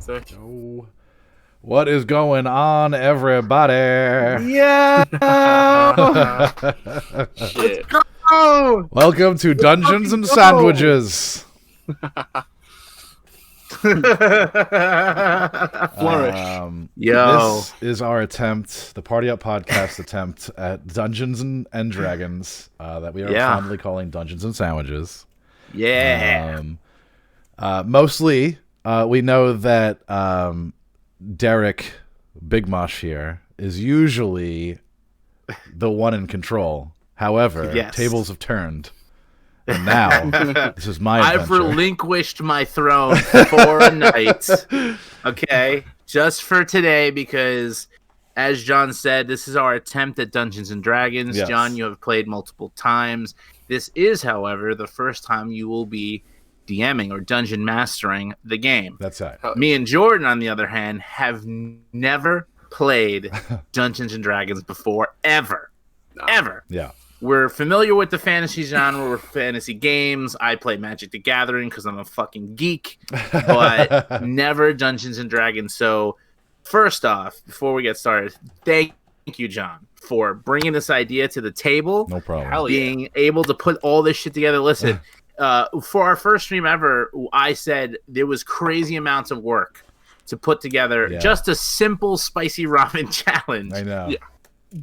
say. Oh, what is going on, everybody? Yeah. Shit. Go. Welcome to Dungeons and Sandwiches. Flourish. Yo. This is our attempt, the Party Up podcast attempt at Dungeons and Dragons, that we are fondly calling Dungeons and Sandwiches. Yeah. Mostly, we know that Derek Big Mosh here is usually the one in control. However, tables have turned. And now, this is my adventure. I've relinquished my throne for a night. Okay? Just for today, because, as John said, this is our attempt at Dungeons and Dragons. Yes. John, you have played multiple times. This is, however, the first time you will be DMing or dungeon mastering the game. That's right. Me and Jordan, on the other hand, have never played Dungeons and Dragons before, ever. Ever. Yeah. We're familiar with the fantasy genre. We're fantasy games. I play Magic the Gathering because I'm a fucking geek, but never Dungeons and Dragons. So, first off, before we get started, thank you, John, for bringing this idea to the table. No problem. Being able to put all this shit together. Listen, for our first stream ever, I said there was crazy amounts of work to put together just a simple spicy ramen challenge. I know. Yeah.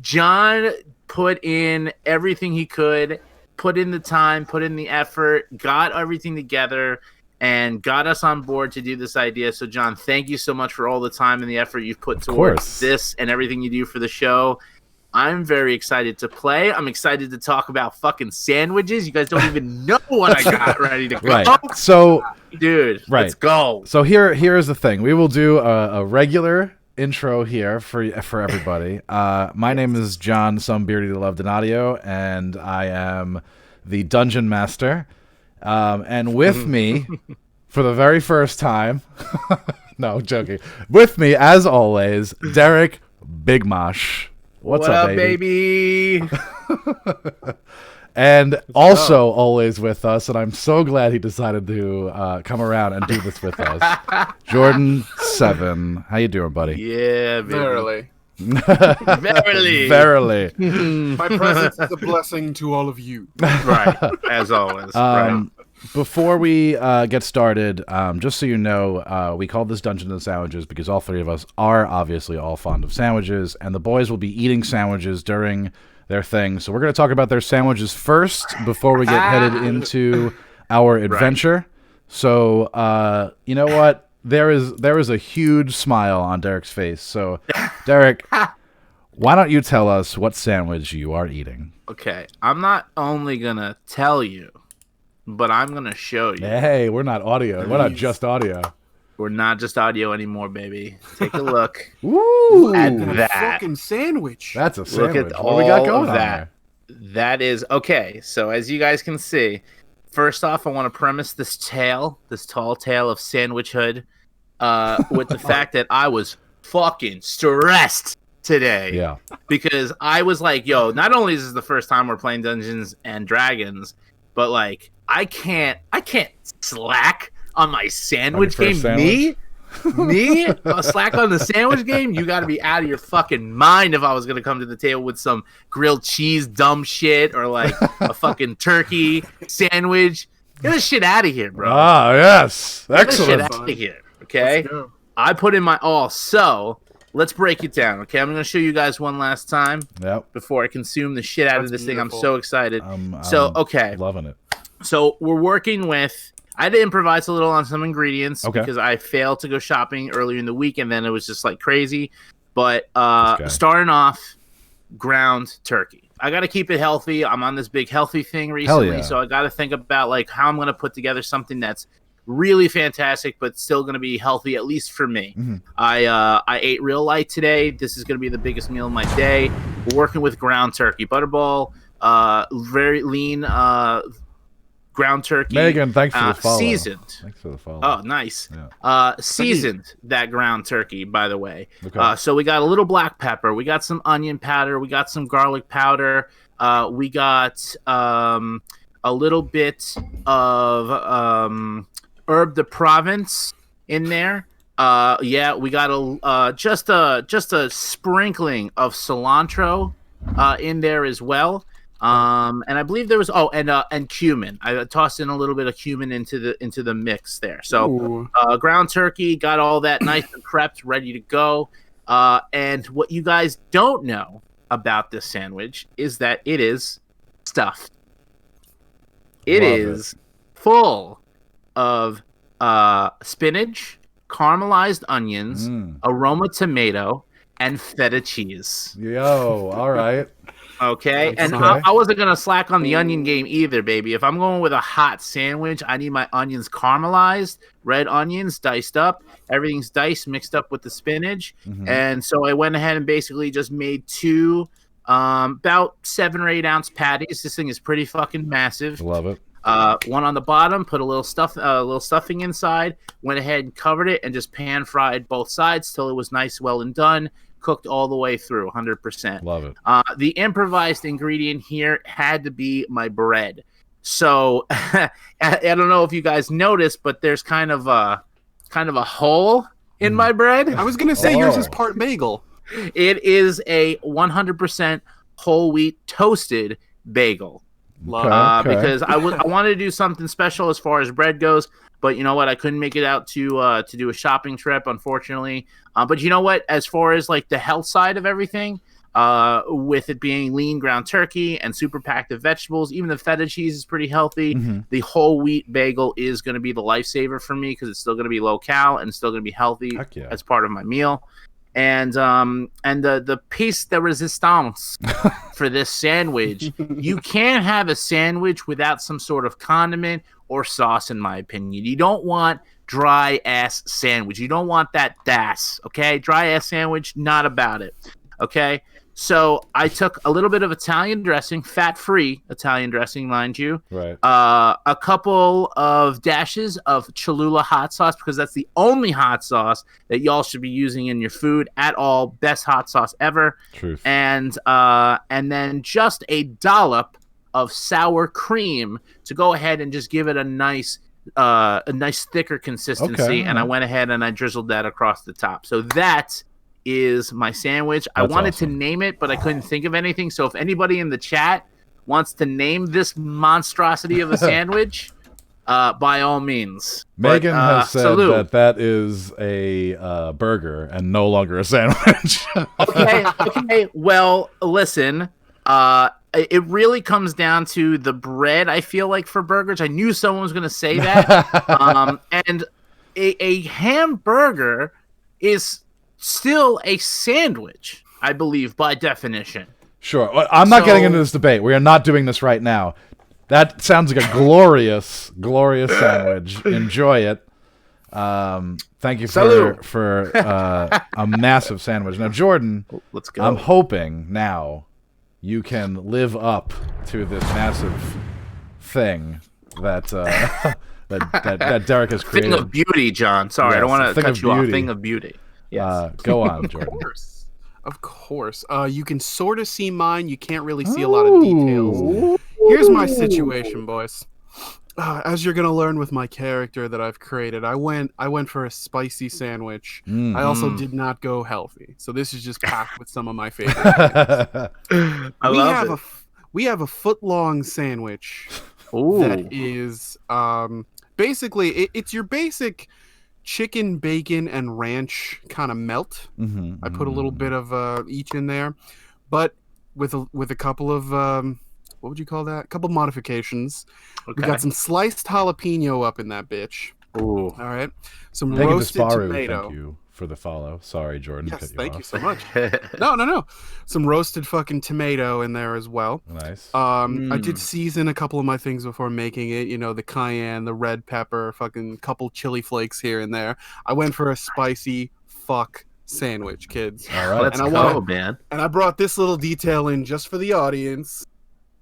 John put in everything he could, put in the time, put in the effort, got everything together, and got us on board to do this idea. So, John, thank you so much for all the time and the effort you've put towards this and everything you do for the show. I'm very excited to play. I'm excited to talk about fucking sandwiches. You guys don't even know what I got ready to go. Right. So, dude, let's go. So here is the thing. We will do a regular intro here for everybody. My name is John, some Beardy the Loved in Audio, and I am the Dungeon Master. And with me, for the very first time, no, joking. With me, as always, Derek Big Mosh. What's up, baby? And also always with us, and I'm so glad he decided to come around and do this with us, Jordan Se7en. How you doing, buddy? Yeah, baby. Verily. Verily. My presence is a blessing to all of you. Right, as always. Right. Before we get started, just so you know, we call this Dungeons and Sandwiches because all three of us are obviously all fond of sandwiches, and the boys will be eating sandwiches during their thing. So we're going to talk about their sandwiches first before we get headed into our adventure. Right. So, you know what? There is a huge smile on Derek's face. So, Derek, why don't you tell us what sandwich you are eating? Okay. I'm not only going to tell you, but I'm going to show you. Hey, we're not audio. We're not just audio. We're not just audio anymore, baby. Take a look. Ooh, at that fucking sandwich. That's a sandwich. Look at what we got going of that. On there? That is okay. So as you guys can see, first off, I want to premise this tall tale of sandwichhood, with the fact that I was fucking stressed today. Yeah. Because I was like, yo, not only is this the first time we're playing Dungeons and Dragons, but like I can't slack on my sandwich game. Sandwich? Me? Slack on the sandwich game? You got to be out of your fucking mind if I was going to come to the table with some grilled cheese dumb shit or like a fucking turkey sandwich. Get this shit out of here, bro. Ah, yes. Get this shit Excellent. out of here, okay? I put in my all. So, let's break it down, okay? I'm going to show you guys one last time before I consume the shit out of this thing. I'm so excited. Okay. Loving it. So, we're working with... I had to improvise a little on some ingredients because I failed to go shopping earlier in the week, and then it was just like crazy. But starting off, ground turkey. I got to keep it healthy. I'm on this big healthy thing recently, so I got to think about like how I'm going to put together something that's really fantastic, but still going to be healthy, at least for me. Mm-hmm. I ate real light today. This is going to be the biggest meal of my day. We're working with ground turkey, butterball, very lean. Ground turkey. Megan, thanks for the follow. Seasoned. Thanks for the follow. Oh, nice. Yeah. Seasoned that ground turkey, by the way. Okay. So we got a little black pepper. We got some onion powder. We got some garlic powder. We got a little bit of herb de Provence in there. Yeah, we got just a sprinkling of cilantro in there as well. And I believe there was and cumin. I tossed in a little bit of cumin into the mix there. So ground turkey, got all that nice and prepped, ready to go. And what you guys don't know about this sandwich is that it is stuffed. It is full of spinach, caramelized onions, aroma tomato, and feta cheese. Yo, all right. Okay, and I wasn't gonna slack on the onion game either, baby. If I'm going with a hot sandwich, I need my onions caramelized, red onions diced up. Everything's diced, mixed up with the spinach, and so I went ahead and basically just made two, about 7 or 8 ounce patties. This thing is pretty fucking massive. Love it. One on the bottom, put a little stuffing inside. Went ahead and covered it, and just pan fried both sides till it was nice, well and done. Cooked all the way through, 100%. Love it. The improvised ingredient here had to be my bread. So I don't know if you guys noticed, but there's kind of a hole in my bread. I was gonna say yours is part bagel. It is a 100% whole wheat toasted bagel. Because I wanted to do something special as far as bread goes, but you know what? I couldn't make it out to do a shopping trip, unfortunately. But you know what? As far as like the health side of everything, with it being lean ground turkey and super packed of vegetables, even the feta cheese is pretty healthy. The whole wheat bagel is going to be the lifesaver for me because it's still going to be low cal and still going to be healthy as part of my meal. And the piece de resistance for this sandwich, you can't have a sandwich without some sort of condiment or sauce, in my opinion. You don't want dry ass sandwich. You don't want that das, okay? Dry ass sandwich, not about it, okay? So I took a little bit of Italian dressing, fat-free Italian dressing, mind you. Right. A couple of dashes of Cholula hot sauce, because that's the only hot sauce that y'all should be using in your food at all. Best hot sauce ever. Truth. And then just a dollop of sour cream to go ahead and just give it a nice thicker consistency. Okay. And I went ahead and I drizzled that across the top. So that is my sandwich. That's I wanted awesome. to name it, but I couldn't think of anything. So if anybody in the chat wants to name this monstrosity of a sandwich, by all means. Megan has said salute. that is a burger and no longer a sandwich. Okay. Well, listen. It really comes down to the bread, I feel like, for burgers. I knew someone was going to say that. And a hamburger is still a sandwich, I believe, by definition. Sure. I'm not getting into this debate. We are not doing this right now. That sounds like a glorious, glorious sandwich. Enjoy it. Thank you for a massive sandwich. Now, Jordan, let's go. I'm hoping now you can live up to this massive thing that that Derek has created. Thing of beauty, John. Sorry, Yes, I don't want to cut you off. beauty. Thing of beauty. Yes. Go on, Jordan. Of course. You can sort of see mine. You can't really see a lot of details. Here's my situation, boys. As you're gonna learn with my character that I've created, I went for a spicy sandwich. I also did not go healthy, so this is just packed with some of my favorite. We have a foot-long sandwich that is basically it's your basic chicken, bacon, and ranch kind of melt. I put a little bit of each in there, but with a couple of what would you call that? A couple modifications. Okay. We got some sliced jalapeno up in that bitch. Ooh. All right. Some roasted tomato. Thank you for the follow. Sorry, Jordan. Yes, thank you so much. No. Some roasted fucking tomato in there as well. Nice. I did season a couple of my things before making it. You know, the cayenne, the red pepper, fucking couple chili flakes here and there. I went for a spicy fuck sandwich, kids. All right. Let's go, man. And I brought this little detail in just for the audience.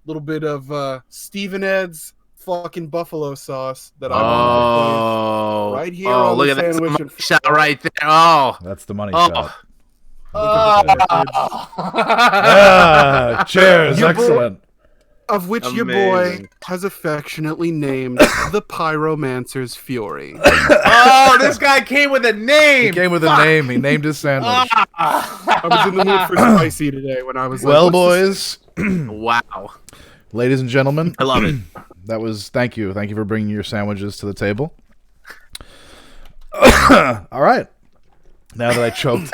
Little bit of Stephen Ed's fucking buffalo sauce that I want right here. Oh, look at that money shot right there. Oh, that's the money shot. Cheers. Excellent. of which your boy Amazing. has affectionately named the Pyromancer's Fury. Oh, this guy came with a name. He came with a name. He named his sandwich. I was in the mood for spicy today when I was Well, like, what's boys, Wow. ladies and gentlemen, I love it. that was thank you for bringing your sandwiches to the table. All right. Now that I choked,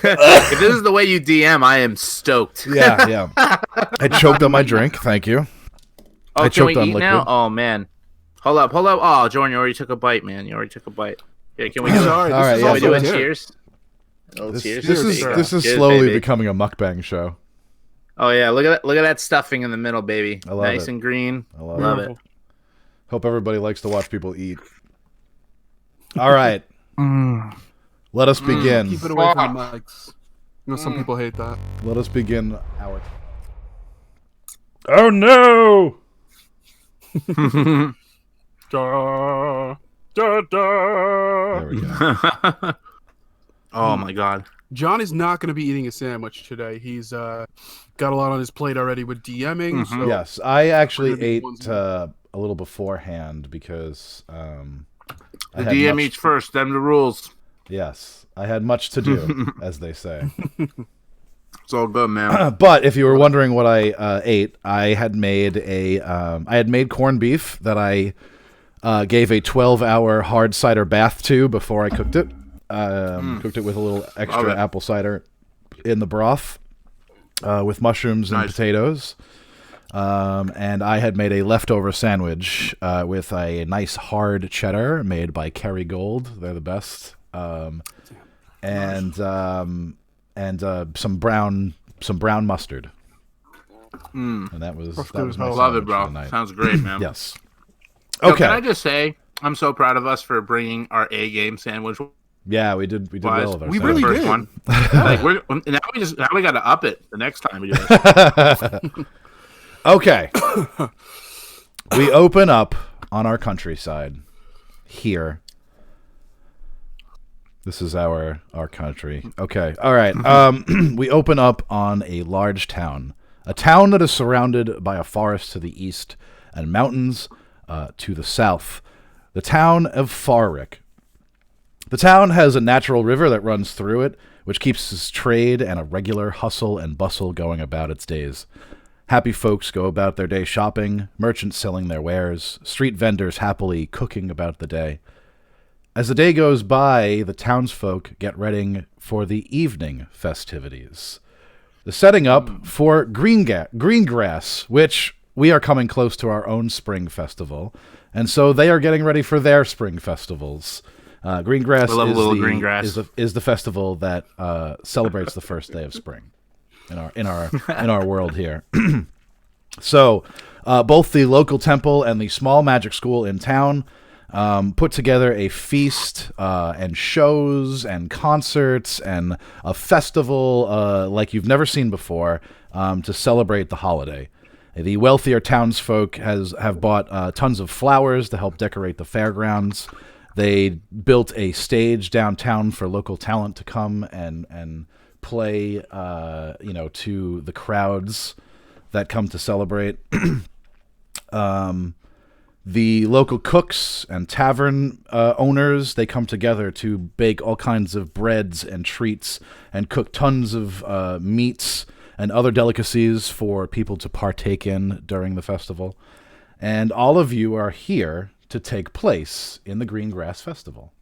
If this is the way you DM, I am stoked. yeah. I choked on my drink. Thank you. Oh, I can we choked on eat liquid. now? Oh man, hold up. Oh, Jordan, you already took a bite, man. You already took a bite. Yeah, can we do it? Sorry, All right, this is yeah, Can we do also it? dinner. Cheers. Oh, This cheers. is There you go. this is Cheers, slowly baby. becoming a mukbang show. Oh yeah, look at that stuffing in the middle, baby. I love Nice it. and green. I love Love it. it. Hope everybody likes to watch people eat. All right. Let us begin. Keep it away from the mics. You know, some people hate that. Let us begin our. Oh no! Da, da, da. There we go. Oh my god. John is not going to be eating a sandwich today. He's got a lot on his plate already with DMing. So Yes, I actually We're gonna ate do ones a little beforehand because I The had DM much- eats first. Them the rules. Yes, I had much to do, as they say. It's all good, man. But if you were wondering what I ate, I had made corned beef that I gave a 12-hour hard cider bath to before I cooked it. Cooked it with a little extra it. apple cider in the broth with mushrooms and Nice. potatoes. And I had made a leftover sandwich with a nice hard cheddar made by Kerrygold. They're the best. And some brown mustard. And that was good as my hell. Love it, sandwich bro. for the night. Sounds great, man. Yes. So Okay. can I just say, I'm so proud of us for bringing our A game sandwich. Yeah, we did well with our We sandwich. really First did. one. Like now we got to up it the next time we do this. Okay. We open up on our countryside here. This is our country. Okay. All right. We open up on a large town. A town that is surrounded by a forest to the east and mountains to the south. The town of Farrick. The town has a natural river that runs through it, which keeps its trade and a regular hustle and bustle going about its days. Happy folks go about their day shopping, merchants selling their wares, street vendors happily cooking about the day. As the day goes by, the townsfolk get ready for the evening festivities. The setting up for Greengrass, which we are coming close to our own spring festival, and so they are getting ready for their spring festivals. Greengrass I love a little Greengrass. is the festival that celebrates the first day of spring in our world here. So, both the local temple and the small magic school in town put together a feast and shows and concerts and a festival like you've never seen before to celebrate the holiday. The wealthier townsfolk have bought tons of flowers to help decorate the fairgrounds. They built a stage downtown for local talent to come and play, to the crowds that come to celebrate. The local cooks and tavern owners, they come together to bake all kinds of breads and treats and cook tons of meats and other delicacies for people to partake in during the festival. And all of you are here to take place in the Greengrass Festival.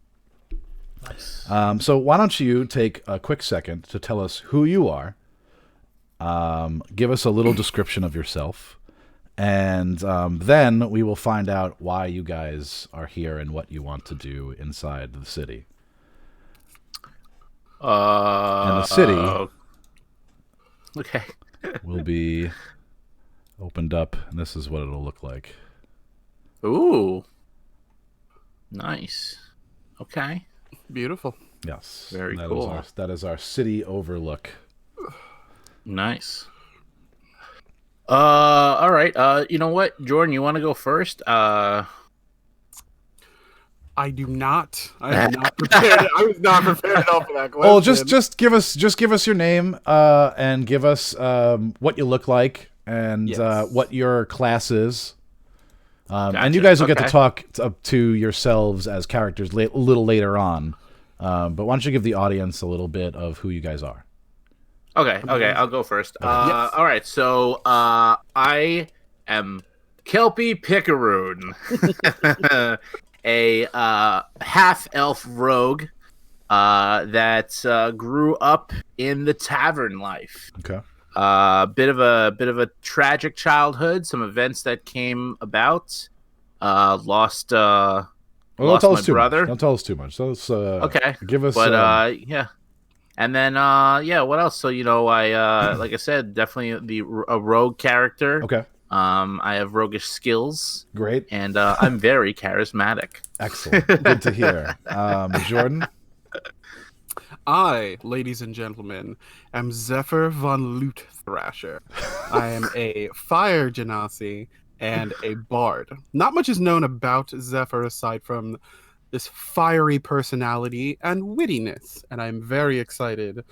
Nice. So why don't you take a quick second to tell us who you are, give us a little description of yourself, and then we will find out why you guys are here and what you want to do inside the city. And the city Okay. will be opened up, and this is what it'll look like. Ooh. Nice. Okay. Beautiful. Yes. Very That cool. That is our city overlook. Nice. All right. You know what, Jordan, you want to go first? I do not. I am not prepared. I was not prepared at all for that question. Well, just give us your name, and give us what you look like, and Yes. what your class is. And you Gotcha. guys will get to Okay. talk to yourselves as characters a little later on. But why don't you give the audience a little bit of who you guys are? Okay, I'll go first. Yes. All right, so I am Kelpie Picaroon, a half-elf rogue that grew up in the tavern life. Okay. Bit of a tragic childhood. Some events that came about. Lost Well, don't lost tell my us too brother. much. Don't tell us too much. Okay, Give us. but yeah. And then what else? So I like I said, definitely a rogue character. Okay. I have roguish skills, Great. and I'm very charismatic. Excellent. Good to hear. Jordan. I, ladies and gentlemen, am Zephyr von Loot Thrasher. I am a fire genasi and a bard. Not much is known about Zephyr aside from this fiery personality and wittiness, and I'm very excited.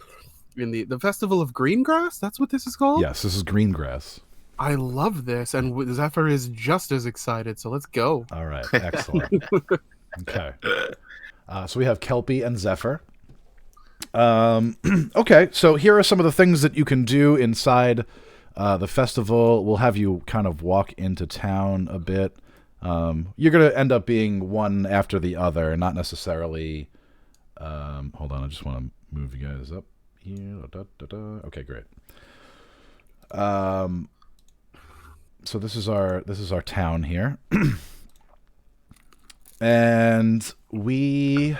In the Festival of Greengrass, that's what this is called? Yes, this is Greengrass. I love this, and Zephyr is just as excited, so let's go. All right. Excellent. Okay. So we have Kelpie and Zephyr. Okay, so here are some of the things that you can do inside the festival. We'll have you kind of walk into town a bit. You're going to end up being one after the other, not necessarily... hold on, I just want to move you guys up here. Okay, great. So this is our town here. And we...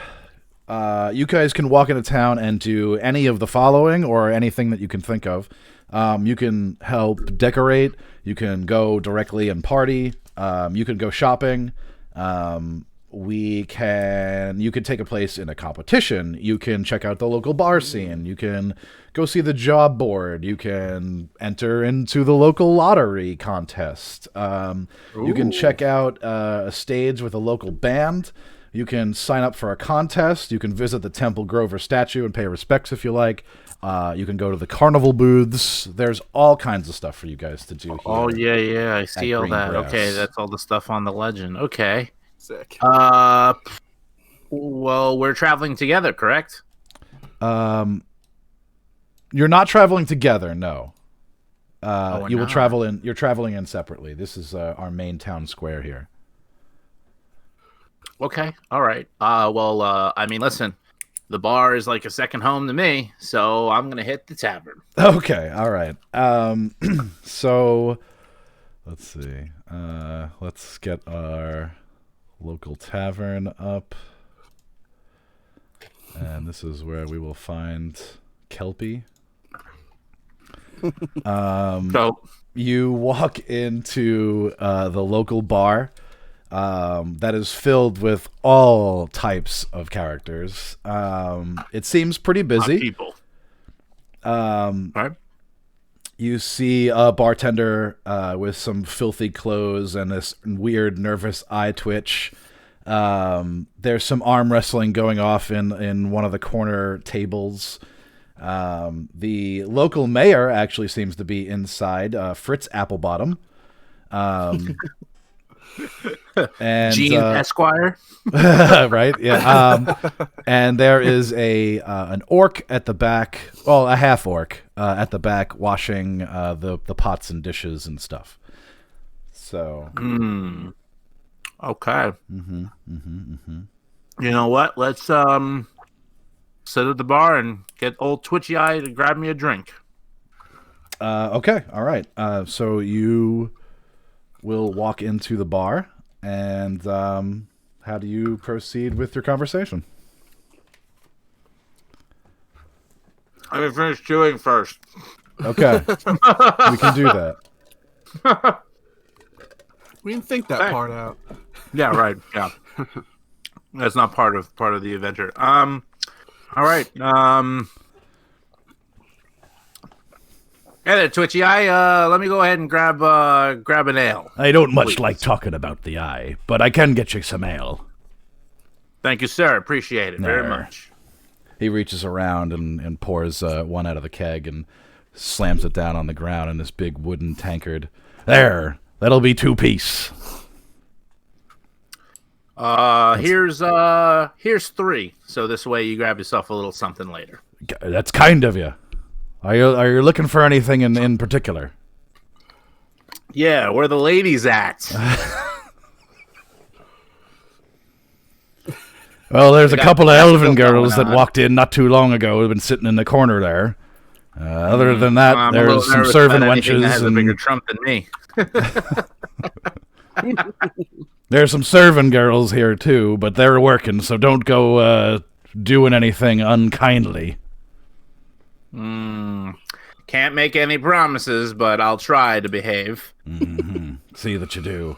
you guys can walk into town and do any of the following or anything that you can think of. You can help decorate. You can go directly and party. You can go shopping. You could take a place in a competition. You can check out the local bar scene. You can go see the job board. You can enter into the local lottery contest. You can check out a stage with a local band. You can sign up for a contest. You can visit the Temple Grover statue and pay respects if you like. You can go to the carnival booths. There's all kinds of stuff for you guys to do here. Oh yeah, I see all that. Greengrass. Okay, that's all the stuff on the legend. Okay. Sick. Well, we're traveling together, correct? You're not traveling together, no. we're You will not. travel in. You're traveling in separately. This is our main town square here. Okay. All right. I mean, listen, the bar is like a second home to me, so I'm gonna hit the tavern. Okay, all right. So let's see. Let's get our local tavern up, and this is where we will find Kelpie. So You walk into the local bar that is filled with all types of characters. It seems pretty busy. people. All right. You see a bartender with some filthy clothes and this weird nervous eye twitch. There's some arm wrestling going off in one of the corner tables. The local mayor actually seems to be inside, Fritz Applebottom. And Gene Esquire. right, yeah. And there is an orc at the back, well, a half orc at the back, washing the pots and dishes and stuff. So, Okay. You know what? Let's sit at the bar and get old Twitchy Eye to grab me a drink. okay, all right. So you will walk into the bar, and how do you proceed with your conversation? I'm gonna finish chewing first. Okay, we can do that. We didn't think that part out. Yeah, right. Yeah, that's not part of the adventure. All right. Hey there, Twitchy Eye. Let me go ahead and grab an ale. I don't much Please. like talking about the eye, but I can get you some ale. Thank you, sir. Appreciate it very much. He reaches around and pours one out of the keg and slams it down on the ground in this big wooden tankard. There, that'll be 2-piece. Here's 3. So this way you grab yourself a little something later. That's kind of you. Are you looking for anything in particular? Yeah, where the ladies at? Well, there's a couple of elven girls that walked in not too long ago. Have been sitting in the corner there. Other than that, there's some servant wenches. That has a bigger trump than me. There's some servant girls here too, but they're working, so don't go doing anything unkindly. Can't make any promises, but I'll try to behave. See that you do.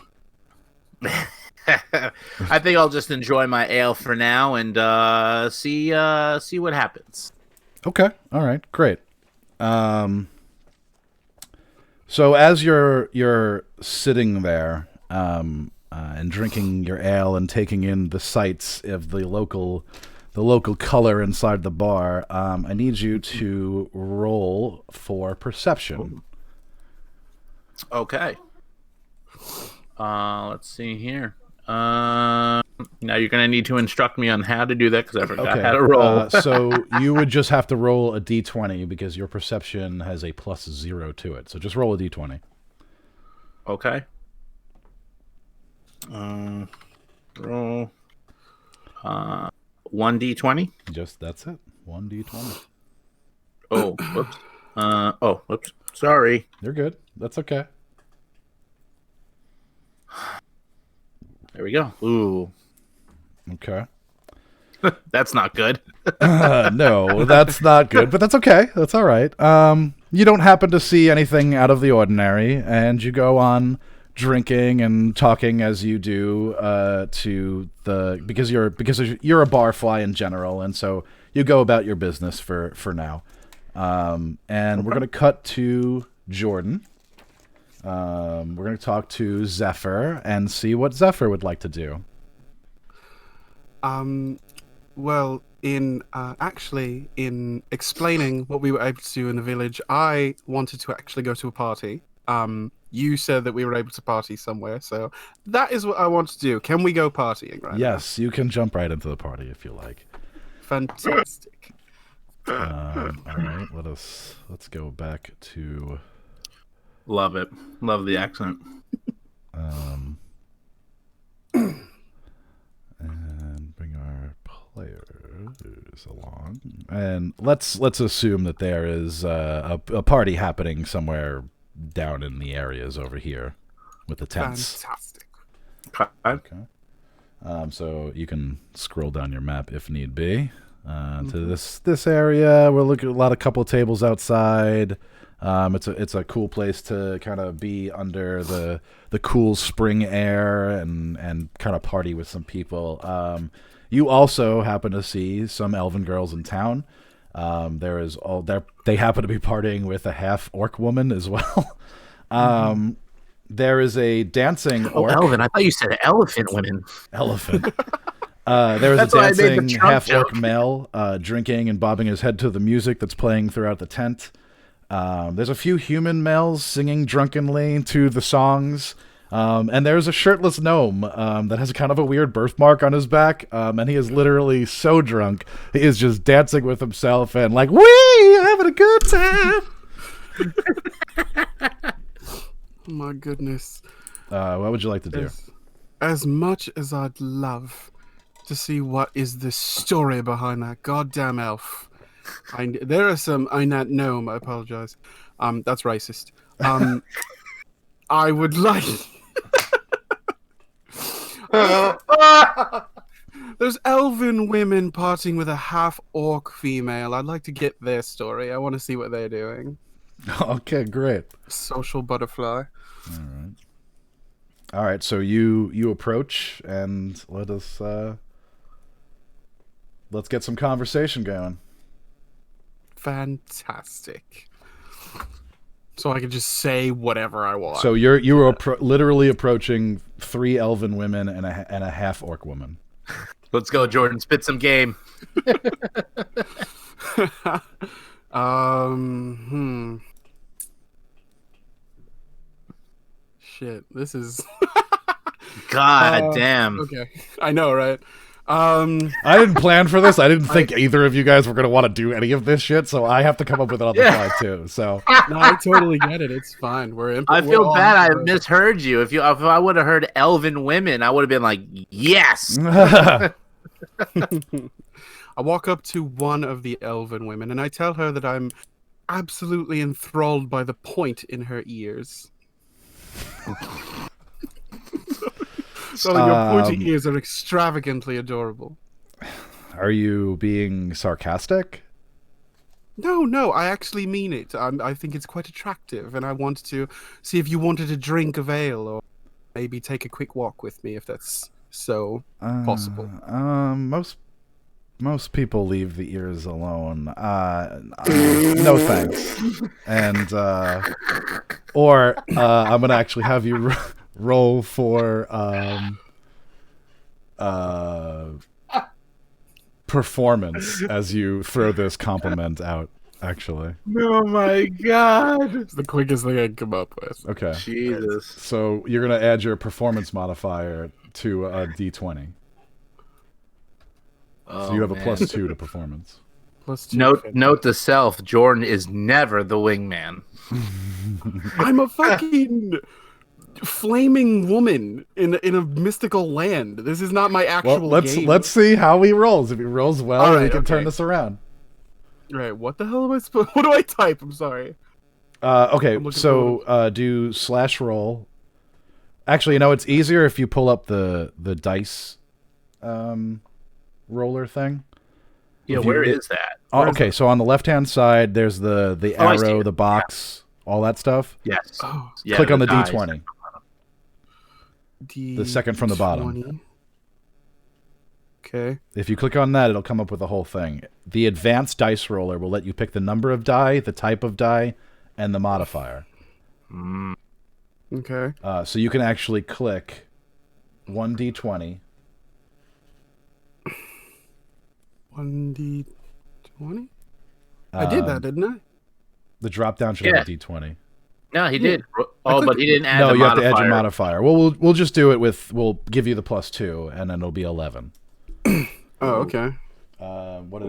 I think I'll just enjoy my ale for now and see what happens. Okay. All right. Great. So as you're sitting there and drinking your ale and taking in the sights of the local color inside the bar, I need you to roll for perception. Okay. Let's see here. Now you're going to need to instruct me on how to do that because I forgot how to roll. So you would just have to roll a d20 because your perception has a +0 to it. So just roll a d20. Okay. Roll 1d20. Just that's it. 1d20. Oh, whoops. Whoops. Sorry. You're good. That's okay. There we go. Ooh. Okay. That's not good. No, that's not good, but that's okay. That's all right. You don't happen to see anything out of the ordinary, and you go on drinking and talking as you do because you're a barfly in general, and so you go about your business for now. And we're gonna cut to Jordan. We're going to talk to Zephyr and see what Zephyr would like to do. Well, in explaining what we were able to do in the village, I wanted to actually go to a party. You said that we were able to party somewhere, so that is what I want to do. Can we go partying right now? Yes, you can jump right into the party if you like. Fantastic. All right, let's go back to... Love it. Love the accent. And bring our players along. And let's assume that there is a party happening somewhere down in the areas over here with the tents. Fantastic. Okay. So you can scroll down your map if need be to this area. We're looking at a couple of tables outside. It's a cool place to kind of be under the cool spring air and kind of party with some people. You also happen to see some elven girls in town. They happen to be partying with a half orc woman as well. There is a dancing orc. Oh, elven! I thought you said elephant women. Elephant. There is a dancing half orc male drinking and bobbing his head to the music that's playing throughout the tent. There's a few human males singing drunkenly to the songs. And there's a shirtless gnome that has kind of a weird birthmark on his back. And he is literally so drunk. He is just dancing with himself and like, wee, having a good time. Oh my goodness. What would you like to do? As much as I'd love to see what is the story behind that goddamn elf. There are some... not gnome, I apologize. That's racist. I would like... There's elven women partying with a half-orc female. I'd like to get their story. I want to see what they're doing. Okay, great. Social butterfly. All right, so you approach and let's get some conversation going. Fantastic. So I can just say whatever I want. So you were literally approaching 3 elven women and a half orc woman. Let's go, Jordan. Spit some game. Shit, this is. God damn. Okay, I know, right? I didn't plan for this. I didn't think either of you guys were going to want to do any of this shit, so I have to come up with it on the fly too. So no, I totally get it. It's fine. I feel bad. I misheard you. If I would have heard elven women, I would have been like, yes. I walk up to one of the elven women and I tell her that I'm absolutely enthralled by the point in her ears. So your pointy ears are extravagantly adorable. Are you being sarcastic? No, I actually mean it. I think it's quite attractive, and I want to see if you wanted a drink of ale, or maybe take a quick walk with me, if that's so possible. Most people leave the ears alone. No thanks. And or I'm gonna actually have you roll for performance as you throw this compliment out. Actually, Oh my god. It's the quickest thing I can come up with. okay. Jesus. So you're gonna add your performance modifier to a d20. So you have a +2 to performance. +2. Note to self: Jordan is never the wingman. I'm a fucking flaming woman in a mystical land. This is not my actual Well, game. let's see how he rolls. If he rolls well, All right, we can okay. turn this around. Right, what the hell am I supposed? What do I type? I'm sorry. Okay, I'm looking so do /roll. Actually, it's easier if you pull up the dice roller thing. Yeah, If where you- is that? Oh, okay, so on the left-hand side, there's the Oh, I see arrow, it. the box, all that stuff. Yes. Oh, Yeah, Click on the dice. D20. The second from the bottom. D20. Okay. If you click on that, it'll come up with the whole thing. The advanced dice roller will let you pick the number of die, the type of die, and the modifier. Okay. So you can actually click 1d20. 1d20? I did that, didn't I? The drop down should have a d20. No, he did. Oh, but he didn't add No, the you have to modifier. add your modifier. Well, we'll just do it with. We'll give you the +2, and then it'll be 11. Oh, okay. What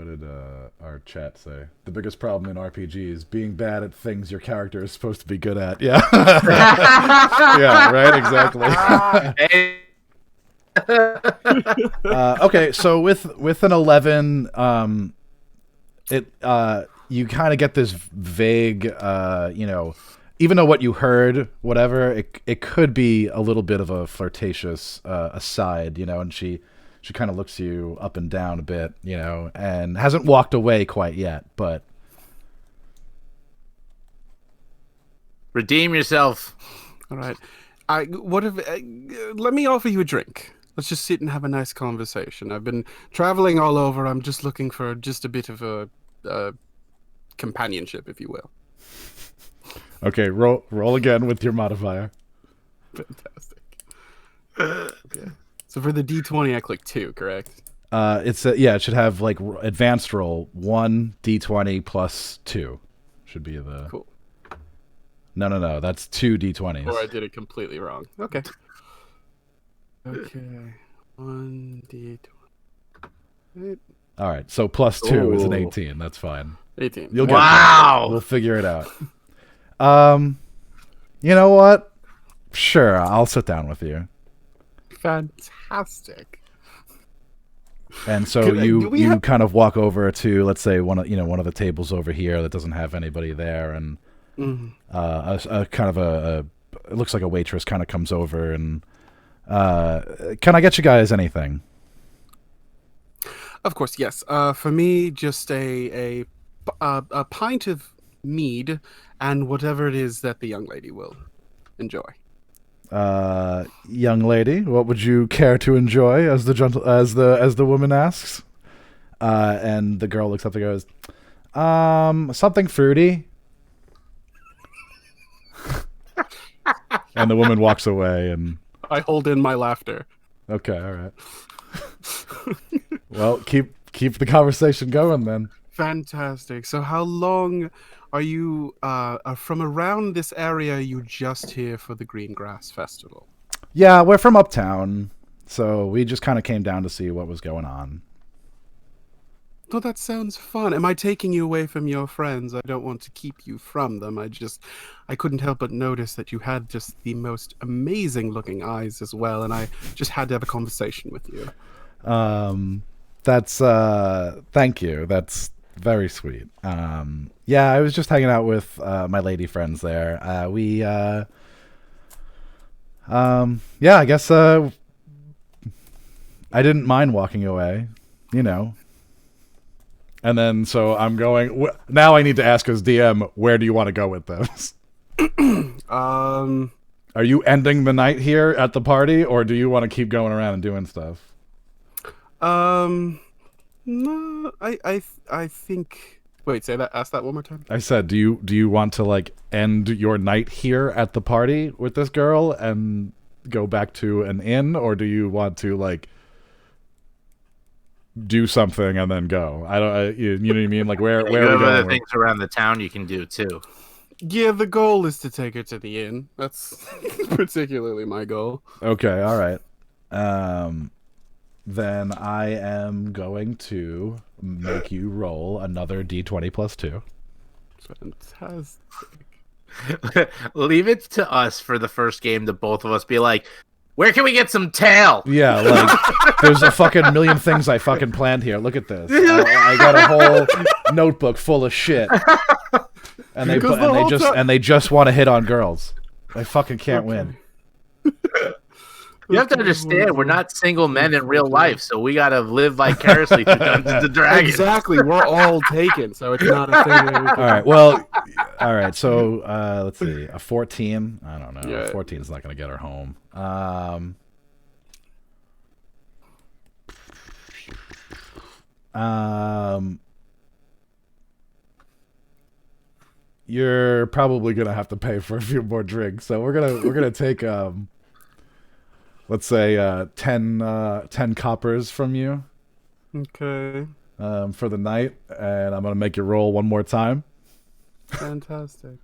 did our chat say? The biggest problem in RPGs being bad at things your character is supposed to be good at. Yeah. Yeah. Right. Exactly. Okay. So with an 11, you kind of get this vague, even though what you heard, whatever, it could be a little bit of a flirtatious aside, and she kind of looks you up and down a bit, and hasn't walked away quite yet, but Redeem yourself. All right. Let me offer you a drink. Let's just sit and have a nice conversation. I've been traveling all over. I'm just looking for just a bit of a companionship, if you will. okay, roll again with your modifier. Fantastic. Okay. So for the D20, I click 2, correct? It should have like advanced roll 1 d20 +2 should be the Cool. No, that's 2 d20s. Or I did it completely wrong. Okay. Okay. 1 D20. Right. All right, so +2 is an Ooh. 18. That's fine. 18. You'll get Wow. there. We'll figure it out. You know what? Sure, I'll sit down with you. Fantastic. And so Do you we have- kind of walk over to, let's say, one of the tables over here that doesn't have anybody there, and a kind of it looks like a waitress kind of comes over and can I get you guys anything? Of course, yes. For me, just a pint of mead and whatever it is that the young lady will enjoy. Young lady, what would you care to enjoy? As the woman asks, and the girl looks up and goes, something fruity. And the woman walks away, and I hold in my laughter. Okay, all right. Well, keep the conversation going then. Fantastic. So how long are you from around this area? Are you just here for the Green Grass Festival? Yeah, we're from uptown, so we just kind of came down to see what was going on. Oh, that sounds fun. Am I taking you away from your friends? I don't want to keep you from them. I couldn't help but notice that you had just the most amazing looking eyes as well, and I just had to have a conversation with you. That's thank you. That's very sweet. Yeah, I was just hanging out with my lady friends there. Yeah, I guess I didn't mind walking away, you know. And then so I'm going now I need to ask as DM, where do you want to go with this? Are you ending the night here at the party, or do you want to keep going around and doing stuff? No, I think. Wait, ask that one more time. I said, do you want to like end your night here at the party with this girl and go back to an inn, or do you want to like do something and then go? You know what I mean? Like where You are we have other going? things around the town you can do too. Yeah, the goal is to take her to the inn. That's particularly my goal. Okay, all right. Then I am going to make you roll another d20 plus 2. Fantastic. Leave it to us for the first game to both of us be like, where can we get some tail? Yeah, like there's a fucking million things I fucking planned here. Look at this. I got a whole notebook full of shit, and they just want to hit on girls. I fucking can't win. You have to understand, we're not single men in real life, so we gotta live vicariously through Dungeons and Dragons. Exactly, we're all taken, so it's not a thing. All right, well, all right. So let's see, a 14. I don't know. Yeah. 14 is not going to get her home. You're probably gonna have to pay for a few more drinks, so we're gonna take let's say 10 coppers from you. Okay. For the night, and I'm gonna make you roll one more time. Fantastic.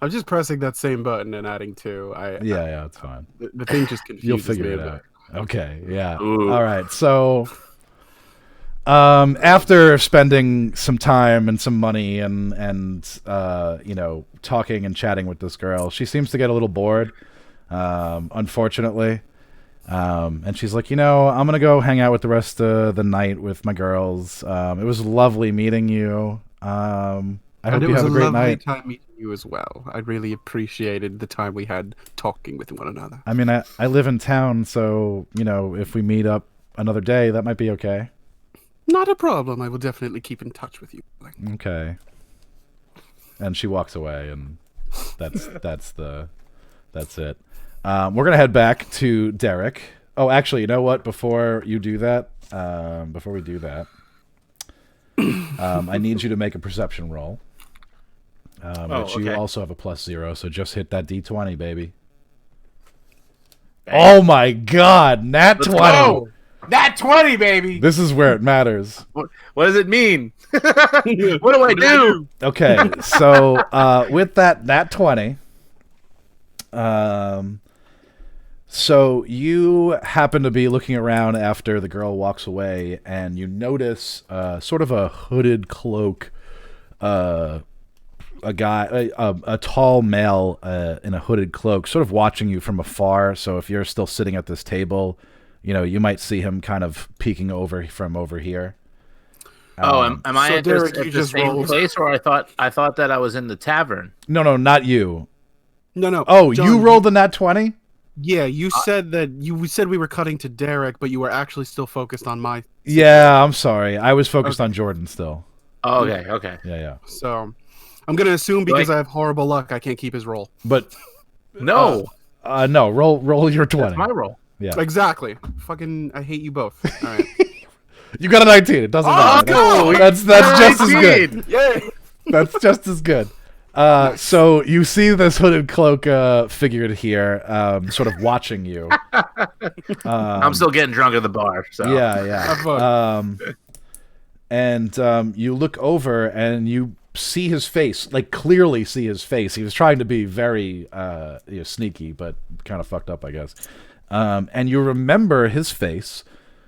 I'm just pressing that same button and adding 2. Yeah, it's fine. The thing just confuses You'll figure me it a out. Okay, yeah. Ooh. All right, so after spending some time and some money and you know, talking and chatting with this girl, she seems to get a little bored, unfortunately. And she's like, you know, I'm gonna go hang out with the rest of the night with my girls. It was lovely meeting you. I hope you have a great night. It was a lovely time meeting you as well. I really appreciated the time we had talking with one another. I mean, I live in town, so, you know, if we meet up another day, that might be okay. Not a problem. I will definitely keep in touch with you. Okay. And she walks away, and that's it. We're gonna head back to Derek. Oh, actually, you know what? Before we do that, I need you to make a perception roll. But you also have a +0, so just hit that d20, baby. Bang. Oh my God, nat 20! Go! Nat 20, baby! This is where it matters. What does it mean? What do I do? Okay, so with that nat 20, so you happen to be looking around after the girl walks away, and you notice sort of a hooded cloak, a tall male in a hooded cloak, sort of watching you from afar. So if you're still sitting at this table, you know, you might see him kind of peeking over from over here. Am I so at Derek, the you just same rolled. place, or I thought that I was in the tavern? No, not you. No. Oh, John, you rolled the nat 20? Yeah, you said we were cutting to Derek, but you were actually still focused on my. Yeah, I'm sorry. I was focused on Jordan still. Oh, okay. Yeah. So, I'm gonna assume because I have horrible luck, I can't keep his roll. But No, no, roll your 20. that's my roll. Yeah. Exactly. Fucking, I hate you both. All right. You got a 19. It doesn't matter. Oh, That's just as good. Yay! That's just as good. So you see this hooded cloak figure here, sort of watching you. I'm still getting drunk at the bar. So Yeah. Have fun. And you look over and you see his face, like clearly see his face. He was trying to be very sneaky, but kind of fucked up, I guess. And you remember his face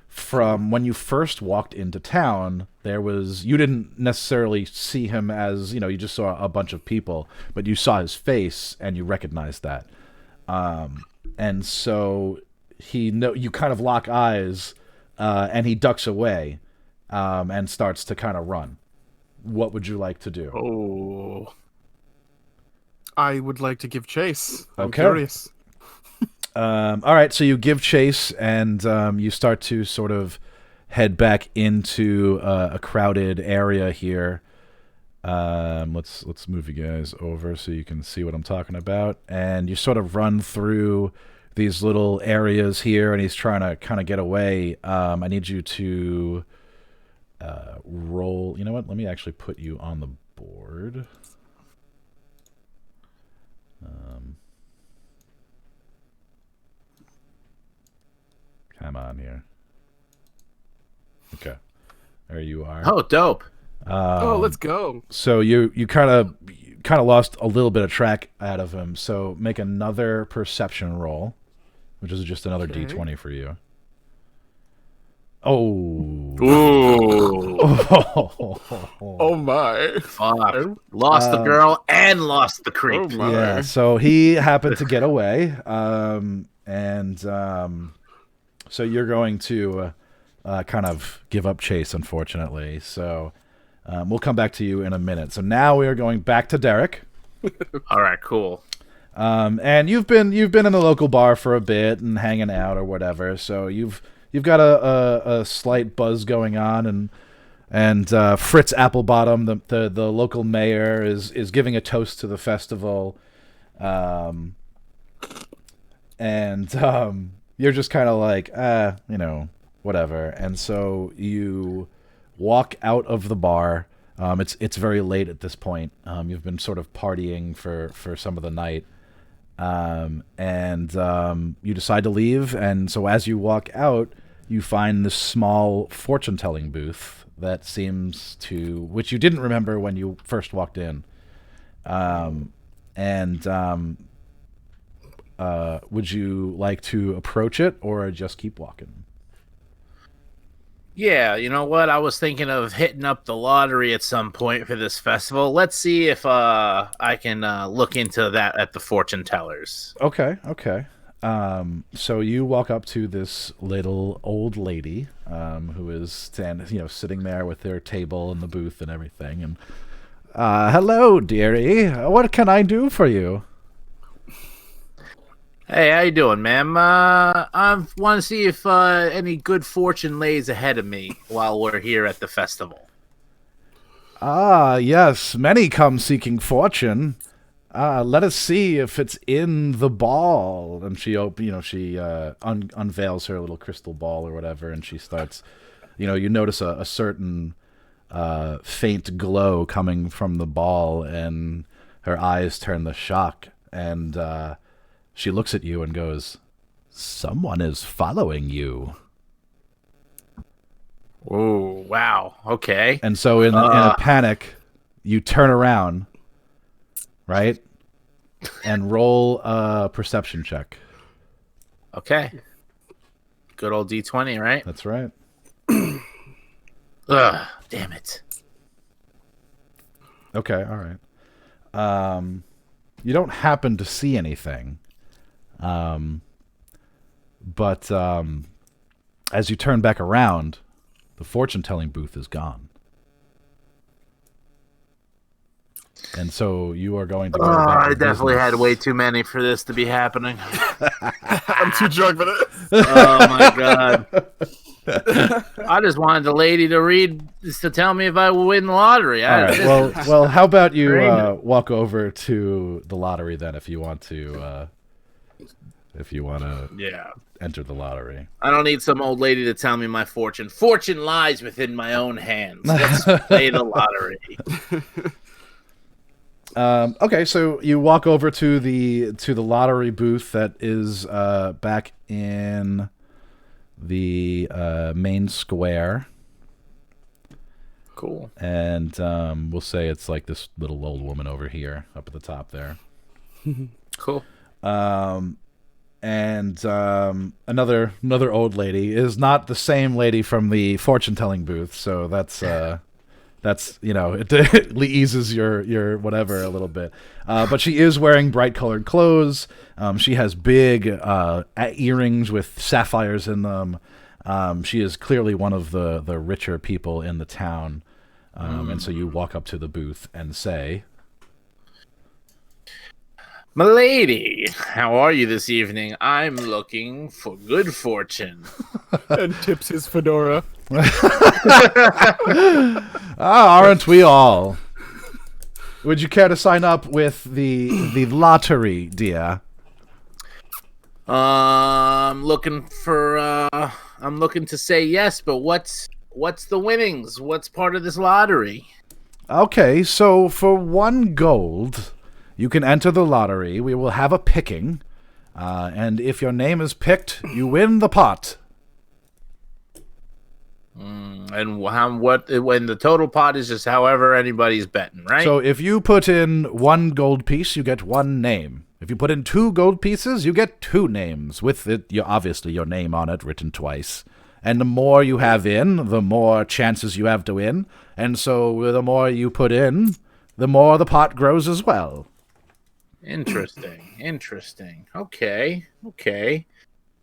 from when you first walked into town. You didn't necessarily see him as, you just saw a bunch of people, but you saw his face and you recognized that. And so you kind of lock eyes, and he ducks away, and starts to kind of run. What would you like to do? Oh, I would like to give chase. I'm Okay. curious. All right, so you give chase, and you start to sort of head back into a crowded area here. Let's move you guys over so you can see what I'm talking about. And you sort of run through these little areas here, and he's trying to kind of get away. I need you to roll. You know what? Let me actually put you on the board. Come on here. Okay, there you are. Oh, dope. Let's go. So you kind of lost a little bit of track out of him. So make another perception roll, which is just another Okay. D20 for you. Oh. Ooh. Oh my. Fuck. Lost the girl and lost the creep. Oh my. Yeah. So he happened to get away, so you're going to kind of give up chase, unfortunately. So we'll come back to you in a minute. So now we are going back to Derek. All right, cool. And you've been in the local bar for a bit and hanging out or whatever. So you've got a slight buzz going on, and Fritz Applebottom, the local mayor, is giving a toast to the festival. You're just kind of like, whatever. And so you walk out of the bar. It's very late at this point. You've been sort of partying for some of the night. You decide to leave. And so as you walk out, you find this small fortune-telling booth that which you didn't remember when you first walked in. Would you like to approach it or just keep walking? Yeah, you know what? I was thinking of hitting up the lottery at some point for this festival. Let's see if I can look into that at the fortune tellers. Okay. So you walk up to this little old lady, who is sitting there with their table and the booth and everything. And hello, dearie. What can I do for you? Hey, how you doing, ma'am? I want to see if any good fortune lays ahead of me while we're here at the festival. Ah, yes. Many come seeking fortune. Let us see if it's in the ball. And she unveils her little crystal ball or whatever, and she starts. You notice a certain faint glow coming from the ball, and her eyes turn to shock, and she looks at you and goes, "Someone is following you." Oh, wow. Okay. And so in a panic, you turn around, right? And roll a perception check. Okay. Good old D20, right? That's right. Ugh, damn it. Okay, all right. You don't happen to see anything. But as you turn back around, the fortune-telling booth is gone. And so you are going to go back to I definitely business. had way too many for this to be happening. I'm too drunk for this. Oh my god. I just wanted the lady to tell me if I would win the lottery. All right. Well, how about you walk over to the lottery then, if you want to Yeah. enter the lottery. I don't need some old lady to tell me my fortune. Fortune lies within my own hands. Let's play the lottery. Okay, so you walk over to the lottery booth that is back in the main square. Cool. And we'll say it's like this little old woman over here up at the top there. Cool. And another old lady is not the same lady from the fortune telling booth, so that's it eases your whatever a little bit. But she is wearing bright colored clothes. She has big earrings with sapphires in them. She is clearly one of the richer people in the town. And so you walk up to the booth and say, "Milady, how are you this evening? I'm looking for good fortune." And tips his fedora. Aren't we all? Would you care to sign up with the lottery, dear? I'm looking to say yes, but what's the winnings? What's part of this lottery? Okay, so for 1 gold, you can enter the lottery. We will have a picking, and if your name is picked, you win the pot. And when the total pot is just however anybody's betting, right? So if you put in 1 gold piece, you get 1 name. If you put in 2 gold pieces, you get 2 names with it. Obviously your name on it, written twice. And the more you have in, the more chances you have to win. And so the more you put in, the more the pot grows as well. Interesting. Okay.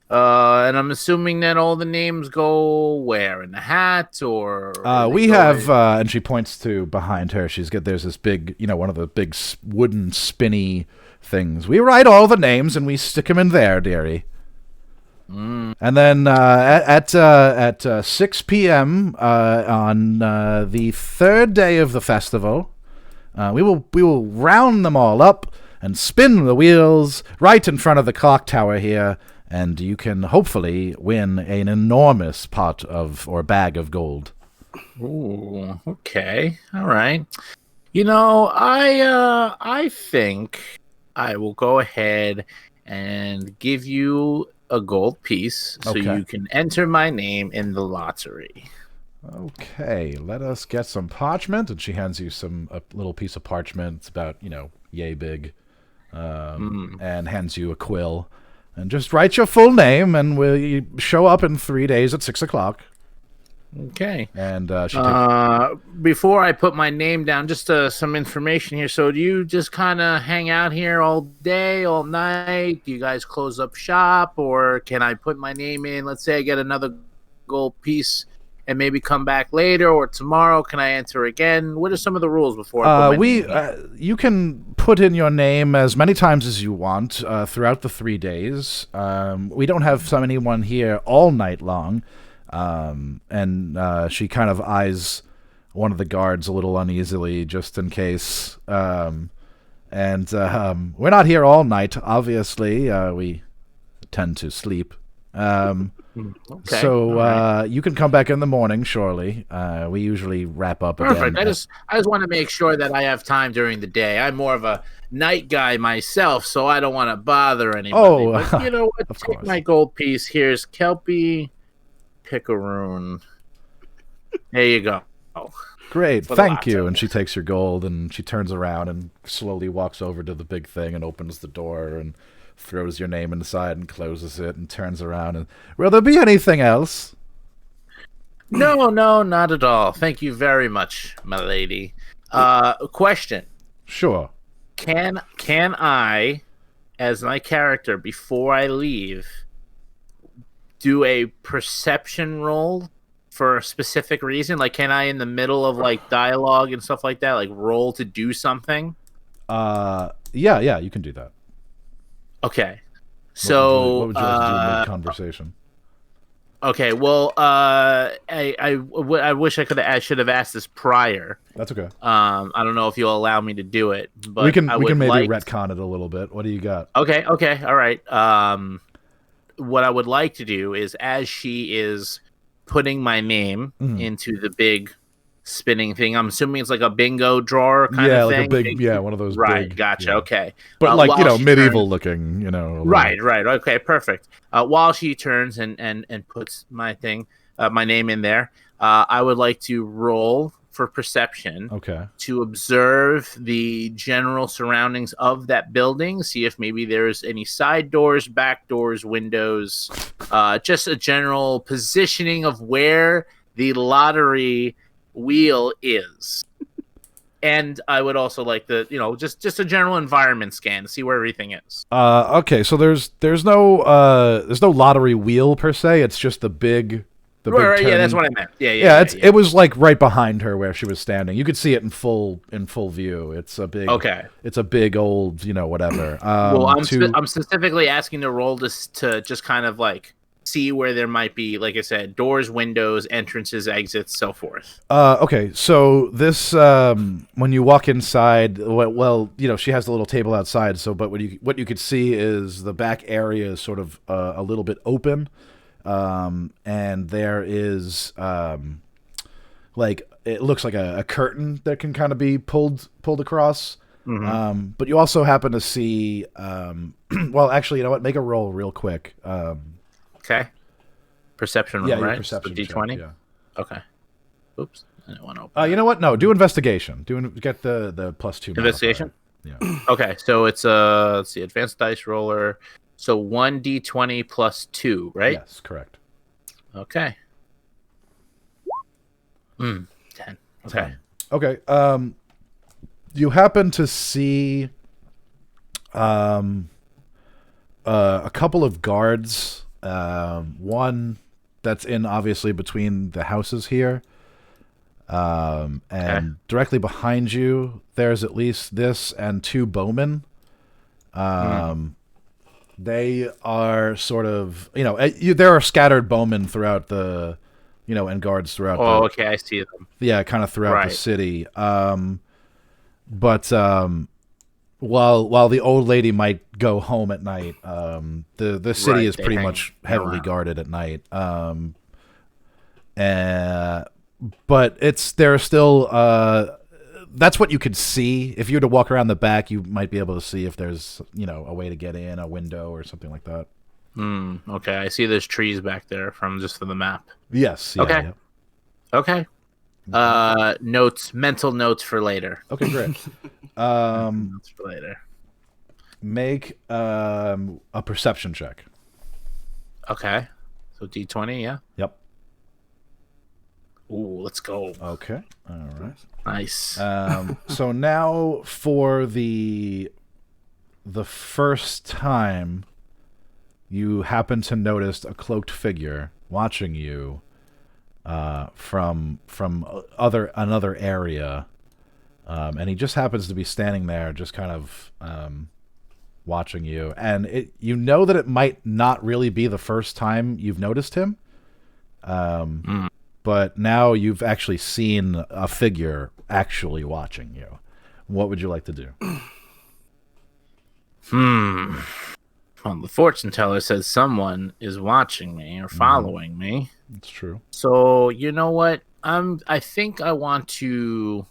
And I'm assuming that all the names go where? In the hat, or we have, and she points to behind her. There's this big, one of the big wooden spinny things. We write all the names and we stick them in there, dearie. And then at 6 p.m. On the 3rd day of the festival, we will round them all up and spin the wheels right in front of the clock tower here, and you can hopefully win an enormous pot or bag of gold. Ooh, okay, all right. I think I will go ahead and give you a gold piece so you can enter my name in the lottery. Okay, let us get some parchment. And she hands you a little piece of parchment. It's about, yay big. And hands you a quill. And just write your full name, and we'll show up in 3 days at 6 o'clock. Okay. And before I put my name down, just some information here. So do you just kind of hang out here all day, all night? Do you guys close up shop, or can I put my name in? Let's say I get another gold piece and maybe come back later, or tomorrow. Can I enter again? What are some of the rules before I put my name in? You can put in your name as many times as you want throughout the 3 days. We don't have anyone here all night long. And she kind of eyes one of the guards a little uneasily, just in case. We're not here all night, obviously. We tend to sleep. So you can come back in the morning, surely. We usually wrap up again. Perfect. I just want to make sure that I have time during the day. I'm more of a night guy myself, so I don't want to bother anybody. But you know what? Take my gold piece. Here's Kelpie Picaroon. There you go. Great, thank you. And she takes your gold, and she turns around and slowly walks over to the big thing and opens the door and throws your name inside and closes it and turns around. And will there be anything else? No, not at all. Thank you very much, my lady. Question. Sure. Can I, as my character, before I leave, do a perception roll for a specific reason? Like, can I, in the middle of like dialogue and stuff like that, like roll to do something? Yeah, you can do that. Okay. So what would you like to do mid-conversation? Okay, well, I wish I should have asked this prior. That's okay. I don't know if you'll allow me to do it, but we can maybe retcon it a little bit. What do you got? Okay, all right. What I would like to do is, as she is putting my name into the big spinning thing. I'm assuming it's like a bingo drawer kind of like thing. a big, one of those Right, big. gotcha. Yeah. Okay, But like while she medieval turns- looking. Right. Okay, perfect. While she turns and puts my name in there, I would like to roll for perception. Okay. To observe the general surroundings of that building, see if maybe there's any side doors, back doors, windows, just a general positioning of where the lottery wheel is. And I would also like the, just a general environment scan to see where everything is. Okay, so there's no lottery wheel per se. It's just the big. Right, yeah, that's turning- what I meant. Yeah. It was like right behind her where she was standing. You could see it in full view. It's a big. Okay. It's a big old, whatever. Well, I'm specifically asking to roll this to just kind of like see where there might be, like I said, doors, windows, entrances, exits, so forth. Okay, so this when you walk inside, she has the little table outside. So, but what you could see is the back area is sort of a little bit open. And there is like it looks like a curtain that can kind of be pulled across. Mm-hmm. But you also happen to see well, actually, you know what? Make a roll real quick. Okay. Perception roll, right? Perception D20. Yeah. Okay. Oops. I didn't want to open you know what? No, do investigation. Get the +2 investigation. Modifier. Yeah. Okay, so it's let's see, advanced dice roller. So 1d20 plus 2, right? Yes, correct. Okay. 10. Okay. 10. Okay. You happen to see a couple of guards. One that's in obviously between the houses here. And directly behind you, there's at least this and 2 bowmen. They are sort of, there are scattered bowmen throughout the, and guards throughout. Okay, I see them. Yeah, kind of throughout the city. But while the old lady might go home at night, the city is pretty much heavily guarded at night. But there are still. That's what you could see. If you were to walk around the back, you might be able to see if there's, a way to get in, a window or something like that. Okay, I see there's trees back there from the map. Yes. Yeah, okay. Yeah. Okay. Mental notes for later. Okay, great. Notes for later. Make a perception check. Okay. So D20, yeah? Yep. Ooh, let's go. Okay. All right. Nice. So now for the first time you happen to notice a cloaked figure watching you from another area, and he just happens to be standing there, just kind of watching you, and that it might not really be the first time you've noticed him. But now you've actually seen a figure actually watching you. What would you like to do? Well, the fortune teller says someone is watching me or following me. That's true. So you know what? I think I want to.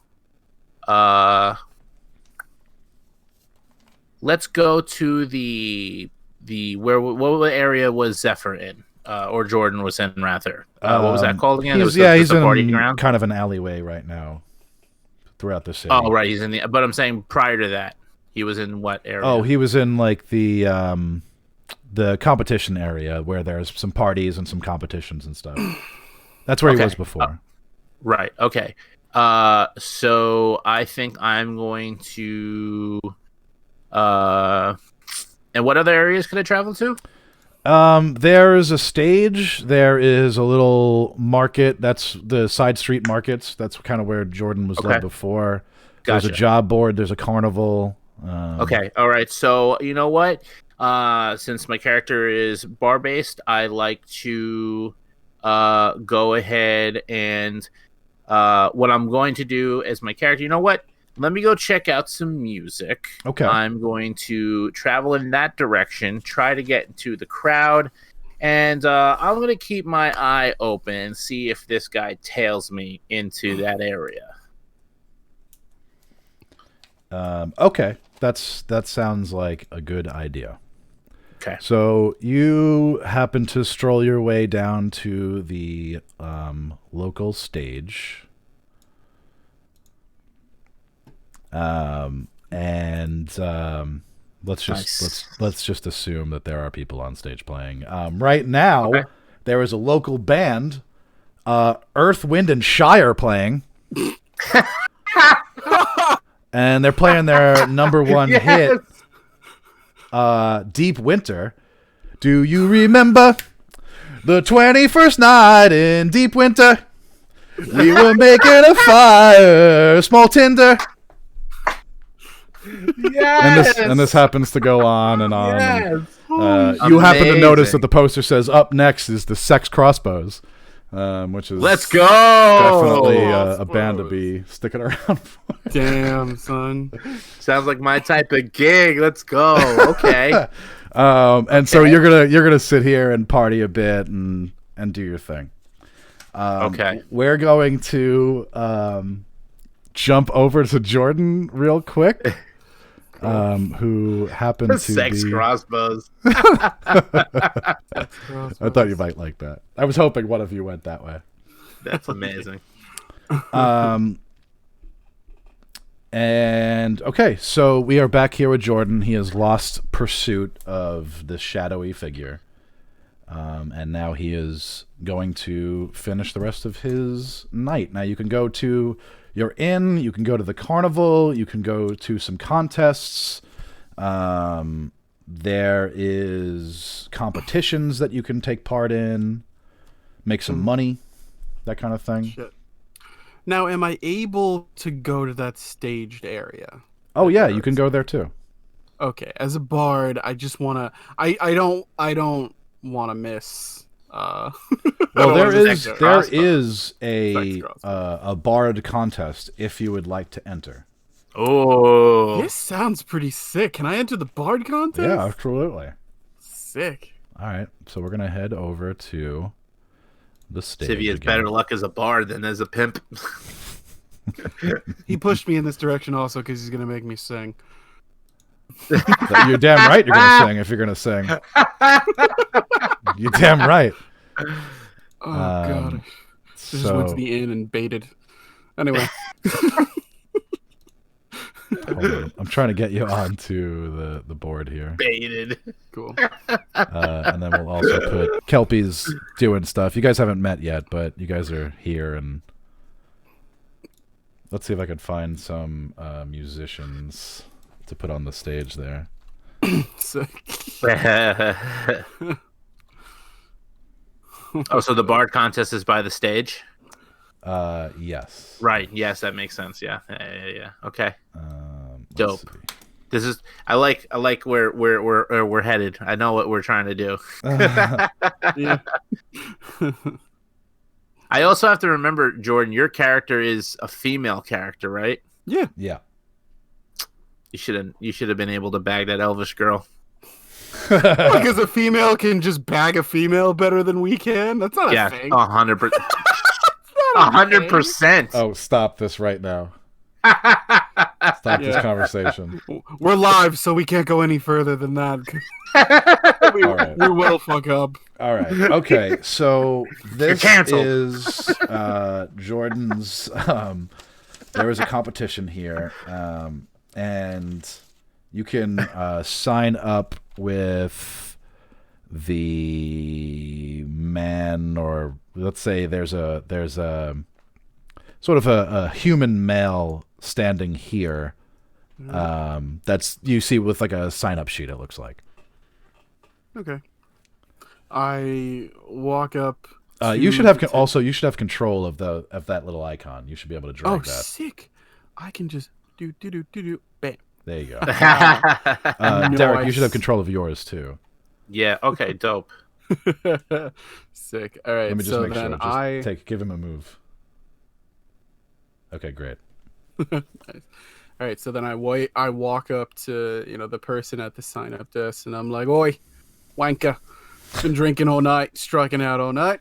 Let's go to the what area was Zephyr in? Or Jordan was in, rather. What was that called again? He's in kind of an alleyway right now throughout the city. Oh, right. He's in but I'm saying prior to that, he was in what area? Oh, he was in like the competition area where there's some parties and some competitions and stuff. That's where he was before. Right. Okay. So I think I'm going to. And what other areas could I travel to? There is a stage. There is a little market. That's the side street markets. That's kind of where Jordan was led before. Gotcha. There's a job board. There's a carnival. Okay. All right. So you know what? Since my character is bar based, I like to go ahead and what I'm going to do as my character. You know what? Let me go check out some music. Okay. I'm going to travel in that direction, try to get into the crowd, And I'm gonna keep my eye open and see if this guy tails me into that area. Okay, that sounds like a good idea. Okay. So you happen to stroll your way down to the local stage, and let's just assume that there are people on stage playing. Right now, there is a local band, Earth, Wind, and Shire playing. And they're playing their number one hit, Deep Winter. Do you remember the 21st night in Deep Winter? We were making a fire, small tinder. Yes! And this happens to go on and on. Yes! And, you happen to notice that the poster says, up next is the Sex Crossbows. Which is Let's go! Definitely a band to be sticking around for. Damn, son. Sounds like my type of gig. Let's go. Okay. And so you're gonna sit here and party a bit and do your thing. Okay. We're going to jump over to Jordan real quick. Who happened to Sex be... crossbows. I thought you might like that. I was hoping one of you went that way. That's amazing. And okay, so we are back here with Jordan. He has lost pursuit of this shadowy figure. And now he is going to finish the rest of his night. Now you can go to your inn, you can go to the carnival, you can go to some contests. There is competitions that you can take part in, make some money, that kind of thing. Shit. Now, am I able to go to that staged area? Oh yeah, you can go there too. Okay, as a bard, I just wanna. I don't want to miss. Well, there is a bard contest if you would like to enter. Oh, This sounds pretty sick. Can I enter the bard contest? Yeah, absolutely. Sick. All right, so we're gonna head over to the stage. Civi has better luck as a bard than as a pimp. He pushed me in this direction also because he's gonna make me sing. You're damn right you're gonna sing if you're gonna sing. You're damn right. Oh god. Just went to the inn and baited. Anyway. Hold on. I'm trying to get you onto the board here. Baited. Cool. And then we'll also put Kelpie's doing stuff. You guys haven't met yet, but you guys are here, and let's see if I can find some musicians to put on the stage there. Sick. Oh, so the bard contest is by the stage? Yes. Right. Yes, that makes sense. Yeah. Yeah. Okay. Let's Dope. see. This is. I like where we're headed. I know what we're trying to do. Yeah. I also have to remember, Jordan, your character is a female character, right? Yeah. Yeah. You should have been able to bag that Elvish girl. Because a female can just bag a female better than we can? That's not a thing. 100%. 100%. Oh, stop this right now. Stop this conversation. We're live, so we can't go any further than that. All right. We will fuck up. All right. Okay. So this canceled. is Jordan's. There is a competition here, and you can sign up with the man, or let's say there's a sort of a human male standing here. That's you see with like a sign up sheet. It looks like. Okay. I walk up. You should have control of that little icon. You should be able to drag that. Oh, sick! I can just do. Bam. There you go. Nice. Derek, you should have control of yours too. Yeah. Okay. Dope. Sick. All right. Let me just so make then sure. Give him a move. Okay, great. Nice. All right. So then I walk up to the person at the sign up desk, and I'm like, "Oi, wanker, Been drinking all night, striking out all night.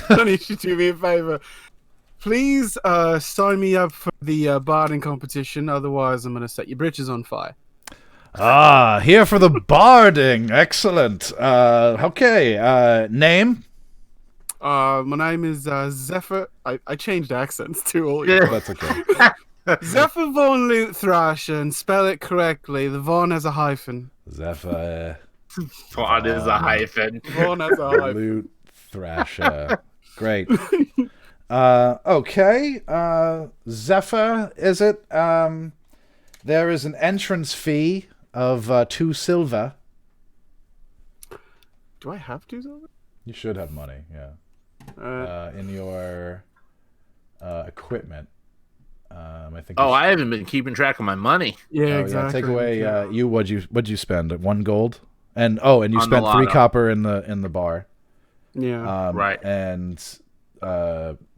I need you to do me a favor. Please sign me up for the barding competition. Otherwise, I'm going to set your britches on fire. Here for the barding. Excellent. Okay. Name? My name is Zephyr. I changed accents too. All That's okay. Zephyr von Lute Thrasher, and spell it correctly. The Von has a hyphen. Zephyr. Vaughn is a hyphen. Von has a hyphen. Lute Thrasher. Great. Okay. Zephyr, is it? There is an entrance fee of 2 silver. Do I have to? Silver? You should have money, yeah. In your equipment. I think. I haven't been keeping track of my money. Yeah, Oh, exactly. yeah. Take away. What'd you spend? 1 gold. And you On spent the 3 lotto. copper in the bar. Yeah. Right. And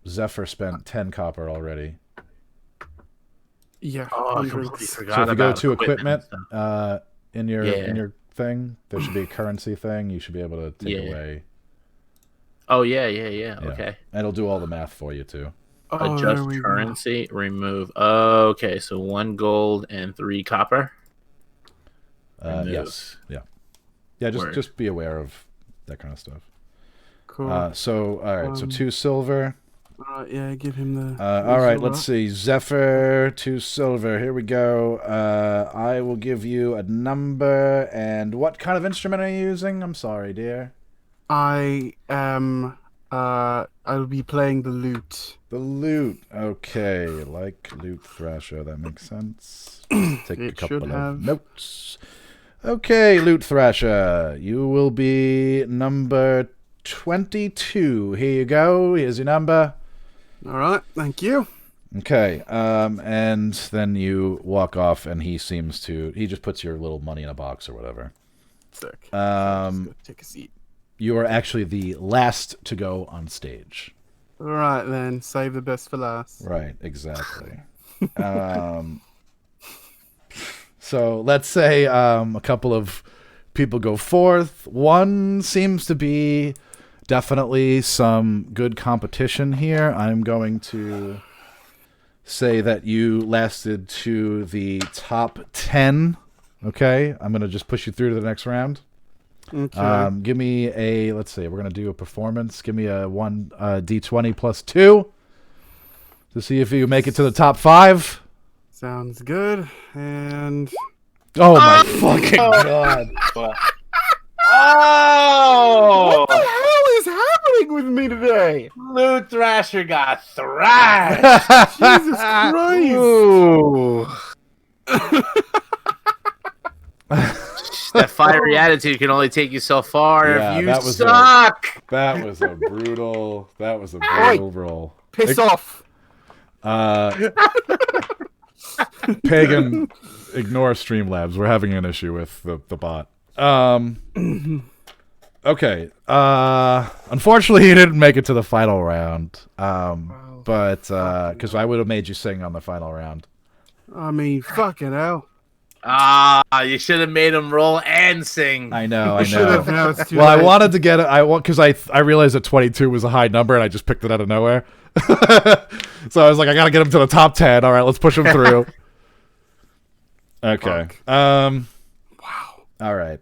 Zephyr spent 10 copper already. Yeah. Oh, I 100. completely forgot So if you go about to equipment, and stuff. in your thing, there should be a currency thing. You should be able to take Yeah. away. Oh yeah. Yeah. Okay. And it'll do all the math for you too. Oh, there Adjust we go. currency. Remove. Okay, so 1 gold and 3 copper. Remove. Yes. Yeah. Yeah. Word. Just be aware of that kind of stuff. Cool. So all right. So 2 silver. Yeah, give him the. All right. Let's see. Zephyr 2 silver. Here we go. I will give you a number. And what kind of instrument are you using? I'm sorry, dear. I am. I'll be playing the lute. The lute. Okay, like Lute Thrasher. That makes sense. Take a It couple should of have. notes. Okay, Lute Thrasher. You will be number 22. Here you go. Here's your number. All right, thank you. Okay, and then you walk off, and he just puts your little money in a box or whatever. Sick. Um, Let's go take a seat. You are actually the last to go on stage. All right then, save the best for last. Right, exactly. So let's say a couple of people go forth. One seems to be definitely some good competition here. I'm going to say that you lasted to the top 10. Okay, I'm going to just push you through to the next round. Okay. Give me let's see, we're going to do a performance. Give me a D20 plus 2 to see if you make it to the top 5. Sounds good. And Oh my fucking god. Oh! what the hell is happening with me today? Lute Thrasher got thrashed. Jesus Christ! Ooh. That fiery attitude can only take you so far. Yeah, if you that was suck. That was a brutal roll. Piss off! Pagan, ignore Streamlabs. We're having an issue with the bot. Okay. Unfortunately, he didn't make it to the final round. But because I would have made you sing on the final round. I mean, fucking hell. You should have made him roll and sing. I know. Now it's too Well, I late. wanted to get it. Because I realized that 22 was a high number, and I just picked it out of nowhere. So I was like, I gotta get him to the top 10. All right, let's push him through. Okay. Fuck. Wow. All right.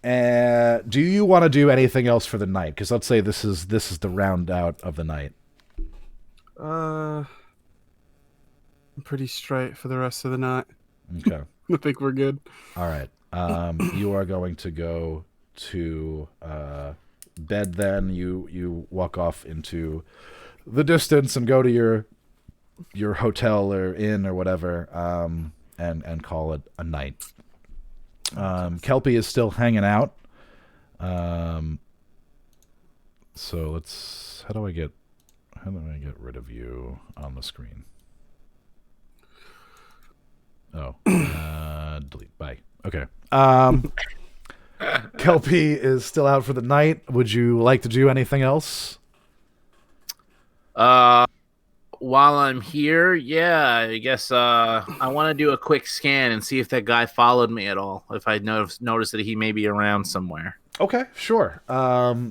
Do you want to do anything else for the night? Because let's say this is the round out of the night. I'm pretty straight for the rest of the night. Okay. I think we're good. All right. You are going to go to bed. Then you walk off into the distance and go to your hotel or inn or whatever, and call it a night. Kelpie is still hanging out. So let's. How do I get rid of you on the screen? Oh, delete. Bye. Okay. Kelpie is still out for the night. Would you like to do anything else? Well, while I'm here, yeah, I guess I want to do a quick scan and see if that guy followed me at all. If I notice that he may be around somewhere. Okay, sure.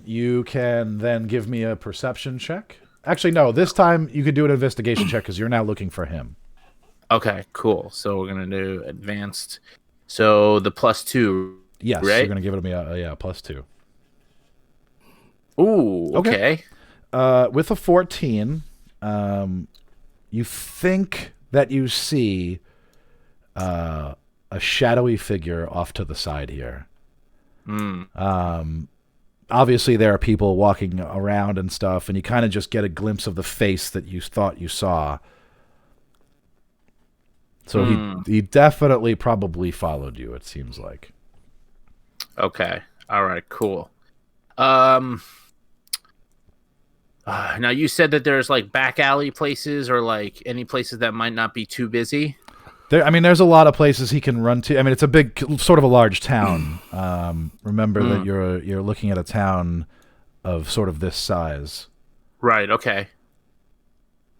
You can then give me a perception check. Actually, no. This time you could do an investigation check because you're now looking for him. Okay, cool. So we're gonna do advanced. So the +2. Yes, right? you're gonna give it me a +2. Ooh, okay. With a 14, you think that you see a shadowy figure off to the side here. Obviously, there are people walking around and stuff, and you kind of just get a glimpse of the face that you thought you saw. So he definitely probably followed you, it seems like. Okay. All right, cool. Now you said that there's like back alley places or like any places that might not be too busy. There's a lot of places he can run to. I mean, it's a big, sort of a large town. Remember that you're looking at a town of sort of this size. Right. Okay.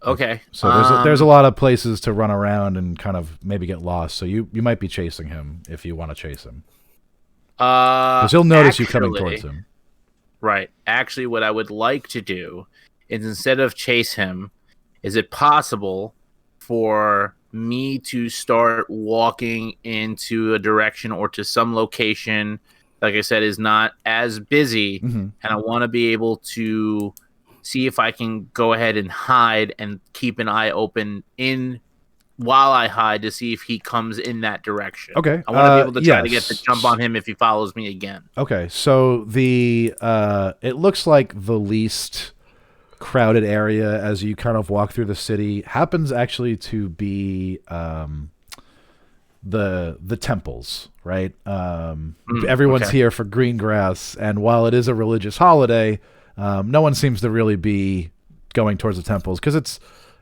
Okay. So there's a lot of places to run around and kind of maybe get lost. So you might be chasing him if you want to chase him. Because he'll notice you coming towards him. Right. Actually, what I would like to do is instead of chase him, is it possible for me to start walking into a direction or to some location, like I said, is not as busy, and I want to be able to see if I can go ahead and hide and keep an eye open while I hide to see if he comes in that direction. Okay. I want to be able to try to get the jump on him if he follows me again. Okay. So it looks like the least crowded area as you kind of walk through the city happens actually to be the temples, right? Everyone's here for green grass, and while it is a religious holiday, no one seems to really be going towards the temples because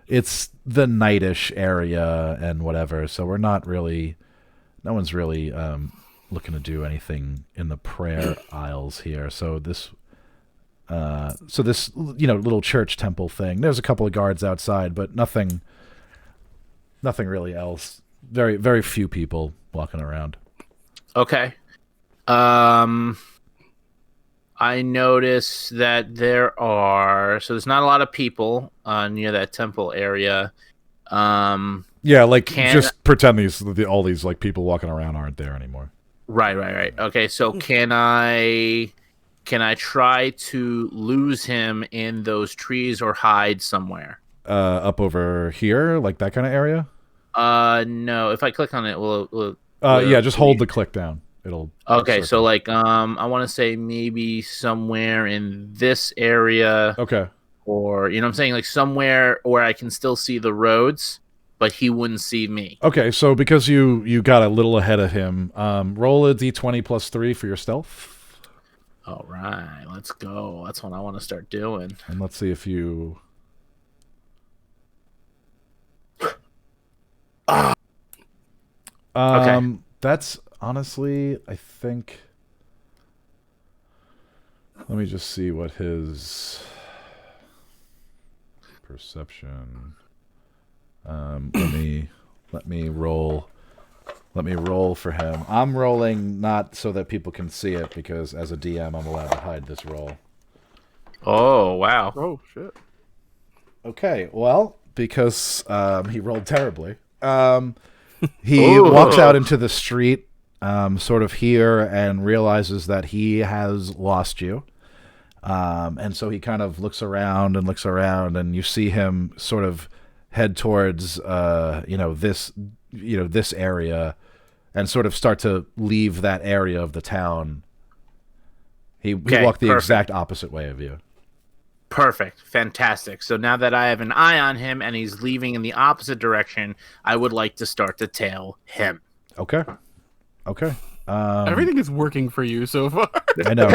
it's the nightish area and whatever. So no one's really looking to do anything in the prayer aisles here. So this little church temple thing. There's a couple of guards outside, but nothing really else. Very, very few people walking around. Okay. I notice that there's not a lot of people near that temple area. Just pretend all these like people walking around aren't there anymore. Right. Okay, so can I try to lose him in those trees or hide somewhere? Up over here, like that kind of area? No. If I click on it, will just hold the click down. It'll. Okay, so like I want to say maybe somewhere in this area. Okay. Or you know what I'm saying, like somewhere where I can still see the roads, but he wouldn't see me. Okay, so because you got a little ahead of him, roll a d20 plus 3 for your stealth. All right, let's go. That's what I want to start doing. And let's see if you. Okay. That's honestly, I think. Let me just see what his perception. Let me roll. Let me roll for him. I'm rolling not so that people can see it because as a DM I'm allowed to hide this roll. Oh wow. Oh shit. Okay, well, because he rolled terribly. He walks out into the street, sort of here, and realizes that he has lost you. And so he kind of looks around, and you see him sort of head towards, this area, and sort of start to leave that area of the town. He walked the exact opposite way of you. Perfect. Fantastic. So now that I have an eye on him and he's leaving in the opposite direction, I would like to start to tail him. Okay. Everything is working for you so far. I know,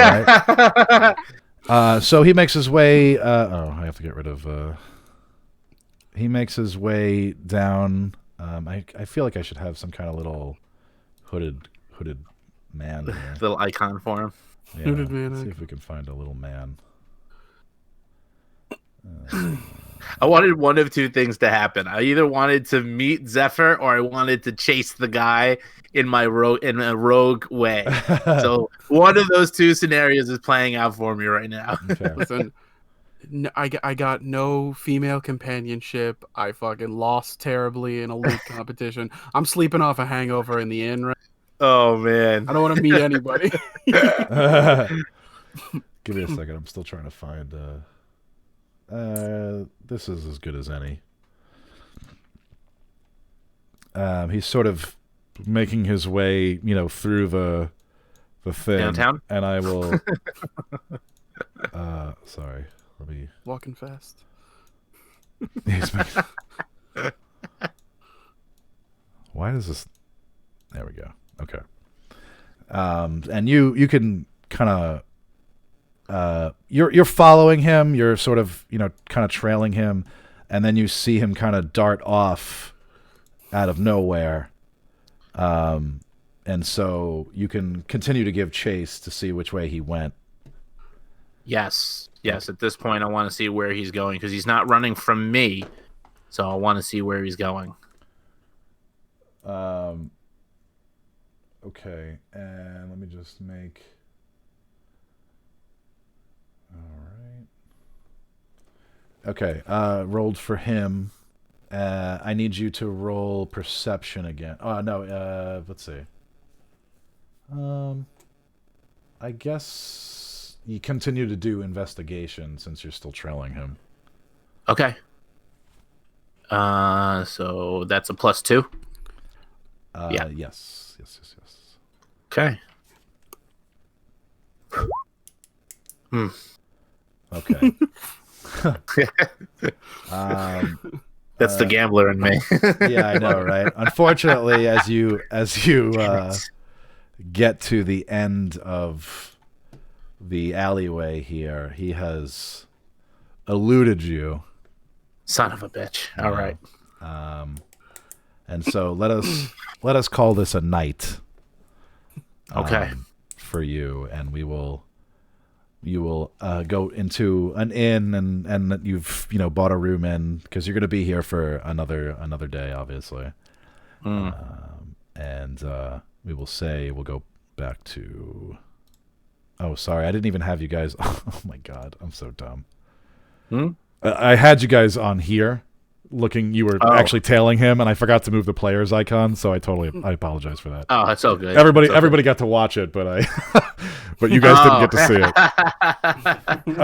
right? So he makes his way... I have to get rid of... He makes his way down... I feel like I should have some kind of little hooded man here. Little icon for him. Yeah, Hooded man. Let's see if we can find a little man. I wanted one of two things to happen. I either wanted to meet Zephyr or I wanted to chase the guy in a rogue way. So one of those two scenarios is playing out for me right now. Okay. Listen, I got no female companionship. I fucking lost terribly in a loot competition. I'm sleeping off a hangover in the inn. Right? Oh man. I don't want to meet anybody. Give me a second. I'm still trying to find. This is as good as any. He's sort of making his way, through the thing. Downtown? And I will. Sorry. Let me. Walking fast. Why does this? There we go. Okay. And you can kind of you're following him. You're sort of kind of trailing him, and then you see him kind of dart off out of nowhere. And so you can continue to give chase to see which way he went. Yes. At this point, I want to see where he's going because he's not running from me. So I want to see where he's going. Okay, and let me just make. All right. Okay, rolled for him. I need you to roll perception again. Oh no, let's see. I guess you continue to do investigation since you're still trailing him. Okay. So that's a +2. Yeah. Yes. Okay. Okay. That's the gambler in me. Yeah, I know, right? Unfortunately, as you get to the end of the alleyway here, he has eluded you. Son of a bitch. All right. And so let us call this a night. Okay. For you, and you will go into an inn and that you've bought a room in because you're going to be here for another day, obviously. And we will say we'll go back to. Oh, sorry, I didn't even have you guys. Oh my God, I'm so dumb. I had you guys on here. You were actually tailing him, and I forgot to move the player's icon, so I apologize for that. Oh, that's all good. Everybody got to watch it, but but you guys didn't get to see it.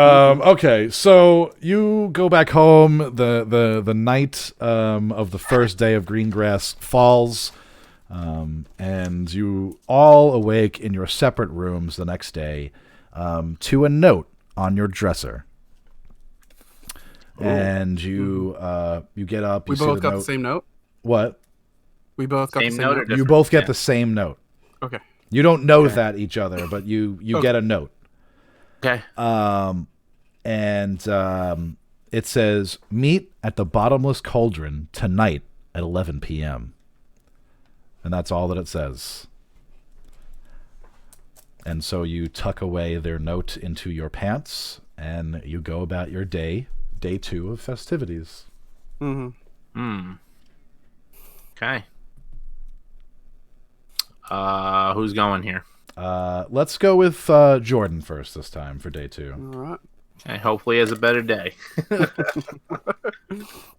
Okay, so you go back home. The night of the first day of Greengrass falls, and you all awake in your separate rooms the next day to a note on your dresser. And you get up. We both got the same note? What? We both got the same note? You both get the same note. Okay. You don't know that each other, but you get a note. Okay. And it says, meet at the Bottomless Cauldron tonight at 11 p.m. And that's all that it says. And so you tuck away their note into your pants, and you go about your day 2 of festivities. Okay. Who's going here? Let's go with Jordan first this time for day 2. All right. Okay, hopefully he has a better day. Can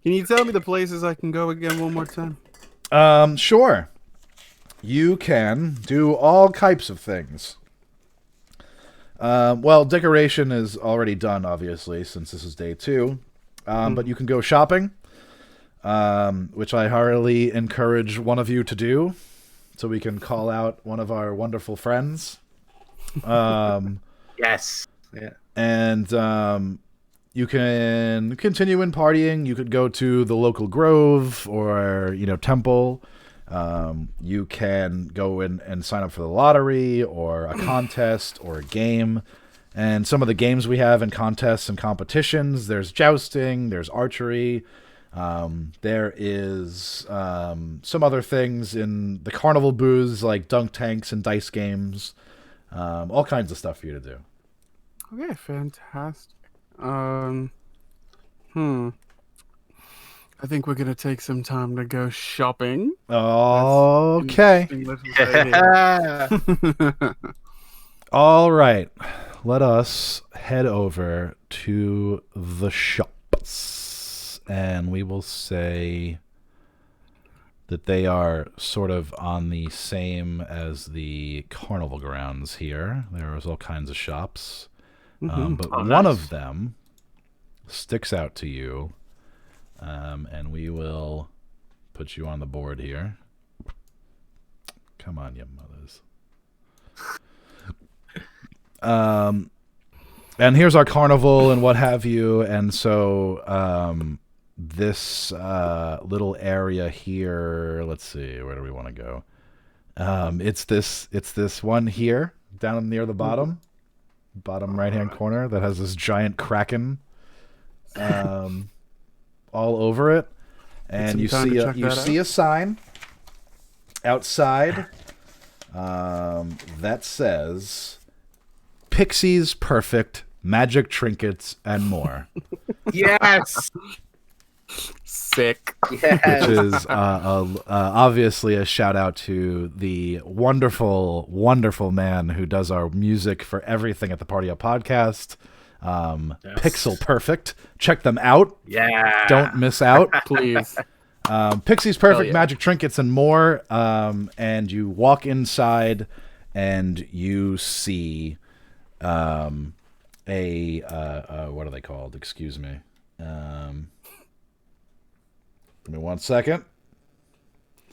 you tell me the places I can go again one more time? Sure. You can do all types of things. Well, decoration is already done, obviously, since this is day 2. But you can go shopping, which I heartily encourage one of you to do, so we can call out one of our wonderful friends. Yes. Yeah. And you can continue in partying. You could go to the local grove or temple. You can go in and sign up for the lottery or a contest or a game. And some of the games we have and contests and competitions, there's jousting, there's archery, there is some other things in the carnival booths like dunk tanks and dice games, all kinds of stuff for you to do. Okay, fantastic. I think we're gonna take some time to go shopping. Okay. Yeah. All right. Let us head over to the shops. And we will say that they are sort of on the same as the carnival grounds here. There's all kinds of shops. But Oh, one nice. of them sticks out to you. And we will put you on the board here. Come on, you mothers. And here's our carnival and what have you. And so this little area here, let's see, where do we want to go? It's this one here down near the bottom right-hand corner that has this giant kraken all over it. And you see a sign outside that says Pixie's Perfect Magic Trinkets and More. Yes. Sick. Yes. Which is obviously a shout out to the wonderful, wonderful man who does our music for everything at the Party Up podcast. Pixel Perfect. Check them out. Yeah. Don't miss out. Please. Pixie's Perfect yeah. Magic Trinkets and More. And you walk inside and you see what are they called? Excuse me. Give me 1 second.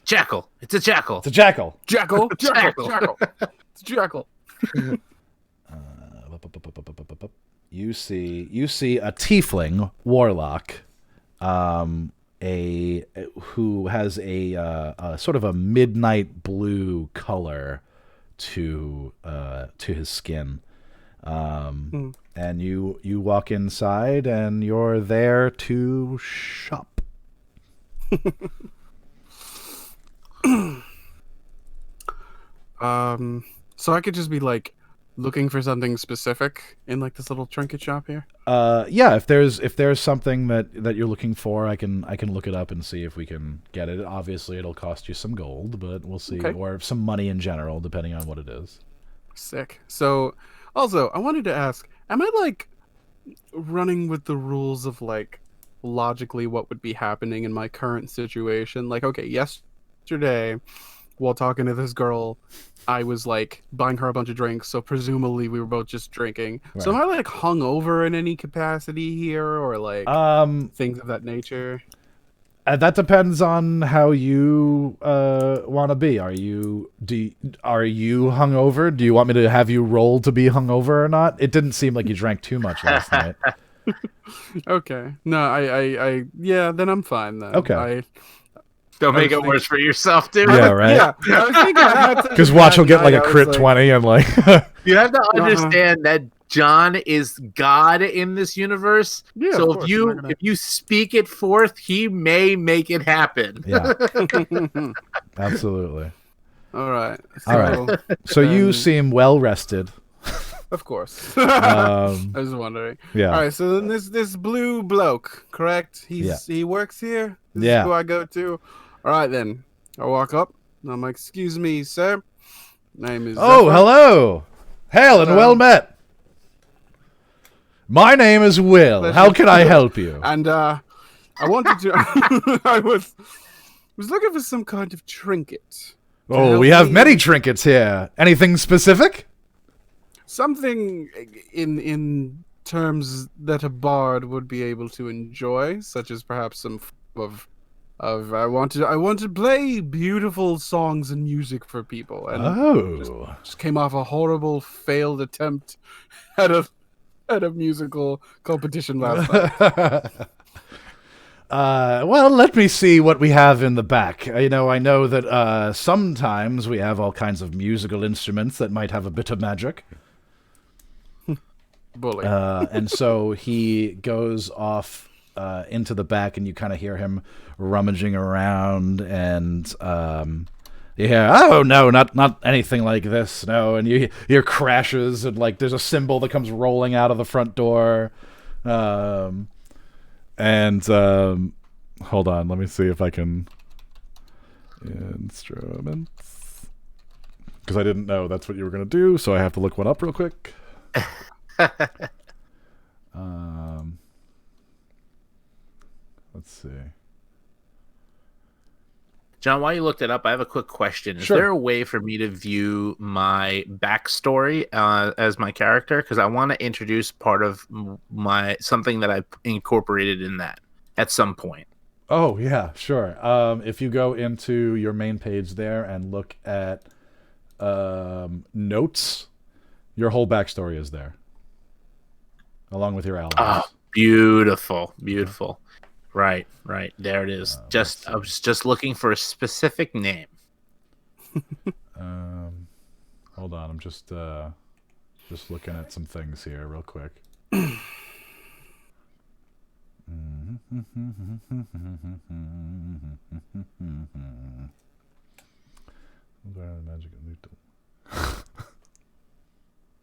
Jackal. It's a jackal. It's a jackal. Jackal. Jackal. It's Jackal. You see a tiefling warlock, who has a sort of a midnight blue color to his skin. And you walk inside and you're there to shop. So I could just be like looking for something specific in like this little trinket shop here. Yeah, if there's something that you're looking for, I can look it up and see if we can get it. Obviously, it'll cost you some gold, but we'll see, Okay. or some money in general, depending on what it is. Sick. So also I wanted to ask, am I like running with the rules of like logically what would be happening in my current situation? Like, okay, yesterday while talking to this girl, I was like buying her a bunch of drinks, so presumably we were both just drinking. So am I like hungover in any capacity here, or like things of that nature? That depends on how you want to be. Are you hungover? Do you want me to have you roll to be hungover or not? It didn't seem like you drank too much last night. Okay. No, I yeah, then I'm fine then. Okay. Don't make it worse for yourself, dude. Yeah, right. Yeah, I was thinking I had to. Because Watch will get like a I was crit like, 20 and like. You have to understand that John is God in this universe. Yeah, so of course, if you speak it forth, he may make it happen. Yeah, absolutely. All right. All right. So you seem well rested. Of course. I was wondering. Yeah. All right. So then this blue bloke, correct? He works here. This is who I go to. All right then. I walk up. And I'm like, "Excuse me, sir. Name is." Oh, Zephyr. hello. Hail and well met. My name is Will. How can I help you? And I wanted to. I was looking for some kind of trinket. Oh, we have many trinkets here. Anything specific? Something in terms that a bard would be able to enjoy, such as perhaps some of I want to play beautiful songs and music for people. And just came off a horrible failed attempt at a musical competition last night. Well, let me see what we have in the back. I know that sometimes we have all kinds of musical instruments that might have a bit of magic. Bully. And so he goes off into the back, and you kind of hear him rummaging around, and you hear, "Oh no, not anything like this, no!" And you hear crashes, and like there's a cymbal that comes rolling out of the front door, and Hold on, let me see if I can. Instruments. Because I didn't know that's what you were going to do, so I have to look one up real quick. Let's see. John, while you looked it up, I have a quick question. Is Sure. there a way for me to view my backstory as my character? Because I want to introduce part of my something that I incorporated in that at some point. Oh, yeah, sure. If you go into your main page there and look at notes, your whole backstory is there, along with your allies. Oh, beautiful, beautiful. Right. There it is. I was just looking for a specific name. Hold on, I'm just looking at some things here real quick.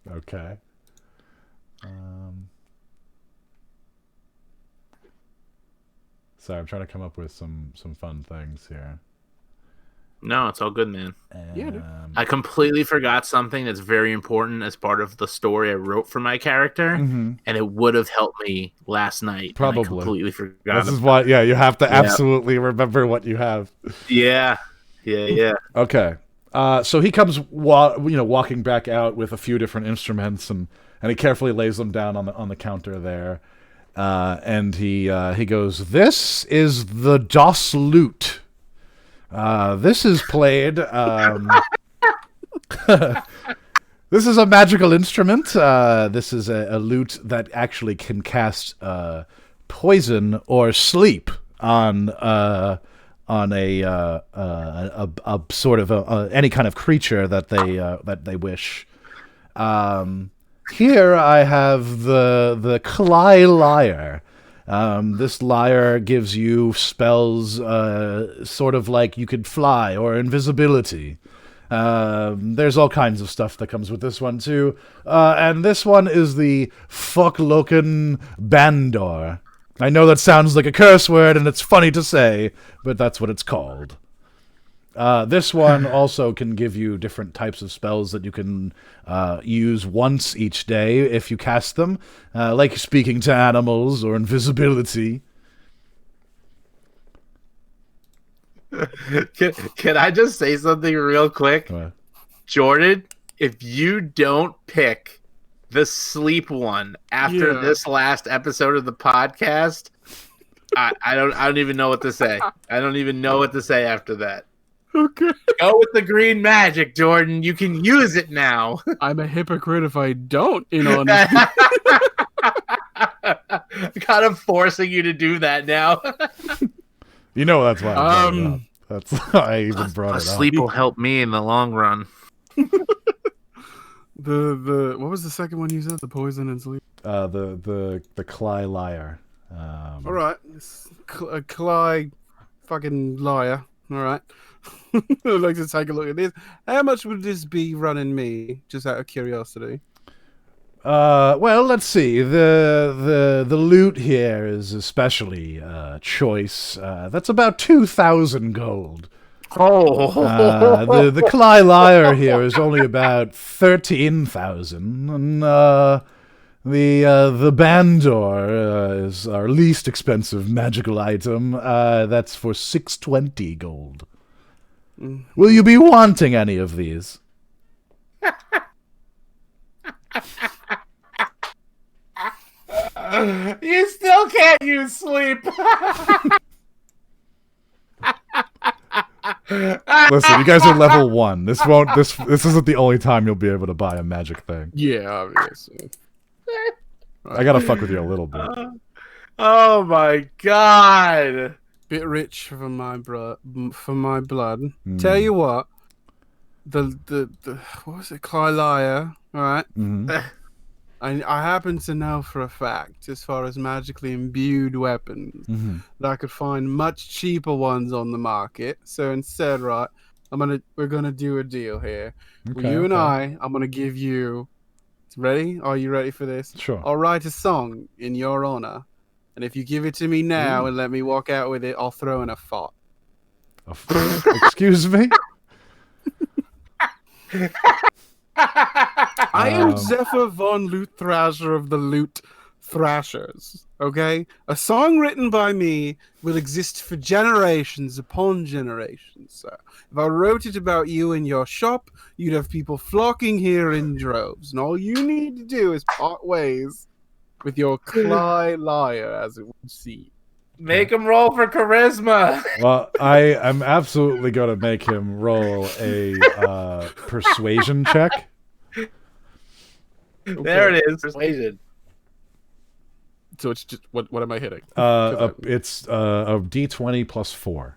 Okay. Sorry, I'm trying to come up with some fun things here. No, it's all good, man. Yeah, dude. I completely forgot something that's very important as part of the story I wrote for my character, and it would have helped me last night. Probably. I completely forgot. This is why, yeah, you have to absolutely remember what you have. Yeah. Okay. So he comes, walking back out with a few different instruments, and he carefully lays them down on the counter there, and he goes, "This is the DOS lute. This is played. This is a magical instrument. This is a lute that actually can cast poison or sleep on a sort of any kind of creature that they wish. Here I have the Cly Lyre. This lyre gives you spells sort of like you could fly or invisibility. There's all kinds of stuff that comes with this one too. And this one is the Fuckloken Bandor. I know that sounds like a curse word and it's funny to say, but that's what it's called. This one also can give you different types of spells that you can use once each day if you cast them, like speaking to animals or invisibility. Can I just say something real quick? Jordan, if you don't pick the sleep one after this last episode of the podcast, I don't even know what to say. I don't even know what to say after that. Okay. Go with the green magic, Jordan. You can use it now. I'm a hypocrite if I don't, in honesty. kind of forcing you to do that now. You know that's why I brought it up. That's why I even brought it up. Sleep will help me in the long run. The what was the second one you said? The poison and sleep. The Cly Lyre. All right, Cly, fucking liar. All right. I'd like to take a look at this. How much would this be running me? Just out of curiosity. Well, let's see. The loot here is especially choice. That's about 2,000 gold. The Cly Lyre here is only about 13,000, and the Bandor is our least expensive magical item. That's for 620 gold. Will you be wanting any of these? You still can't use sleep. Listen, you guys are level 1. This isn't the only time you'll be able to buy a magic thing. Yeah, obviously. I gotta fuck with you a little bit. Oh my god. Bit rich for my blood. Tell you what, the what was it, Cly Lyre, all right? I happen to know for a fact, as far as magically imbued weapons, that I could find much cheaper ones on the market. So instead, right, we're gonna do a deal here. I'm gonna give you. Ready? Are you ready for this? Sure. I'll write a song in your honor. And if you give it to me now and let me walk out with it, I'll throw in a fart. Excuse me? I am Zephyr von Lute Thrasher of the Lute Thrashers, okay? A song written by me will exist for generations upon generations, sir. If I wrote it about you in your shop, you'd have people flocking here in droves. And all you need to do is part ways with your Cly liar, as it would seem. Make him roll for charisma. Well, I am absolutely going to make him roll a persuasion check. There it is. Persuasion. So it's just, what am I hitting? It's a D20 plus 4.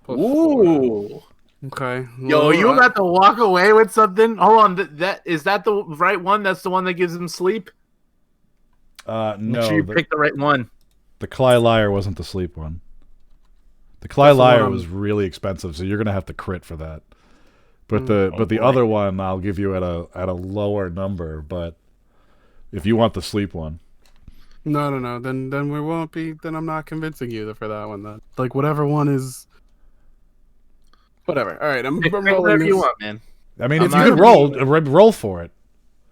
Ooh. Okay. Yo, you about to walk away with something? Hold on. That is that the right one? That's the one that gives him sleep? No. Make sure you pick the right one. The Cly Liar wasn't the sleep one. The Cly Liar was really expensive, so you're gonna have to crit for that. But the other one I'll give you at a lower number. But if you want the sleep one, no. Then we won't be. Then I'm not convincing you for that one. Then like whatever one is. Whatever. All right, I'm rolling. Whatever you want, man. I mean, if you could roll for it.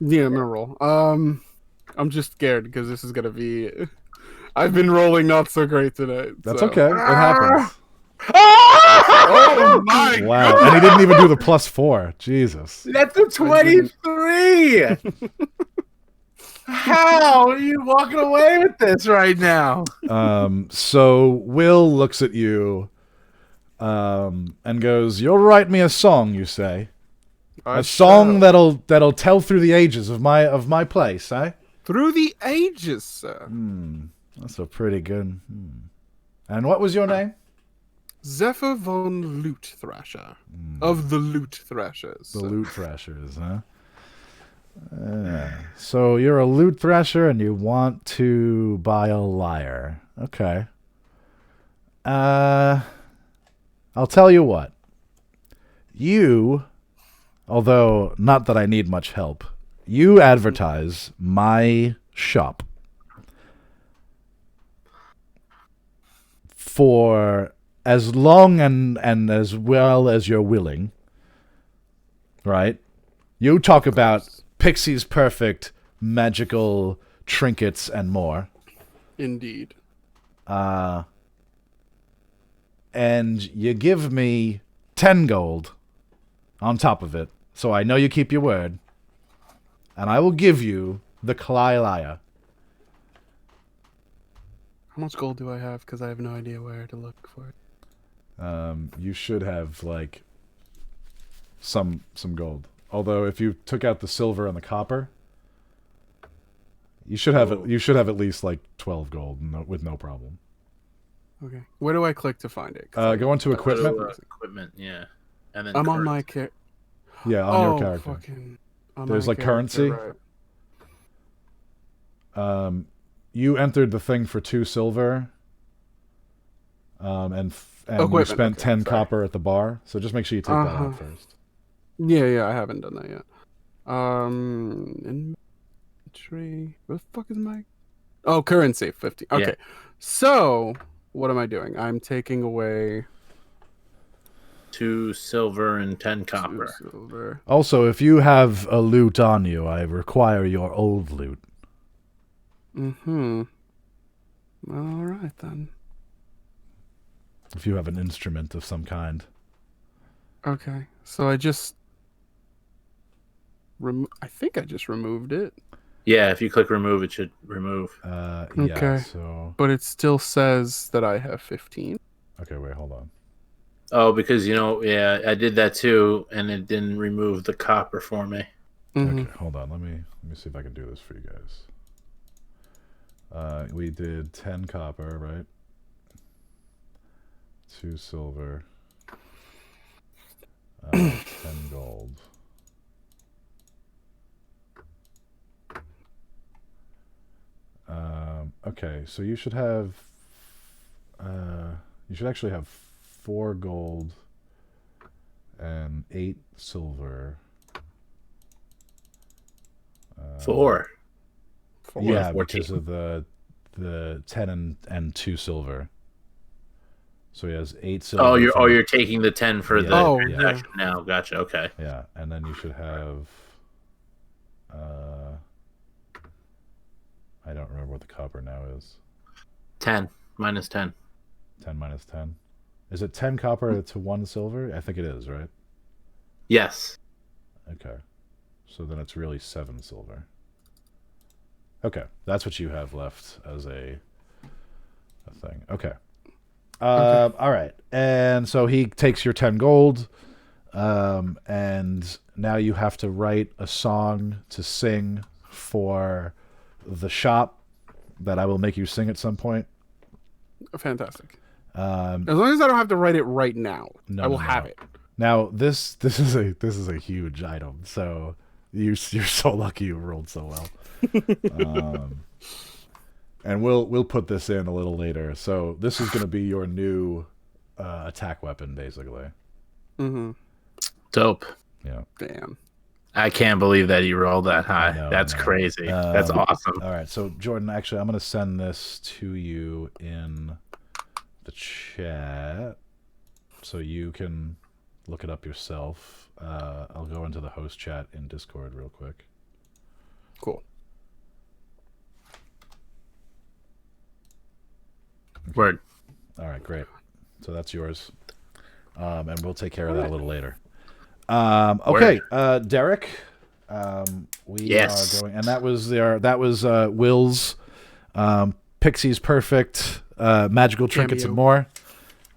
Yeah, I'm gonna roll. I'm just scared because this is gonna be. I've been rolling not so great tonight. That's so. okay. It happens. Oh my! Wow, and he didn't even do the plus 4. Jesus. That's a 23. How are you walking away with this right now? So Will looks at you, and goes, "You'll write me a song, you say? A song that'll tell through the ages of my place, eh? Through the ages, sir. That's a pretty good. And what was your name? Zephyr von Lute Thrasher of the Lute Thrashers. The Lute Thrashers, huh? So you're a Lute Thrasher and you want to buy a lyre. Okay. I'll tell you what. You, although not that I need much help, you advertise my shop for as long and as well as you're willing, right? You talk about Pixie's perfect magical trinkets and more. Indeed. And you give me 10 gold on top of it, so I know you keep your word. And I will give you the Cly Liar. How much gold do I have? Because I have no idea where to look for it. You should have like some gold. Although if you took out the silver and the copper, you should have at least like 12 gold with no problem. Okay. Where do I click to find it? Go into equipment. Equipment, yeah. And then I'm on my character. Yeah, on your character. There's like currency. Right. You entered the thing for 2 silver. And you spent 10 copper at the bar. So just make sure you take that out first. Yeah, I haven't done that yet. Inventory. What the fuck is my? Oh, currency 50. Okay. Yeah. So what am I doing? I'm taking away 2 silver and 10 2 copper. silver. Also, if you have a loot on you, I require your old loot. All right then. If you have an instrument of some kind. Okay. So I just I think I just removed it. Yeah, if you click remove, it should remove. Okay. Yeah, so... But it still says that I have 15. Okay, wait, hold on. Oh, because, yeah, I did that too, and it didn't remove the copper for me. Okay, hold on. Let me see if I can do this for you guys. We did 10 copper, right? 2 silver. 10 gold. Okay, so you should have. You should actually have 4 gold and 8 silver. 4. Yeah, 14. because of the the 10 and 2 silver. So he has 8 silver. Oh, you're taking the 10 for Yeah. the Oh, transaction now. Gotcha. Okay. Yeah, and then you should have. I don't remember what the copper now is. 10 minus 10. 10 minus 10. Is it 10 copper to 1 silver? I think it is, right? Yes. Okay. So then it's really 7 silver. Okay, that's what you have left as a thing. Okay. All right. And so he takes your 10 gold, and now you have to write a song to sing for the shop that I will make you sing at some point. Fantastic. As long as I don't have to write it right now, I will have it. Now this is a huge item, so you're so lucky you rolled so well. And we'll put this in a little later. So this is going to be your new attack weapon, basically. Mm-hmm. Dope. Yeah. Damn. I can't believe that you rolled that high. That's crazy. That's awesome. All right. So Jordan, actually, I'm going to send this to you in the chat so you can look it up yourself. I'll go into the host chat in Discord real quick. Cool. Word. All right, great. So that's yours, and we'll take care of that a little later. Okay, Derek. We are going, and that was Will's Pixie's Perfect Magical Trinkets and More.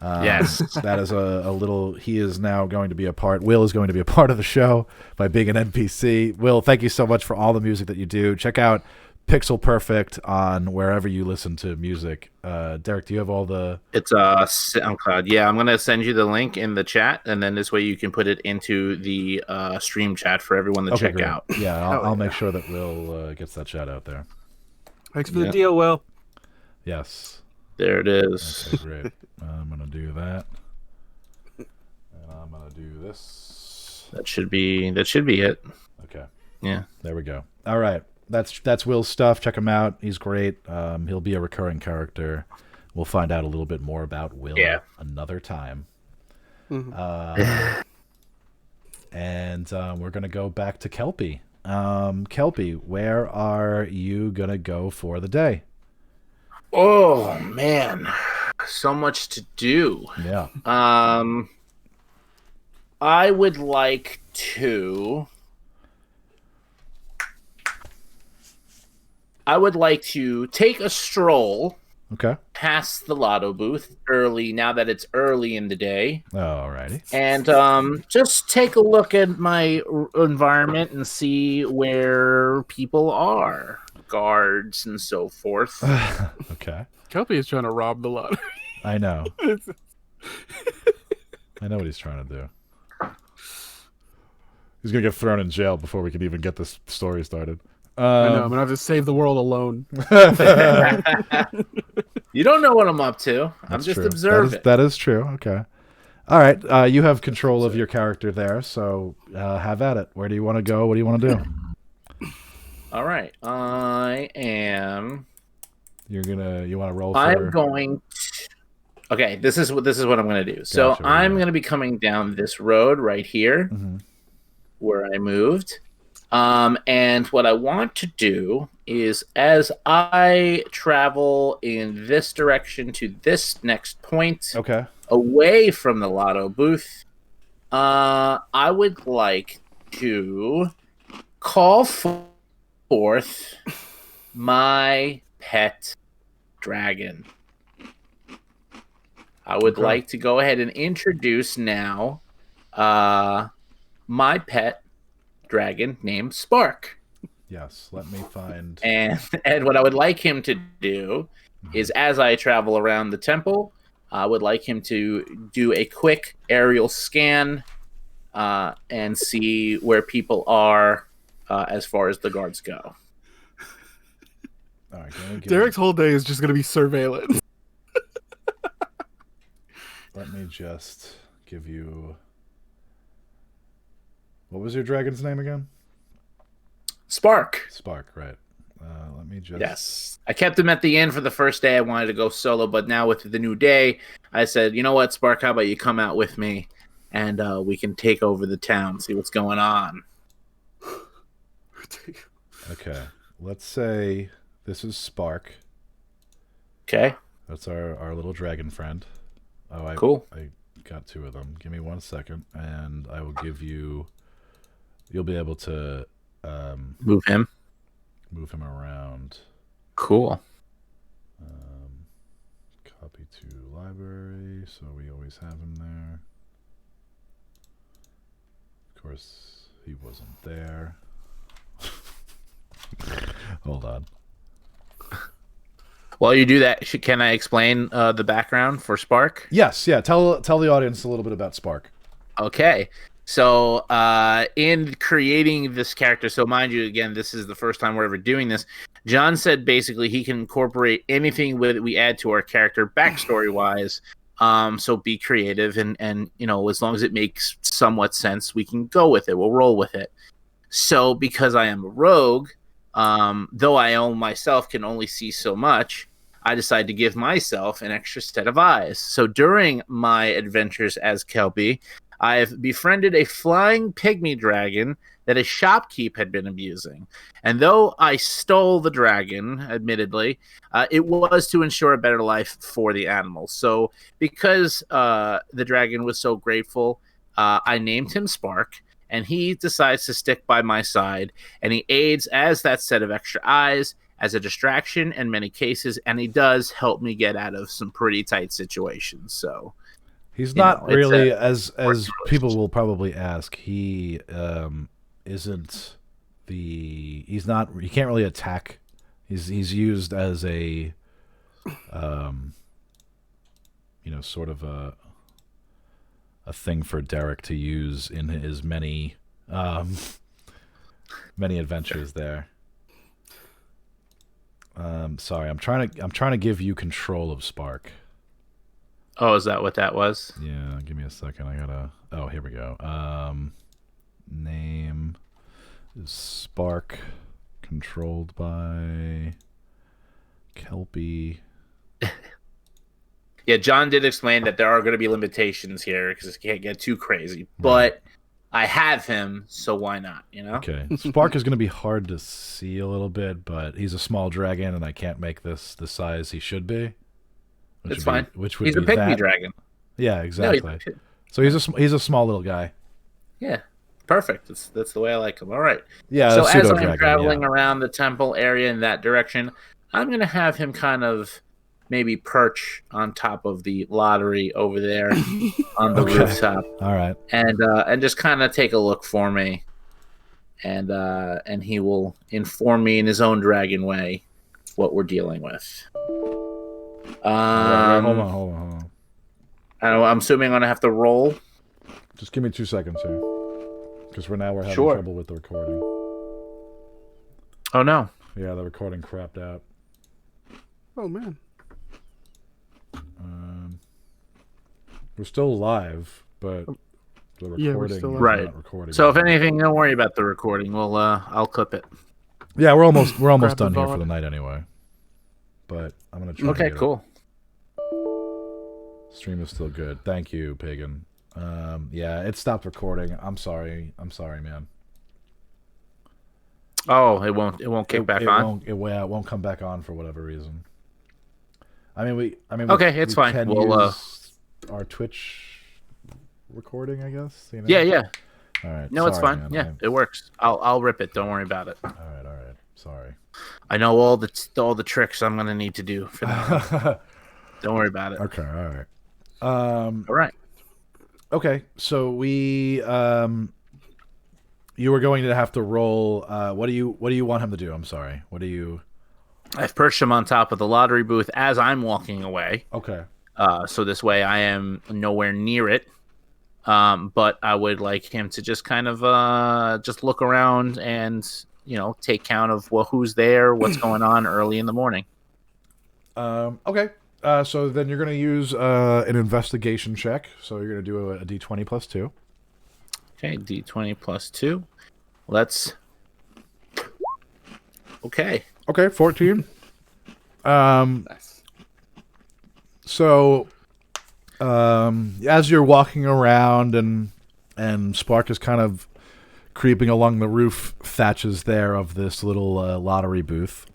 Yes, that is a little. He is now going to be a part. Will is going to be a part of the show by being an NPC. Will, thank you so much for all the music that you do. Check out Pixel Perfect on wherever you listen to music. Derek, do you have all the? It's SoundCloud. Yeah, I'm gonna send you the link in the chat, and then this way you can put it into the stream chat for everyone to check out. Yeah, I'll make sure that Will gets that chat out there. Thanks for the deal, Will. Yes. There it is. Okay, great. I'm gonna do that, and I'm gonna do this. That should be it. Okay. Yeah. There we go. All right. That's Will's stuff. Check him out. He's great. He'll be a recurring character. We'll find out a little bit more about Will another time. Mm-hmm. And we're gonna go back to Kelpie. Kelpie, where are you gonna go for the day? Oh man, so much to do. Yeah. I would like to. Take a stroll past the lotto booth early, now that it's early in the day. Alrighty. And just take a look at my environment and see where people are, guards and so forth. Okay. Kelpie is trying to rob the lottery. I know. I know what he's trying to do. He's gonna get thrown in jail before we can even get this story started. I know. I'm gonna have to save the world alone. You don't know what I'm up to. I'm just observing. That is true. Okay. All right. You have control of your character there, so have at it. Where do you want to go? What do you want to do? All right. I am. You want to roll? I'm going. Okay. This is what I'm going to do. So I'm going to be coming down this road right here, where I moved. And what I want to do is, as I travel in this direction to this next point, away from the lotto booth, I would like to call forth my pet dragon. I would like to go ahead and introduce now my pet dragon named Spark. Yes, let me find. And what I would like him to do is, as I travel around the temple, I would like him to do a quick aerial scan and see where people are as far as the guards go. All right, Derek's whole day is just going to be surveillance. Let me just give you. What was your dragon's name again? Spark. Spark, right. Let me me just... Yes. I kept him at the end for the first day. I wanted to go solo, but now with the new day, I said, you know what, Spark, how about you come out with me and we can take over the town, see what's going on. Okay. Let's say this is Spark. Okay. That's our little dragon friend. Oh, Cool. I got 2 of them. Give me 1 second, and I will give you... You'll be able to... Move him around. Cool. Copy to library, so we always have him there. Of course, he wasn't there. Hold on. While you do that, can I explain the background for Spark? Yes, yeah. Tell the audience a little bit about Spark. Okay. So in creating this character, so mind you, again, this is the first time we're ever doing this. John said basically he can incorporate anything we add to our character backstory-wise. So be creative and you know, as long as it makes somewhat sense, we can go with it. We'll roll with it. So because I am a rogue, though I own myself can only see so much, I decided to give myself an extra set of eyes. So during my adventures as Kelpie, I've befriended a flying pygmy dragon that a shopkeep had been abusing. And though I stole the dragon, admittedly, it was to ensure a better life for the animals. So because the dragon was so grateful, I named him Spark, and he decides to stick by my side, and he aids as that set of extra eyes, as a distraction in many cases, and he does help me get out of some pretty tight situations. So he's not really, as people will relationship. probably ask, he isn't the... He can't really attack. He's used as a you know, sort of a thing for Derek to use in his many many adventures there. Sorry, I'm trying to give you control of Spark. Oh, is that what that was? Yeah, give me a second. I gotta... Oh, here we go. Name is Spark, controlled by Kelpie. Yeah, John did explain that there are going to be limitations here because it can't get too crazy. But I have him, so why not? You know. Okay, Spark is going to be hard to see a little bit, but he's a small dragon, and I can't make this the size he should be. It's fine. Which would He's be a pygmy that. dragon. Yeah, exactly. No, so he's a small little guy. Yeah, perfect. That's the way I like him. All right. Yeah. So as pseudo-dragon, I'm traveling around the temple area in that direction, I'm going to have him kind of maybe perch on top of the lottery over there on the rooftop. All right. And just kind of take a look for me. And he will inform me in his own dragon way what we're dealing with. Hold on. I'm assuming I'm going to have to roll. Just give me 2 seconds here. Because we're having Sure. trouble with the recording. Oh, no. Yeah, the recording crapped out. Oh man. We're still live, but the Yeah, we're recording still is live. Right. not recording. So if anything, don't worry about the recording. I'll clip it. Yeah, we're almost Grab the done here for VOD. the night anyway. But I'm gonna try. to Okay, get cool. it. Stream is still good. Thank you, Pagan. Yeah, it stopped recording. I'm sorry, man. Oh, it won't kick back on. It won't come back on for whatever reason. I mean, Okay, it's fine. Can We'll, use our Twitch recording, I guess. You know? Yeah. All right. No, it's sorry, fine. man. Yeah, it works. I'll rip it. Don't worry about it. All right. Sorry. I know all the tricks I'm gonna need to do for that. Don't worry about it. Okay. All right. All right. Okay. So we you were going to have to roll. What do you want him to do? I'm sorry. What do you? I've perched him on top of the lottery booth as I'm walking away. Okay. So this way I am nowhere near it. But I would like him to just kind of just look around and, you know, take count of who's there, what's going on early in the morning. Okay. So then you're going to use an investigation check. So you're going to do a D20 plus 2. Okay, D20 plus 2. Let's... Okay. Okay, 14. Nice. So, as you're walking around and Spark is kind of creeping along the roof thatches there of this little lottery booth,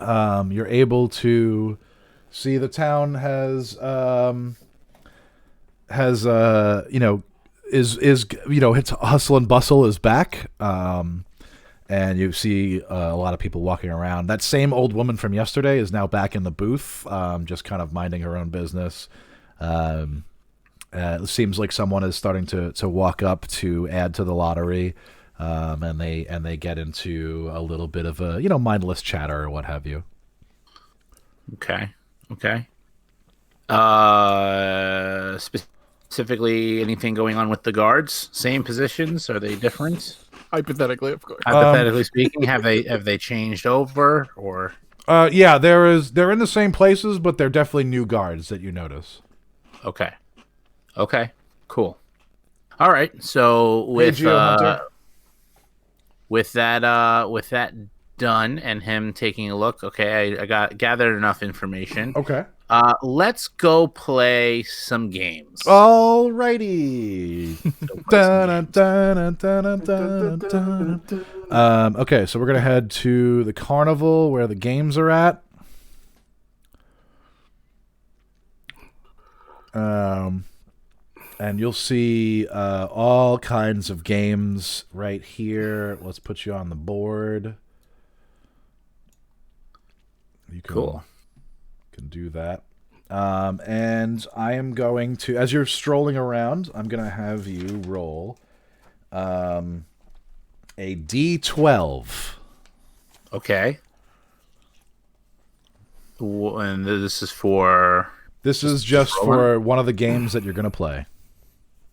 you're able to see the town has its hustle and bustle is back. And you see a lot of people walking around. That same old woman from yesterday is now back in the booth, just kind of minding her own business. It seems like someone is starting to walk up to add to the lottery, and they get into a little bit of a mindless chatter or what have you. Okay. Specifically, anything going on with the guards? Same positions? Are they different? Hypothetically, of course. Hypothetically speaking, have they changed over or? Yeah, they're in the same places, but they're definitely new guards that you notice. Okay, cool. All right, so with that done and him taking a look, okay, I got gathered enough information. Okay. Let's go play some games. Alrighty. Okay, so we're gonna head to the carnival where the games are at. And you'll see all kinds of games right here. Let's put you on the board. You can do that. And I am going to, as you're strolling around, I'm going to have you roll a D12. Okay. And this is for... This is just for one of the games that you're going to play.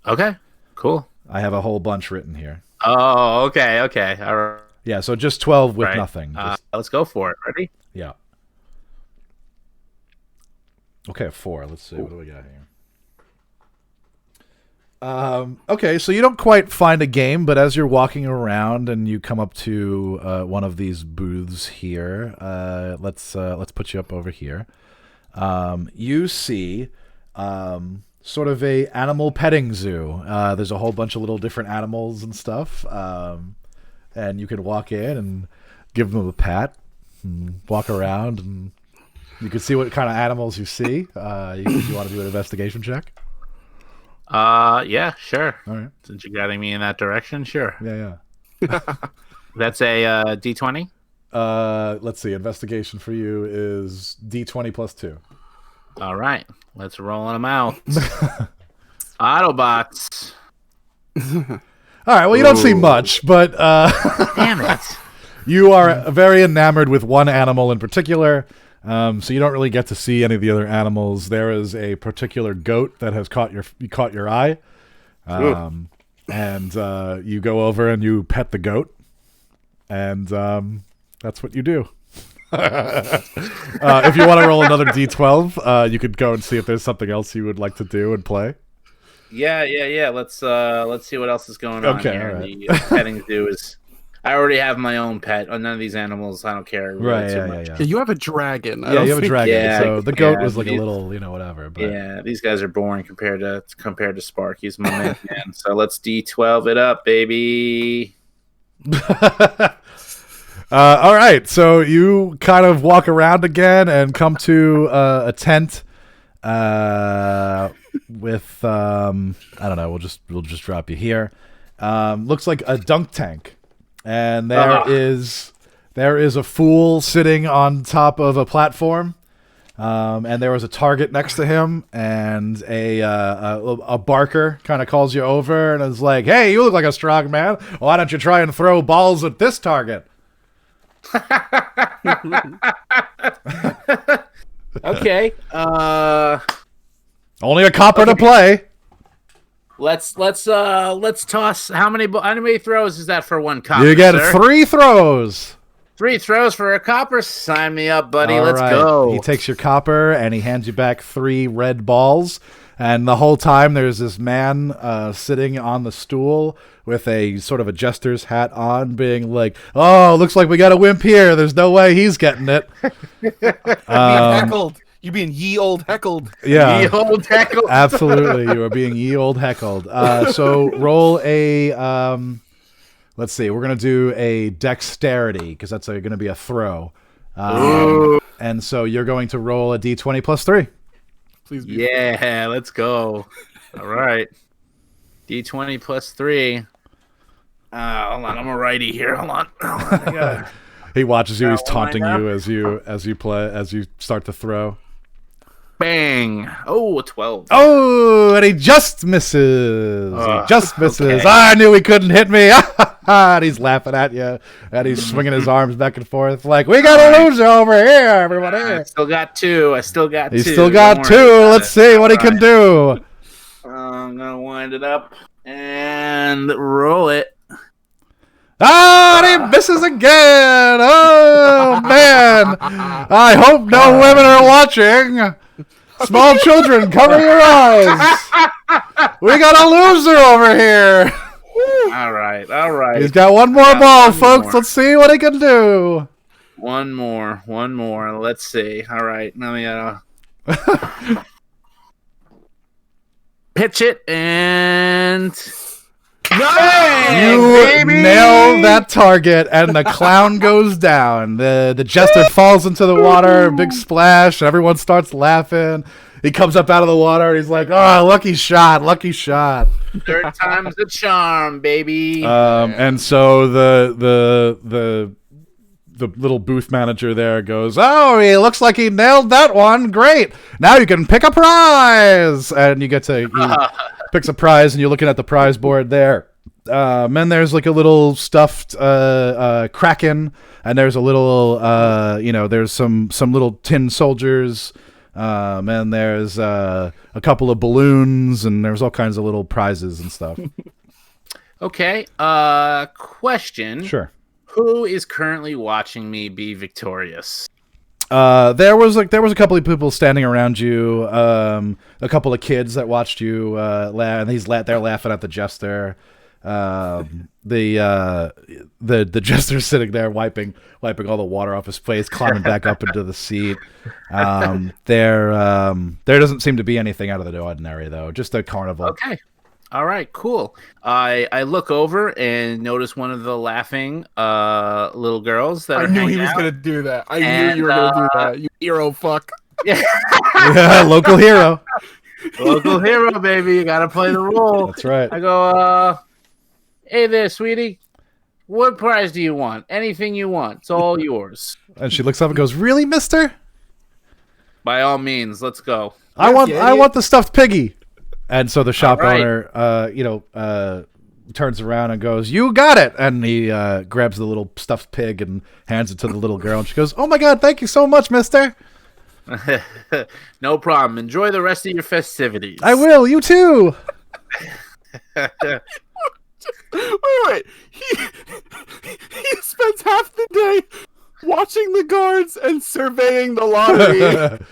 Okay, cool. I have a whole bunch written here. Oh, okay. All right. Yeah, so just 12 with nothing. Let's go for it. Ready? Yeah. Okay, 4. Let's see. What do we got here? Okay, so you don't quite find a game, but as you're walking around and you come up to one of these booths here, let's put you up over here. You see sort of a animal petting zoo. There's a whole bunch of little different animals and stuff, and you can walk in and give them a pat and walk around and you can see what kind of animals you see. You want to do an investigation check? Yeah, sure. All right. Since you're guiding me in that direction, sure. Yeah. That's a D20? Let's see. Investigation for you is D20 plus 2. All right. Let's roll them out. Autobots. All right. Well, you don't see much, but Damn it. you are very enamored with one animal in particular. So you don't really get to see any of the other animals. There is a particular goat that has caught your eye, and you go over and you pet the goat, and that's what you do. If you want to roll another D12, you could go and see if there's something else you would like to do and play. Yeah. Let's see what else is going on here. All right. The petting zoo is. I already have my own pet. None of these animals, I don't care really too much. Yeah. Yeah, you have a dragon. Yeah, you have a dragon. Yeah, so the goat was like these- a little, whatever. But Yeah, these guys are boring compared to Spark. He's my main man. So let's D12 it up, baby. All right, so you kind of walk around again and come to a tent with I don't know. We'll just drop you here. Looks like a dunk tank, and there is a fool sitting on top of a platform, and there was a target next to him, and a barker kind of calls you over and is like, "Hey, you look like a strong man. Why don't you try and throw balls at this target?" Okay. Only a copper to play. Let's toss. How many throws is that for one copper? You get sir? 3 throws. 3 throws for a copper. Sign me up, buddy. All Let's right. go. He takes your copper and he hands you back 3 red balls. And the whole time there's this man sitting on the stool with a sort of a jester's hat on, being like, "Oh, looks like we got a wimp here. There's no way he's getting it." Heckled. You're being ye old heckled. Yeah, Ye old heckled. absolutely. You are being ye old heckled. So roll a. Let's see. We're gonna do a dexterity because that's going to be a throw. And so you're going to roll a d20 plus 3. Please be Yeah, let's go. All right. D20 plus 3. Hold on, I'm a righty here. Hold on. I gotta- He watches you. He's Now, line taunting up. you as you start to throw. Bang. Oh, a 12. Oh, and he just misses. He just misses. okay. I knew he couldn't hit me. And he's laughing at you, and he's swinging his arms back and forth like, "We got a loser over here, everybody." I still got 2. He's still got 2. Let's see what he can do. I'm going to wind it up and roll it. Ah, and he misses again. Oh, man. I hope no women are watching. Small children, cover your eyes. We got a loser over here. All right. He's got one more ball, one folks. more. Let's see what he can do. One more. Let's see. All right. Now we gotta pitch it and You nail that target, and the clown goes down. The jester falls into the water, big splash. Everyone starts laughing. He comes up out of the water, and he's like, "Oh, lucky shot, lucky shot." third time's the charm, baby. And so the little booth manager there goes, "Oh, he looks like he nailed that one. Great. Now you can pick a prize." And you get to he picks a prize, and you're looking at the prize board there. And there's like a little stuffed kraken, and there's a little there's some little tin soldiers. And there's a couple of balloons, and there's all kinds of little prizes and stuff. Okay. Question. Sure. Who is currently watching me be victorious? There was a couple of people standing around you. A couple of kids that watched you. And they're laughing at the jester. The jester's sitting there wiping all the water off his face, climbing back up into the seat. There doesn't seem to be anything out of the ordinary though, just a carnival. Okay. All right, cool. I look over and notice one of the laughing little girls that I are knew he hanging was out. gonna do that. I And, knew you were gonna do that. You hero fuck. Yeah, local hero. Local hero, baby. You gotta play the role. That's right. I go, hey there, sweetie. What prize do you want? Anything you want. It's all yours. And she looks up and goes, "Really, mister? By all means, let's go. I want the stuffed piggy." And so the shop All right. owner, turns around and goes, "You got it!" And he grabs the little stuffed pig and hands it to the little girl. And she goes, "Oh my God, thank you so much, mister. No problem. Enjoy the rest of your festivities. I will. You too." Wait. He spends half the day watching the guards and surveying the lottery,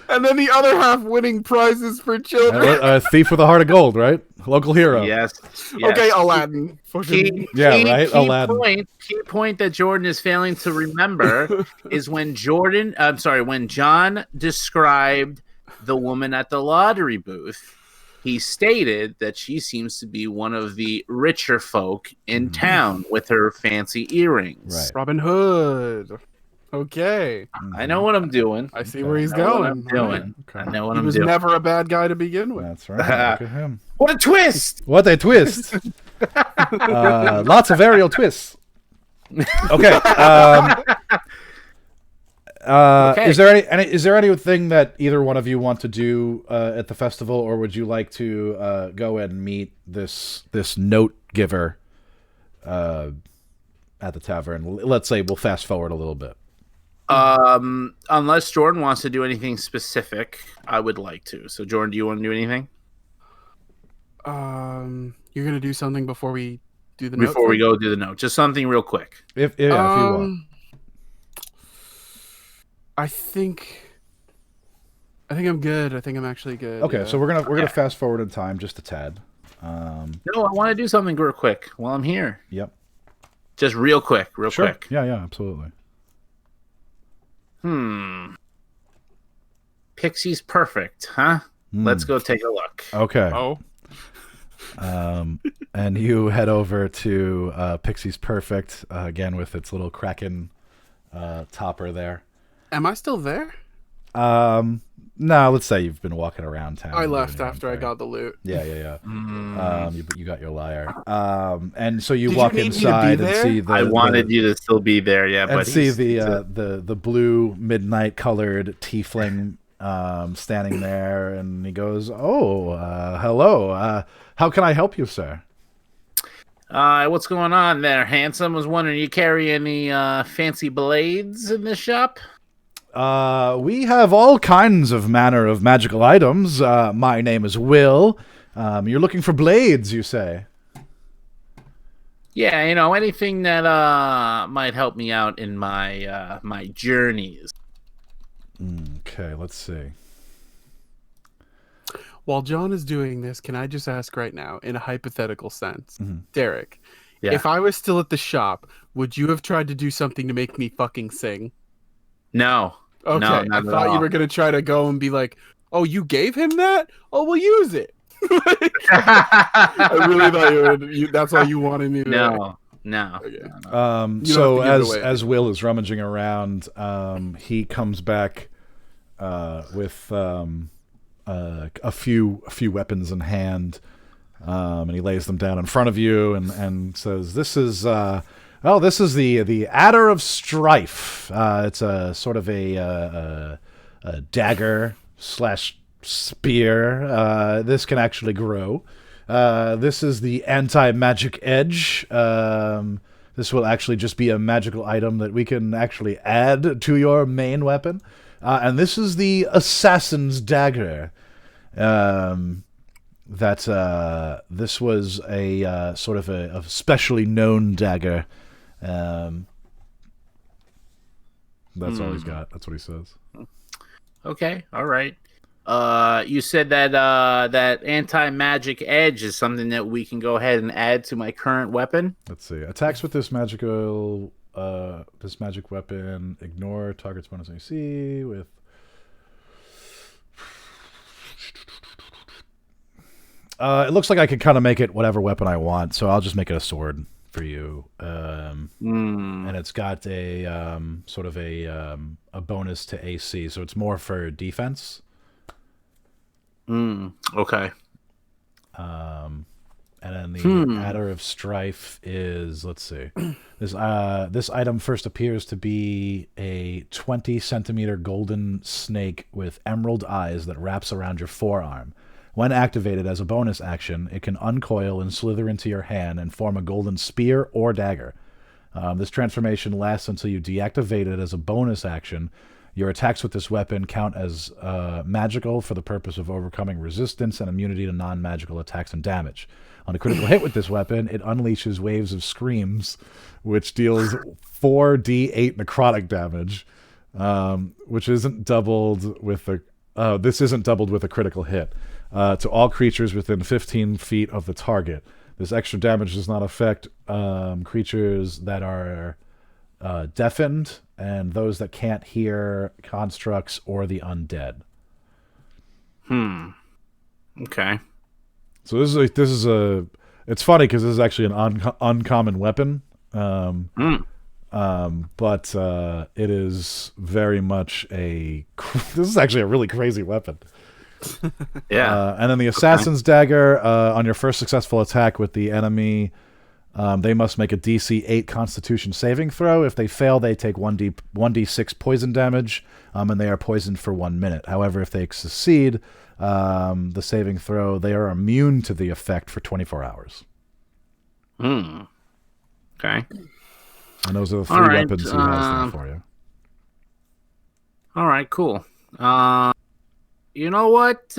and then the other half winning prizes for children. A thief with a heart of gold, right? Local hero. Yes. Okay, Aladdin. Aladdin. Key point that Jordan is failing to remember is when John described the woman at the lottery booth, he stated that she seems to be one of the richer folk in town with her fancy earrings. Right. Robin Hood. Okay, I know what I'm doing. I see where he's I know what going. I'm doing. Okay. I know what He I'm was doing. never a bad guy to begin with. That's right. Look at him. What a twist! What a twist. Lots of aerial twists. Okay. Okay. Is there anything that either one of you want to do at the festival, or would you like to go and meet this note giver at the tavern? Let's say we'll fast forward a little bit. Unless Jordan wants to do anything specific, I would like to. So, Jordan, do you want to do anything You're gonna do something before we do the before note we thing? go do the note? Just something real quick. If you want. I think I think I'm good. I think I'm actually good. Okay, yeah. so we're gonna fast forward in time just a tad. No, I want to do something real quick while I'm here. Yep. Just real quick, Sure. quick. Yeah, absolutely. Pixie's perfect, huh? Let's go take a look. Okay. Oh, And you head over to Pixie's Perfect again with its little Kraken topper there. am I still there? No, let's say you've been walking around town. I doing left your own after I thing. got the loot. Yeah. You got your lyre. And so you Did walk you need me to be inside and there? see the I wanted you to still be there, yeah, and but see he's the blue midnight colored tiefling standing there, and he goes, "Oh, hello. How can I help you, sir?" what's going on there, handsome? Was wondering, you carry any fancy blades in this shop? We have all kinds of manner of magical items. My name is Will. You're looking for blades, you say? Yeah, anything that might help me out in my my journeys. Okay, let's see. While John is doing this, can I just ask right now, in a hypothetical sense, Mm-hmm. Derek, Yeah. if I was still at the shop, would you have tried to do something to make me fucking sing? No. Okay, No, I not at thought you all. were gonna try to go and be like, "Oh, you gave him that? Oh, we'll use it." I really thought that's all you wanted me to. No. Okay. No. You don't So have to give it away. as Will is rummaging around, he comes back with a few weapons in hand, and he lays them down in front of you and says, "This is this is the Adder of Strife. It's a sort of a dagger / spear. This can actually grow. This is the anti-magic edge. This will actually just be a magical item that we can actually add to your main weapon. And this is the Assassin's Dagger. This was a sort of a specially known dagger. That's all he's got. That's what he says. Okay, all right. You said that that anti-magic edge is something that we can go ahead and add to my current weapon. Let's see. Attacks with this magic weapon ignore target's bonus AC with. It looks like I could kind of make it whatever weapon I want, so I'll just make it a sword for you. And it's got a sort of a bonus to AC, so it's more for defense. Okay. And then the Adder of Strife is, let's see, this item first appears to be a 20-centimeter golden snake with emerald eyes that wraps around your forearm. When activated as a bonus action, it can uncoil and slither into your hand and form a golden spear or dagger. This transformation lasts until you deactivate it as a bonus action. Your attacks with this weapon count as magical for the purpose of overcoming resistance and immunity to non-magical attacks and damage. On a critical hit with this weapon, it unleashes waves of screams, which deals 4d8 necrotic damage, which isn't doubled with a. This isn't doubled with a critical hit. To all creatures within 15 feet of the target. This extra damage does not affect creatures that are deafened and those that can't hear, constructs, or the undead. Okay. So this is a. It's funny because this is actually an uncommon weapon, but it is very much a. This is actually a really crazy weapon. Yeah. And then the Assassin's Dagger, on your first successful attack with the enemy, they must make a DC 8 Constitution saving throw. If they fail, they take 1d6 poison damage, and they are poisoned for 1 minute. However, if they succeed the saving throw, they are immune to the effect for 24 hours. Okay. And those are the 3 All right, weapons he has there for you. All right, cool. You know what?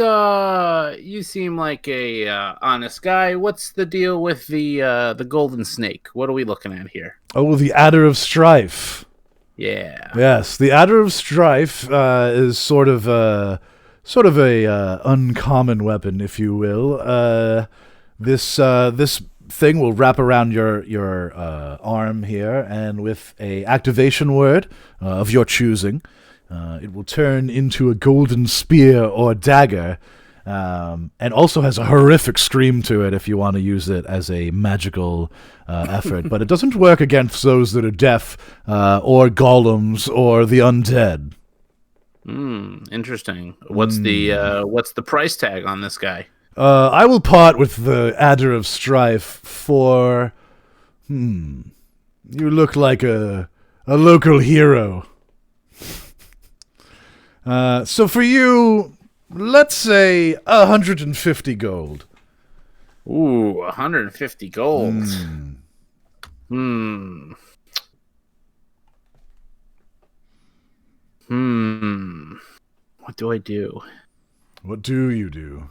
You seem like a honest guy. What's the deal with the golden snake? What are we looking at here? Oh, the Adder of Strife. Yeah. Yes, the Adder of Strife is sort of sort of a uncommon weapon, if you will. This thing will wrap around your arm here, and with a activation word of your choosing, it will turn into a golden spear or dagger, and also has a horrific scream to it if you want to use it as a magical effort. But it doesn't work against those that are deaf, or golems, or the undead. Interesting. What's the price tag on this guy? I will part with the Adder of Strife for... You look like a local hero. So for you, let's say 150 gold. Ooh, 150 gold. What do I do? What do you do?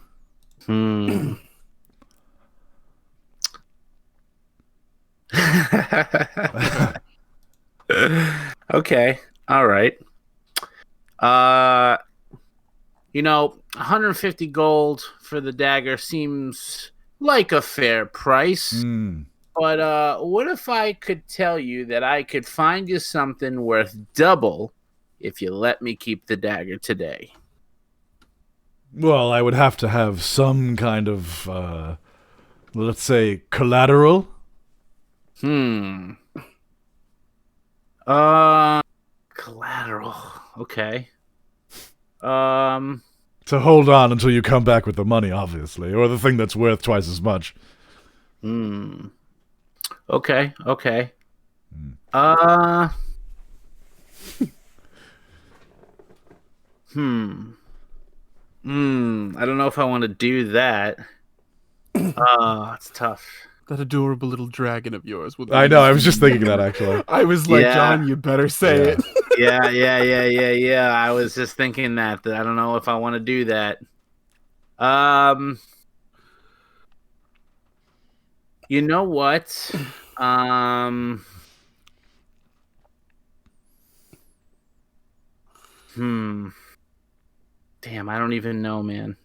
Okay. All right. 150 gold for the dagger seems like a fair price. But what if I could tell you that I could find you something worth double if you let me keep the dagger today? Well, I would have to have some kind of, let's say, collateral. Collateral. Okay. To hold on until you come back with the money, obviously, or the thing that's worth twice as much. Okay. I don't know if I want to do that. It's tough. That adorable little dragon of yours. I know, I was just thinking that, actually. I was like, Yeah. John, you better say it. Yeah. I was just thinking that I don't know if I want to do that. You know what? Damn, I don't even know, man.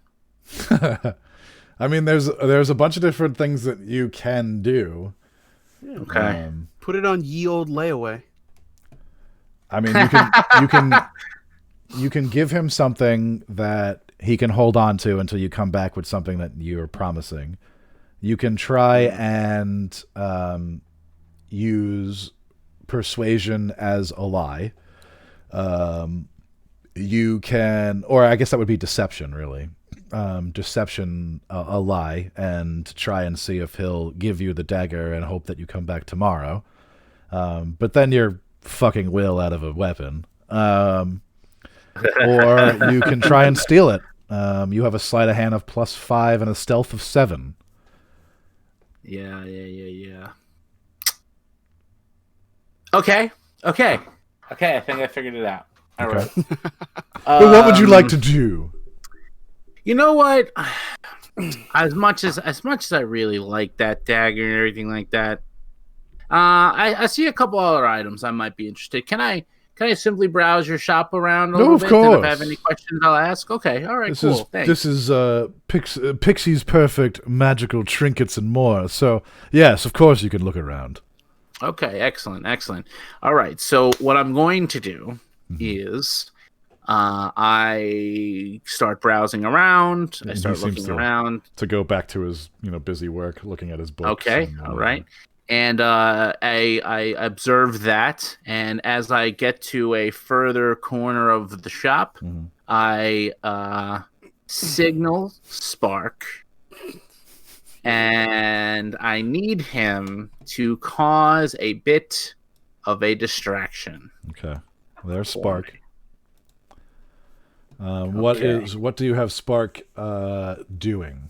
I mean, there's a bunch of different things that you can do. Okay. Put it on ye old layaway. I mean, you can give him something that he can hold on to until you come back with something that you're promising. You can try and use persuasion as a lie. You can, or I guess that would be deception, really. Deception, a lie, and try and see if he'll give you the dagger and hope that you come back tomorrow. But then you're fucking Will out of a weapon. Or you can try and steal it. You have a sleight of hand of +5 and a stealth of 7. Yeah. Okay. I think I figured it out. All right. But what would you like to do? You know what? As much as I really like that dagger and everything like that, I see a couple other items I might be interested. Can I simply browse your shop around a little bit? Course. And if I have any questions, I'll ask. Okay, all right, cool. Thanks. This is Pixie's perfect magical trinkets and more. So yes, of course you can look around. Okay, excellent. All right, so what I'm going to do is I start browsing around. I start looking around. To go back to his busy work, looking at his books. Okay, all right. And I observe that, and as I get to a further corner of the shop, I signal Spark, and I need him to cause a bit of a distraction. Okay, there's Spark. What do you have Spark doing?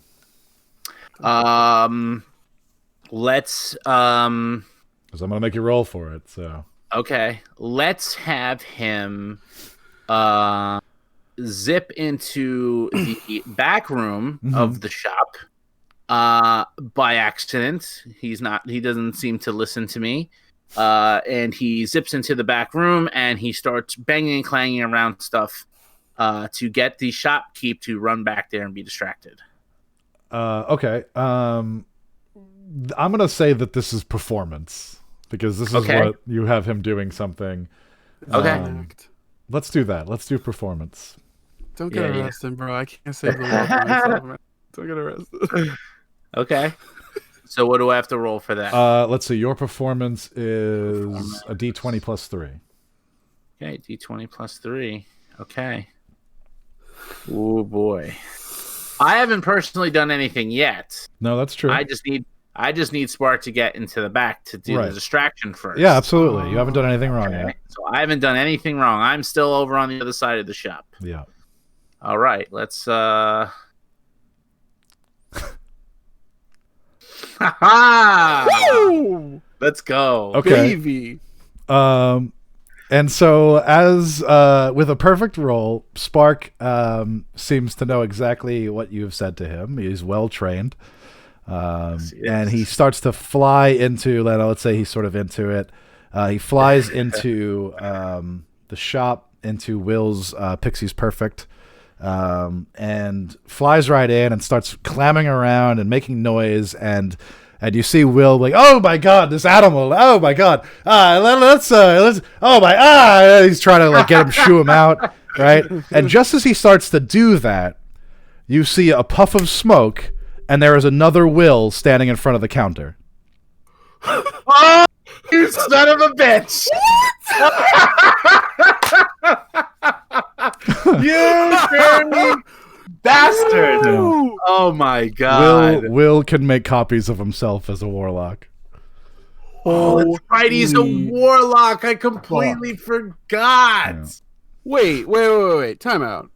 Let's Because I'm gonna make you roll for it. So okay, let's have him zip into the back room of the shop by accident. He doesn't seem to listen to me. And he zips into the back room and he starts banging and clanging around stuff to get the shopkeep to run back there and be distracted. Okay. I'm gonna say that this is performance because this is what you have him doing something. Okay. Let's do that. Let's do performance. Don't get arrested, bro. I can't save the world for myself, man. Don't get arrested. Okay. So what do I have to roll for that? Let's see. Your performance is a D20 plus 3. Okay, D20 plus 3. Okay. Oh boy. I haven't personally done anything yet. No, that's true. I just need Spark to get into the back to do the distraction first. Yeah, absolutely. You haven't done anything wrong yet. So I haven't done anything wrong. I'm still over on the other side of the shop. Yeah. All right, let's let's go. Okay. Baby. And so as with a perfect roll, Spark seems to know exactly what you've said to him. He's well trained. And he starts to fly into, let's say he's sort of into it. He flies into the shop, into Will's Pixie's Perfect, and flies right in and starts clamming around and making noise. And you see Will like, oh my god, this animal! Oh my god! Let's oh my He's trying to like get him, shoo him out, right? And just as he starts to do that, you see a puff of smoke, and there is another Will standing in front of the counter. Oh, you son of a bitch! You dirty bastard! No. Oh my god! Will can make copies of himself as a warlock. Oh, that's right. He's a warlock. I completely forgot. Yeah. Wait. Time out.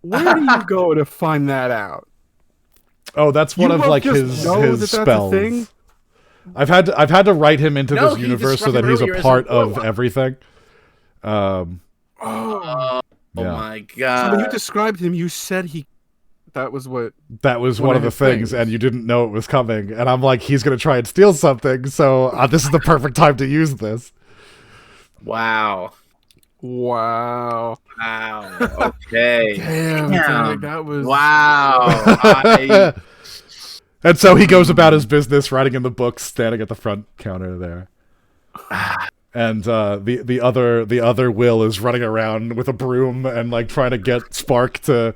Where do you go to find that out? Oh, that's one of like his spells. Thing? I've had to write him into this universe so that he's a part of everything. Oh my god! So when you described him, you said that was one of the things, and you didn't know it was coming. And I'm like, he's gonna try and steal something, so this is the perfect time to use this. Wow. Okay. Damn. That was wow. And so he goes about his business, writing in the books, standing at the front counter there. And the other Will is running around with a broom and like trying to get Spark to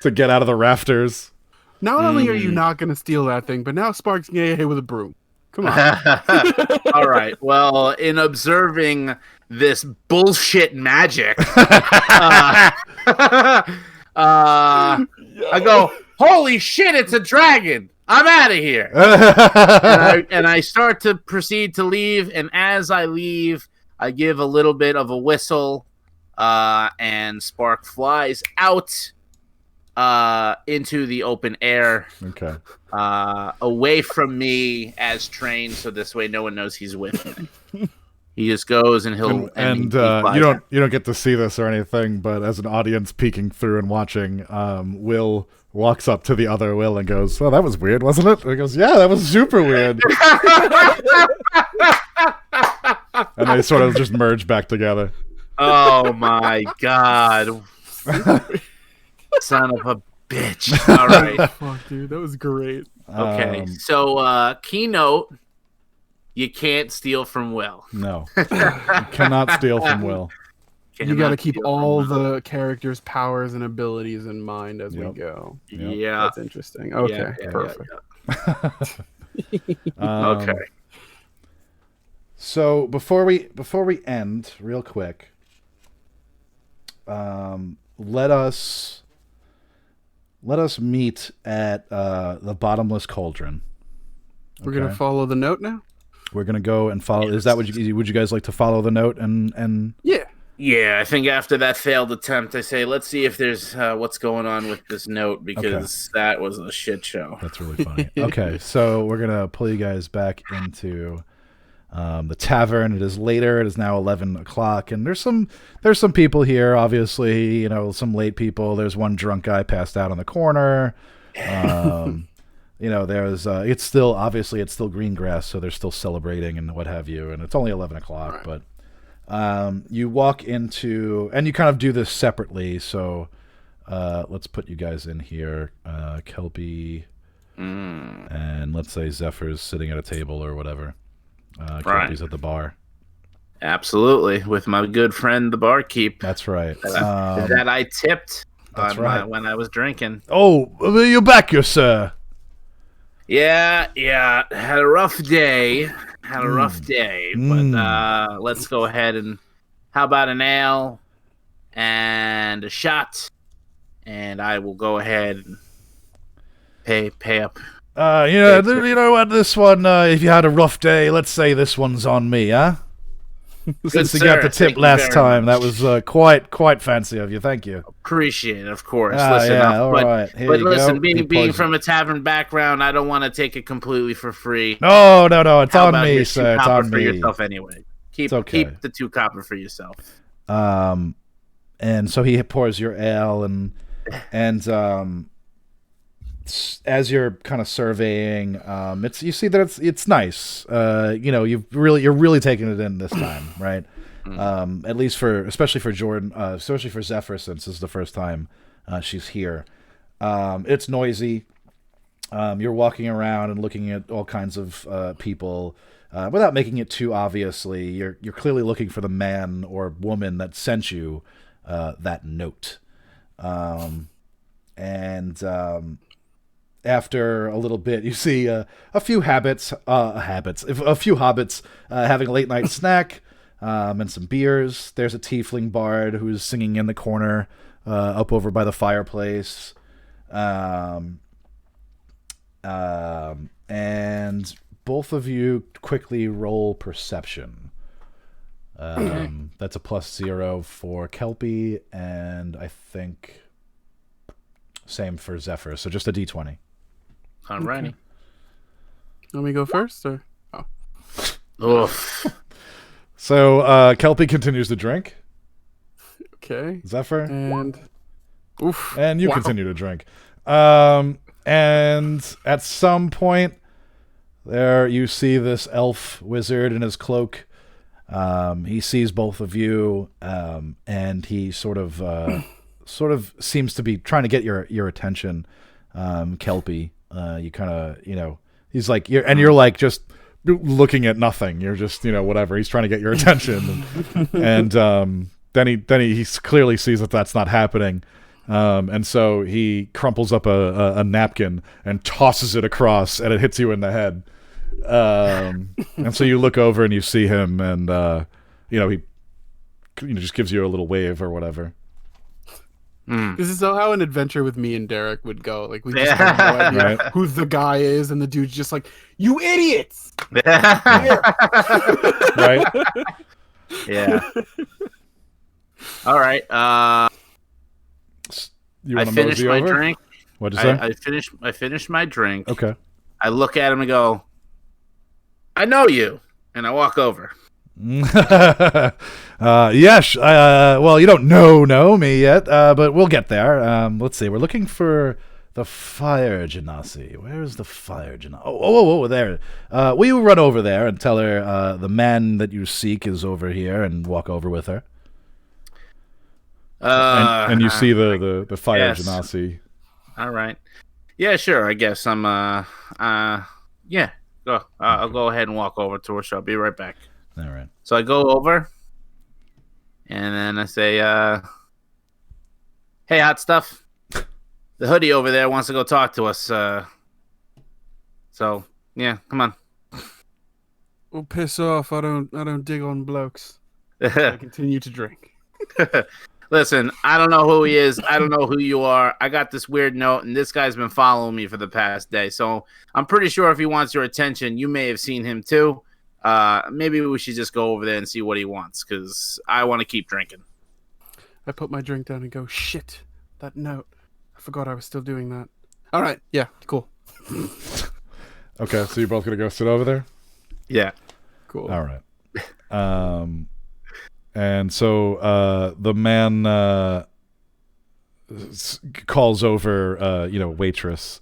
get out of the rafters. Not only are you not going to steal that thing, but now Spark's going to get hit with a broom. Come on. All right. Well, in observing this bullshit magic, I go, holy shit, it's a dragon. I'm out of here. and I start to proceed to leave. And as I leave, I give a little bit of a whistle, and Spark flies out into the open air. Okay. Away from me as trained, so this way no one knows he's with me. He just goes and he'll and you don't get to see this or anything, but as an audience peeking through and watching, Will walks up to the other Will and goes, "Well, that was weird, wasn't it?" And he goes, "Yeah, that was super weird." And they sort of just merge back together. Oh my god. Son of a bitch. All right. Fuck, dude, that was great. Okay. So, keynote, you can't steal from Will. No. You cannot steal from Will. You got to keep all the characters' powers and abilities in mind as we go. Yep. Yeah. That's interesting. Okay. Perfect. Okay. So before we end, real quick, let us meet at the Bottomless Cauldron. We're gonna follow the note now. We're gonna go and follow. Is that would you guys like to follow the note and? Yeah. Yeah, I think after that failed attempt, I say, let's see if there's what's going on with this note, because that was a shit show. That's really funny. Okay, so we're going to pull you guys back into the tavern. It is later. It is now 11 o'clock, and there's some people here, obviously, some late people. There's one drunk guy passed out on the corner. There's it's still green grass, so they're still celebrating and what have you, and it's only 11 o'clock, right. But you walk into, and you kind of do this separately, so let's put you guys in here. Kelpie, and let's say Zephyr's sitting at a table or whatever. Kelpie's at the bar. Absolutely, with my good friend the barkeep. That's right. That I tipped when I was drinking. Oh, you're back, you sir. Yeah. Had a rough day. But let's go ahead and how about an ale and a shot, and I will go ahead and pay up. You know what? This one, if you had a rough day, let's say this one's on me, huh? Since you got the tip last time, that was quite fancy of you. Thank you. Appreciate it, of course. Right. But listen, being from a tavern background, I don't want to take it completely for free. No, it's on me, sir. It's on for me. yourself anyway. Keep the 2 copper for yourself. And so he pours your ale, and as you're kind of surveying, you see that it's nice. You're really taking it in this time, right? At least especially for Jordan, especially for Zephyr, since this is the first time she's here. It's noisy. You're walking around and looking at all kinds of people without making it too obviously. You're clearly looking for the man or woman that sent you that note, after a little bit, you see a few hobbits having a late night snack and some beers. There's a tiefling bard who's singing in the corner up over by the fireplace. And both of you quickly roll perception. That's a +0 for Kelpie, and I think same for Zephyr. So just a d20. Alrighty. Okay. Let me go first, or Oof. So Kelpie continues to drink. Okay. Zephyr. And you continue to drink. And at some point there you see this elf wizard in his cloak. He sees both of you, and he sort of seems to be trying to get your attention. Kelpie, you kind of, he's like, you're like just looking at nothing. You're just, whatever. He's trying to get your attention, and then he clearly sees that that's not happening, and so he crumples up a napkin and tosses it across, and it hits you in the head. And so you look over and you see him, and he just gives you a little wave or whatever. This is how an adventure with me and Derek would go. Like, we just have no idea who the guy is, and the dude's just like, "You idiots!" Right? Yeah. All right. You I finished my drink. What'd you say? I finished my drink. Okay. I look at him and go, "I know you," and I walk over. Yes. Well, you don't know me yet, but we'll get there. Let's see. We're looking for the fire genasi. Where is the fire genasi? Oh, there. Will you run over there and tell her the man that you seek is over here, and walk over with her? And you see the fire genasi. All right. Yeah, sure. I guess I'm. Yeah. Go. I'll go ahead and walk over to her. So I'll be right back. All right. So I go over, and then I say, "Hey, hot stuff. The hoodie over there wants to go talk to us. So yeah, come on." Oh, piss off! I don't dig on blokes. I continue to drink. Listen, I don't know who he is. I don't know who you are. I got this weird note, and this guy's been following me for the past day. So I'm pretty sure if he wants your attention, you may have seen him too. Maybe we should just go over there and see what he wants, because I want to keep drinking. I put my drink down and go, "Shit, that note. I forgot I was still doing that." All right, yeah, cool. Okay, so you're both going to go sit over there? Yeah. Cool. All right. And so the man calls over, waitress.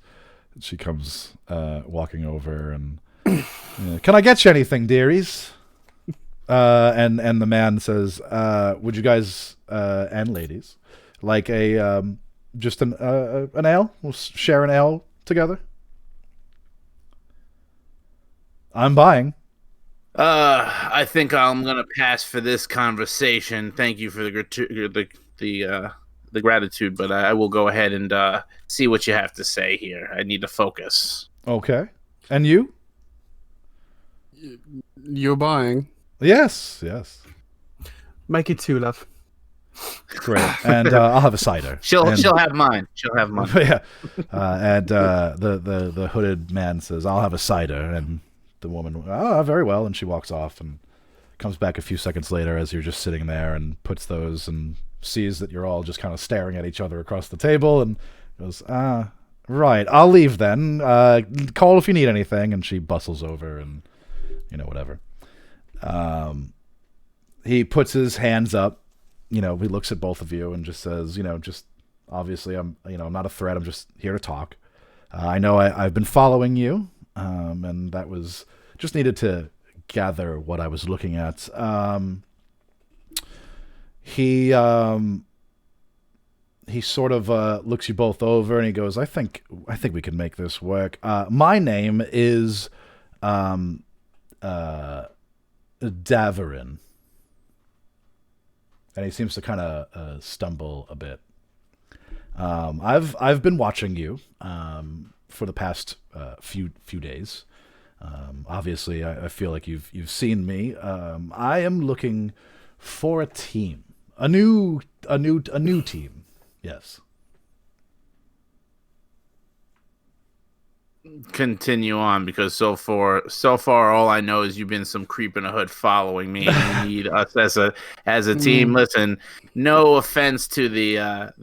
She comes walking over and, "Can I get you anything, dearies?" And the man says, "Would you guys and ladies like a just an ale? We'll share an ale together. I'm buying. I think I'm gonna pass for this conversation. Thank you for the gratitude, but I will go ahead and see what you have to say here. I need to focus. Okay. And you? You're buying. Yes. Make it 2, love. Great. And I'll have a cider. She'll have mine. She'll have mine. Yeah. And the hooded man says, "I'll have a cider." And the woman, "Oh, very well." And she walks off and comes back a few seconds later as you're just sitting there and puts those and sees that you're all just kind of staring at each other across the table and goes, right, I'll leave then. Call if you need anything. And she bustles over and, whatever. He puts his hands up. He looks at both of you and just says, just obviously I'm not a threat. I'm just here to talk. I know I've been following you, and that was just needed to gather what I was looking at. He sort of looks you both over and he goes, I think we can make this work. My name is Daverin. And he seems to kind of stumble a bit. I've been watching you for the past few days. Obviously, I feel like you've seen me. I am looking for a team, a new team. Yes. Continue on, because so far all I know is you've been some creep in a hood following me. And you need us as a team. Listen, no offense to the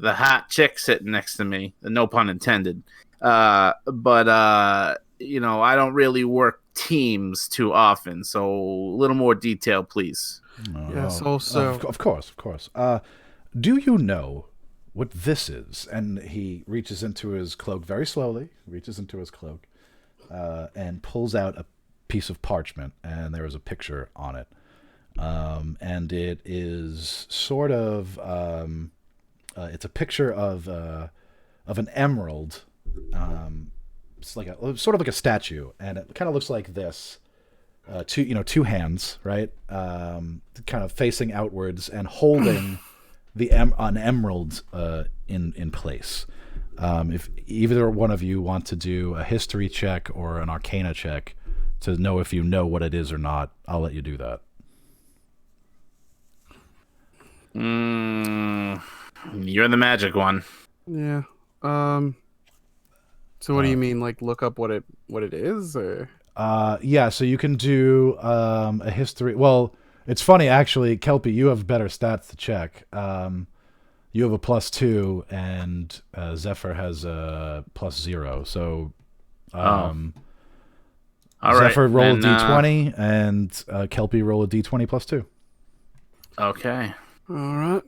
hot chick sitting next to me, no pun intended. But I don't really work teams too often, so a little more detail, please. Yes, also. Of course. Do you know what this is? And he reaches into his cloak very slowly, and pulls out a piece of parchment, and there is a picture on it. And it is sort of, it's a picture of an emerald. It's like sort of like a statue, and it kind of looks like this. Two hands, right? Kind of facing outwards and holding an emerald in place. If either one of you want to do a history check or an arcana check to know if you know what it is or not, I'll let you do that. You're the magic one. Yeah. So what do you mean, like look up what it is, or? Yeah, so you can do a history. Well, it's funny actually, Kelpie, you have better stats to check. You have a +2, and Zephyr has a +0. So, All Zephyr right, roll then, a d20, and Kelpie roll a d20 +2. Okay. All right.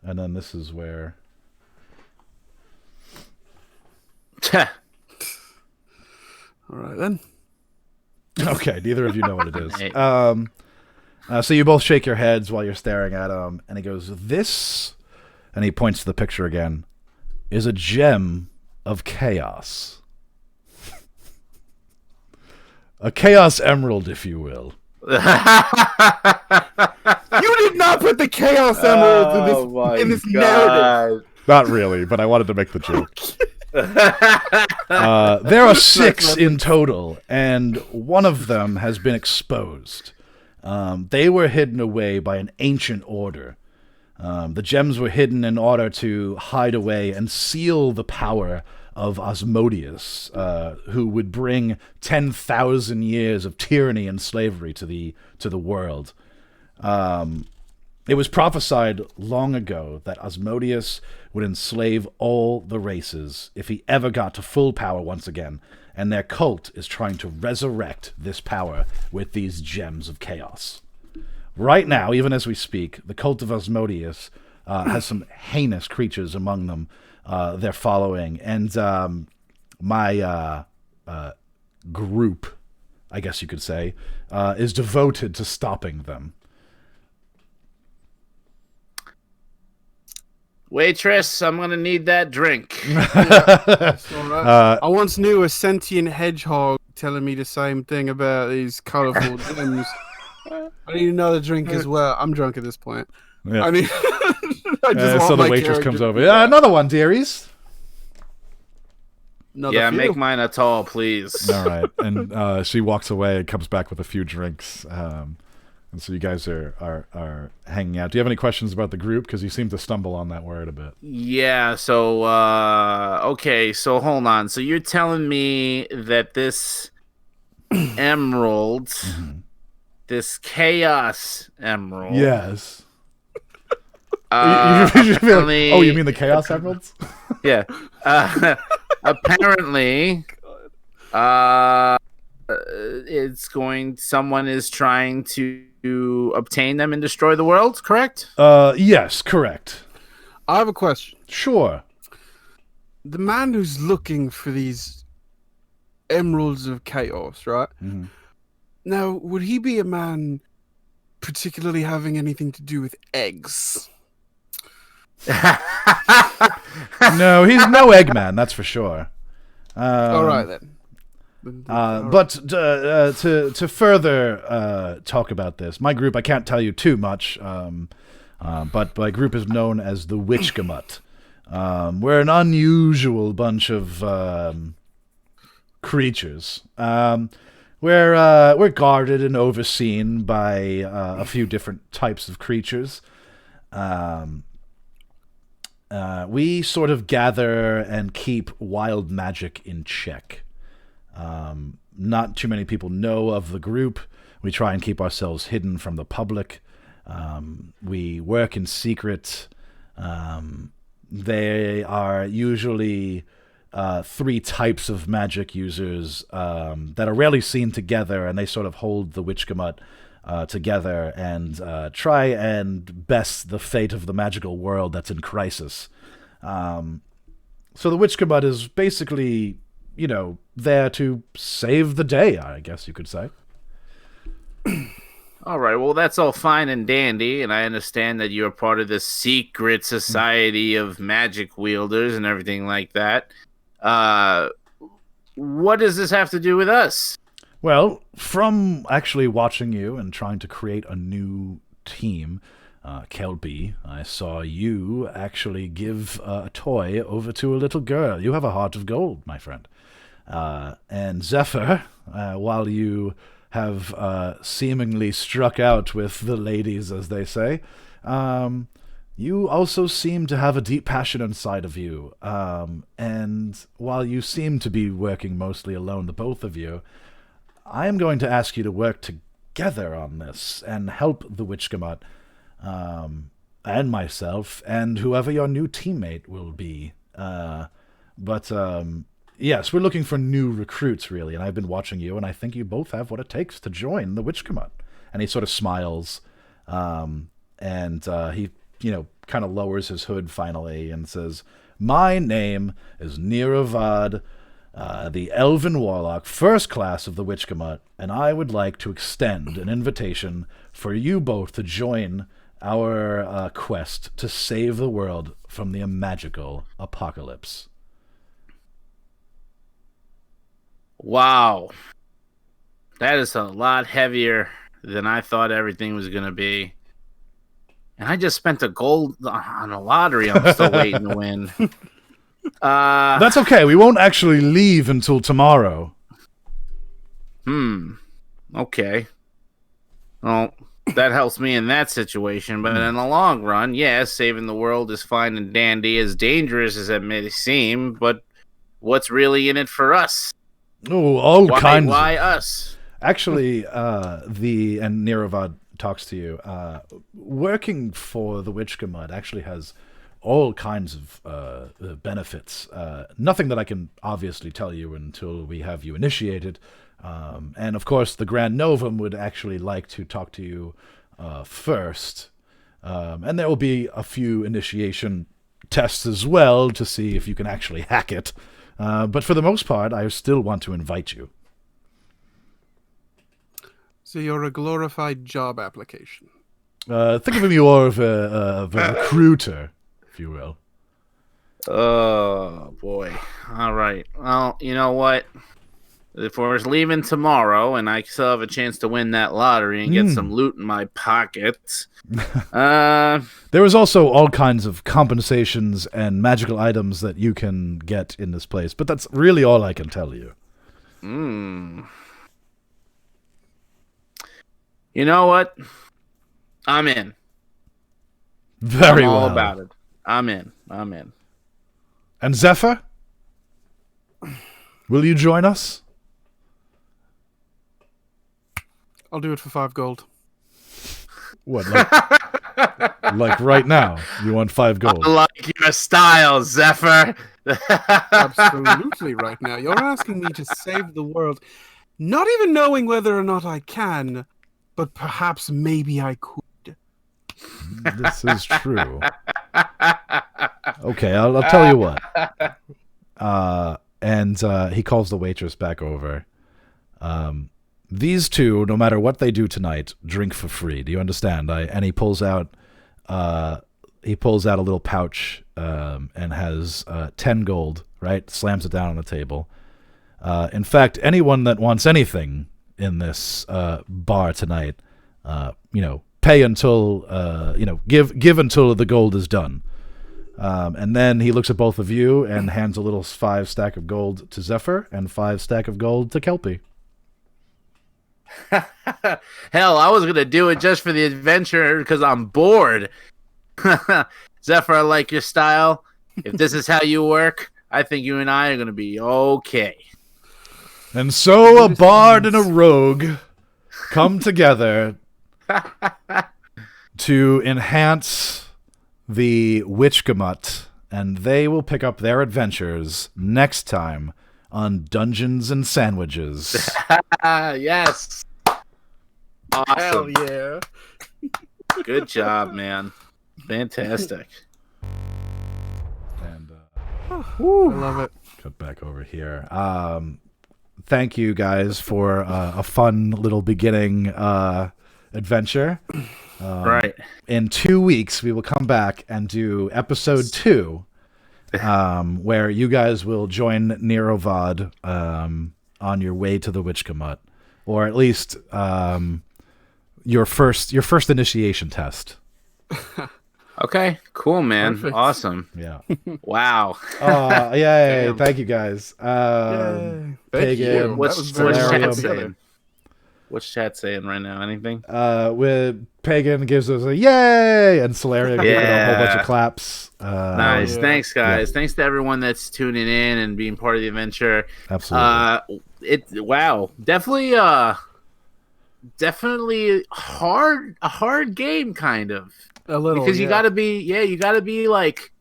And then this is where. All right then. Okay, neither of you know what it is. So you both shake your heads while you're staring at him, and he goes, "This," and he points to the picture again, "is a gem of chaos. A chaos emerald, if you will." You did not put the Chaos Emerald in this narrative. Not really, but I wanted to make the joke. There are 6 in total, and one of them has been exposed. They were hidden away by an ancient order. The gems were hidden in order to hide away and seal the power of Asmodeus, who would bring 10,000 years of tyranny and slavery to the world. It was prophesied long ago that Asmodeus would enslave all the races if he ever got to full power once again, and their cult is trying to resurrect this power with these gems of chaos. Right now, even as we speak, the cult of Asmodeus has some heinous creatures among them they're following, and my group, I guess you could say, is devoted to stopping them. Waitress, I'm gonna need that drink. I once knew a sentient hedgehog telling me the same thing about these colorful gems. I need another drink as well. I'm drunk at this point. Yeah. I mean, I just want So the my waitress character comes to over. be Yeah, back. another one, dearies. Another Yeah, few. make mine a tall, please. All right, and she walks away and comes back with a few drinks. And so you guys are hanging out. Do you have any questions about the group? Because you seem to stumble on that word a bit. Yeah, so okay, so hold on. So you're telling me that this emerald, this chaos emerald. Yes. Apparently, oh, you mean the Chaos Emeralds? yeah. Apparently, someone is trying to obtain them and destroy the world, correct? Yes, correct. I have a question. Sure. The man who's looking for these emeralds of chaos, right? Mhm. Now, would he be a man particularly having anything to do with eggs? No, he's no Eggman, that's for sure. All right, then. But to further talk about this, my group, I can't tell you too much, but my group is known as the Witchgamut. We're an unusual bunch of creatures. We're guarded and overseen by a few different types of creatures. We sort of gather and keep wild magic in check. Not too many people know of the group. We try and keep ourselves hidden from the public. We work in secret. They are usually three types of magic users that are rarely seen together, and they sort of hold the Witchgamut together and try and best the fate of the magical world that's in crisis. So the Witchgamut is basically, there to save the day, I guess you could say. All right, well, that's all fine and dandy, and I understand that you're part of this secret society of magic wielders and everything like that. What does this have to do with us? Well, from actually watching you and trying to create a new team, Kelby, I saw you actually give a toy over to a little girl. You have a heart of gold, my friend. And Zephyr, while you have seemingly struck out with the ladies, as they say, you also seem to have a deep passion inside of you. And while you seem to be working mostly alone, the both of you, I am going to ask you to work together on this and help the Witchgamut, and myself, and whoever your new teammate will be. Yes, we're looking for new recruits, really, and I've been watching you, and I think you both have what it takes to join the Witchgamut. And he sort of smiles, and he, kind of lowers his hood finally and says, "My name is Niravad, the Elven Warlock, first class of the Witchgamut, and I would like to extend an invitation for you both to join our quest to save the world from the magical apocalypse." Wow. That is a lot heavier than I thought everything was going to be. And I just spent a gold on a lottery I'm still waiting to win. That's okay. We won't actually leave until tomorrow. Okay. Well, that helps me in that situation. But in the long run, yes, saving the world is fine and dandy, as dangerous as it may seem. But what's really in it for us? Oh, all kinds. Why us? Actually, and Niravad talks to you. Working for the Witchgamut actually has all kinds of benefits. Nothing that I can obviously tell you until we have you initiated. And of course, the Grand Novum would actually like to talk to you first. And there will be a few initiation tests as well to see if you can actually hack it. But for the most part, I still want to invite you. So you're a glorified job application. Think of me more of a recruiter, if you will. Oh boy. All right. Well, you know what? If we're leaving tomorrow and I still have a chance to win that lottery and get some loot in my pockets, There was also all kinds of compensations and magical items that you can get in this place, but that's really all I can tell you. You know what? I'm in. Very I'm all well. about it. I'm in. And Zephyr? Will you join us? I'll do it for 5 gold. What, like right now? You want 5 gold? I like your style, Zephyr. Absolutely right now. You're asking me to save the world, not even knowing whether or not I can, but perhaps maybe I could. This is true. Okay, I'll tell you what. And he calls the waitress back over. These two, no matter what they do tonight, drink for free. Do you understand? And he pulls out a little pouch and has 10 gold. Right, slams it down on the table. In fact, anyone that wants anything in this bar tonight, pay until give until the gold is done. And then he looks at both of you and hands a little 5 stack of gold to Zephyr and 5 stack of gold to Kelpie. Hell, I was gonna do it just for the adventure because I'm bored. Zephyr, I like your style. If this is how you work, I think you and I are gonna be okay. And so a bard and a rogue come together to enhance the Witchgamut, and they will pick up their adventures next time on Dungeons and Sandwiches. Yes. Awesome. Hell yeah. Good job, man. Fantastic. And I love it. cut back over here. Thank you guys for a fun little beginning adventure. Right. In 2 weeks, we will come back and do episode 2, where you guys will join Nerovad on your way to the Witchgamut, or at least your first initiation test. Okay. Cool, man. Perfect. Awesome. Yeah. Wow. Oh, yay! Damn. Thank you guys. Yay. Thank Pagan, you. What's That was very Solarium. chat well together. saying? What's chat saying right now? Anything? With Pagan gives us a yay, and Solaria gives it a whole bunch of claps. Nice. yeah. Thanks, guys. Thanks to everyone that's tuning in and being part of the adventure. Absolutely. Wow. Definitely a hard game, kind of. A little, Because you gotta be like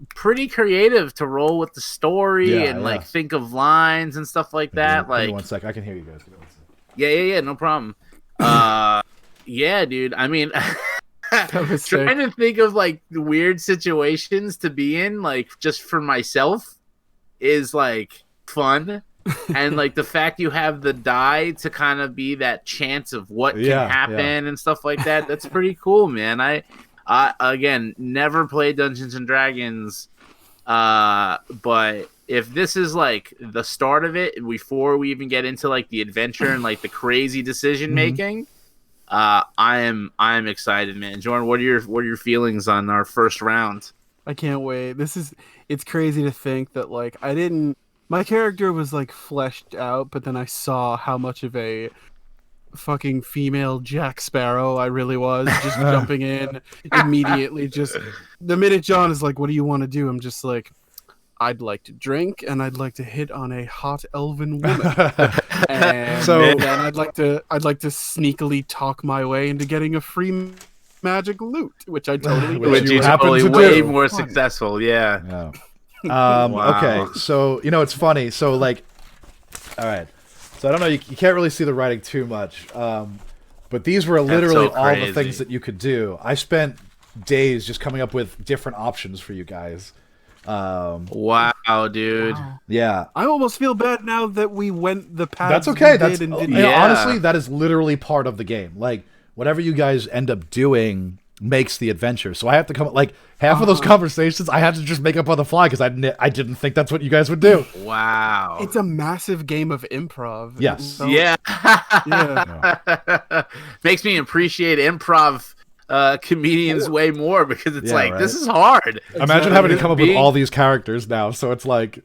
pretty creative to roll with the story and like think of lines and stuff like that. Give me Like, 1 sec. I can hear you guys. Give me 1 sec. yeah, no problem. Yeah, dude. I mean, was trying to think of like weird situations to be in, like just for myself, is like fun. And like the fact you have the die to kind of be that chance of what can happen and stuff like that. That's pretty cool, man. I again never played Dungeons and Dragons, but if this is like the start of it before we even get into like the adventure and like the crazy decision making, I am excited, man. Jordan, what are your feelings on our first round? I can't wait. It's crazy to think that like my character was like fleshed out, but then I saw how much of a fucking female Jack Sparrow I really was, just jumping in immediately. Just the minute John is like, "What do you want to do?" I'm just like, "I'd like to drink and I'd like to hit on a hot elven woman." And then I'd like to sneakily talk my way into getting a free magic loot, which I totally did. Which you happen totally to way do. more successful, yeah. Yeah. Wow. Okay, so it's funny. So like, all right. So I don't know. You can't really see the writing too much, but these were literally so all the crazy. things that you could do. I spent days just coming up with different options for you guys. Wow, dude. Wow. Yeah, I almost feel bad now that we went the path. that's okay. We That's did and didn't. Yeah. honestly, that is literally part of the game. Like whatever you guys end up doing makes the adventure. So I have to come like half of those conversations I had to just make up on the fly because I didn't think that's what you guys would do. Wow. It's a massive game of improv. Yes. So- Yeah. Yeah. Makes me appreciate improv comedians way more because it's Yeah, like right. this is hard. Imagine having to come up with Being- all these characters now. So it's like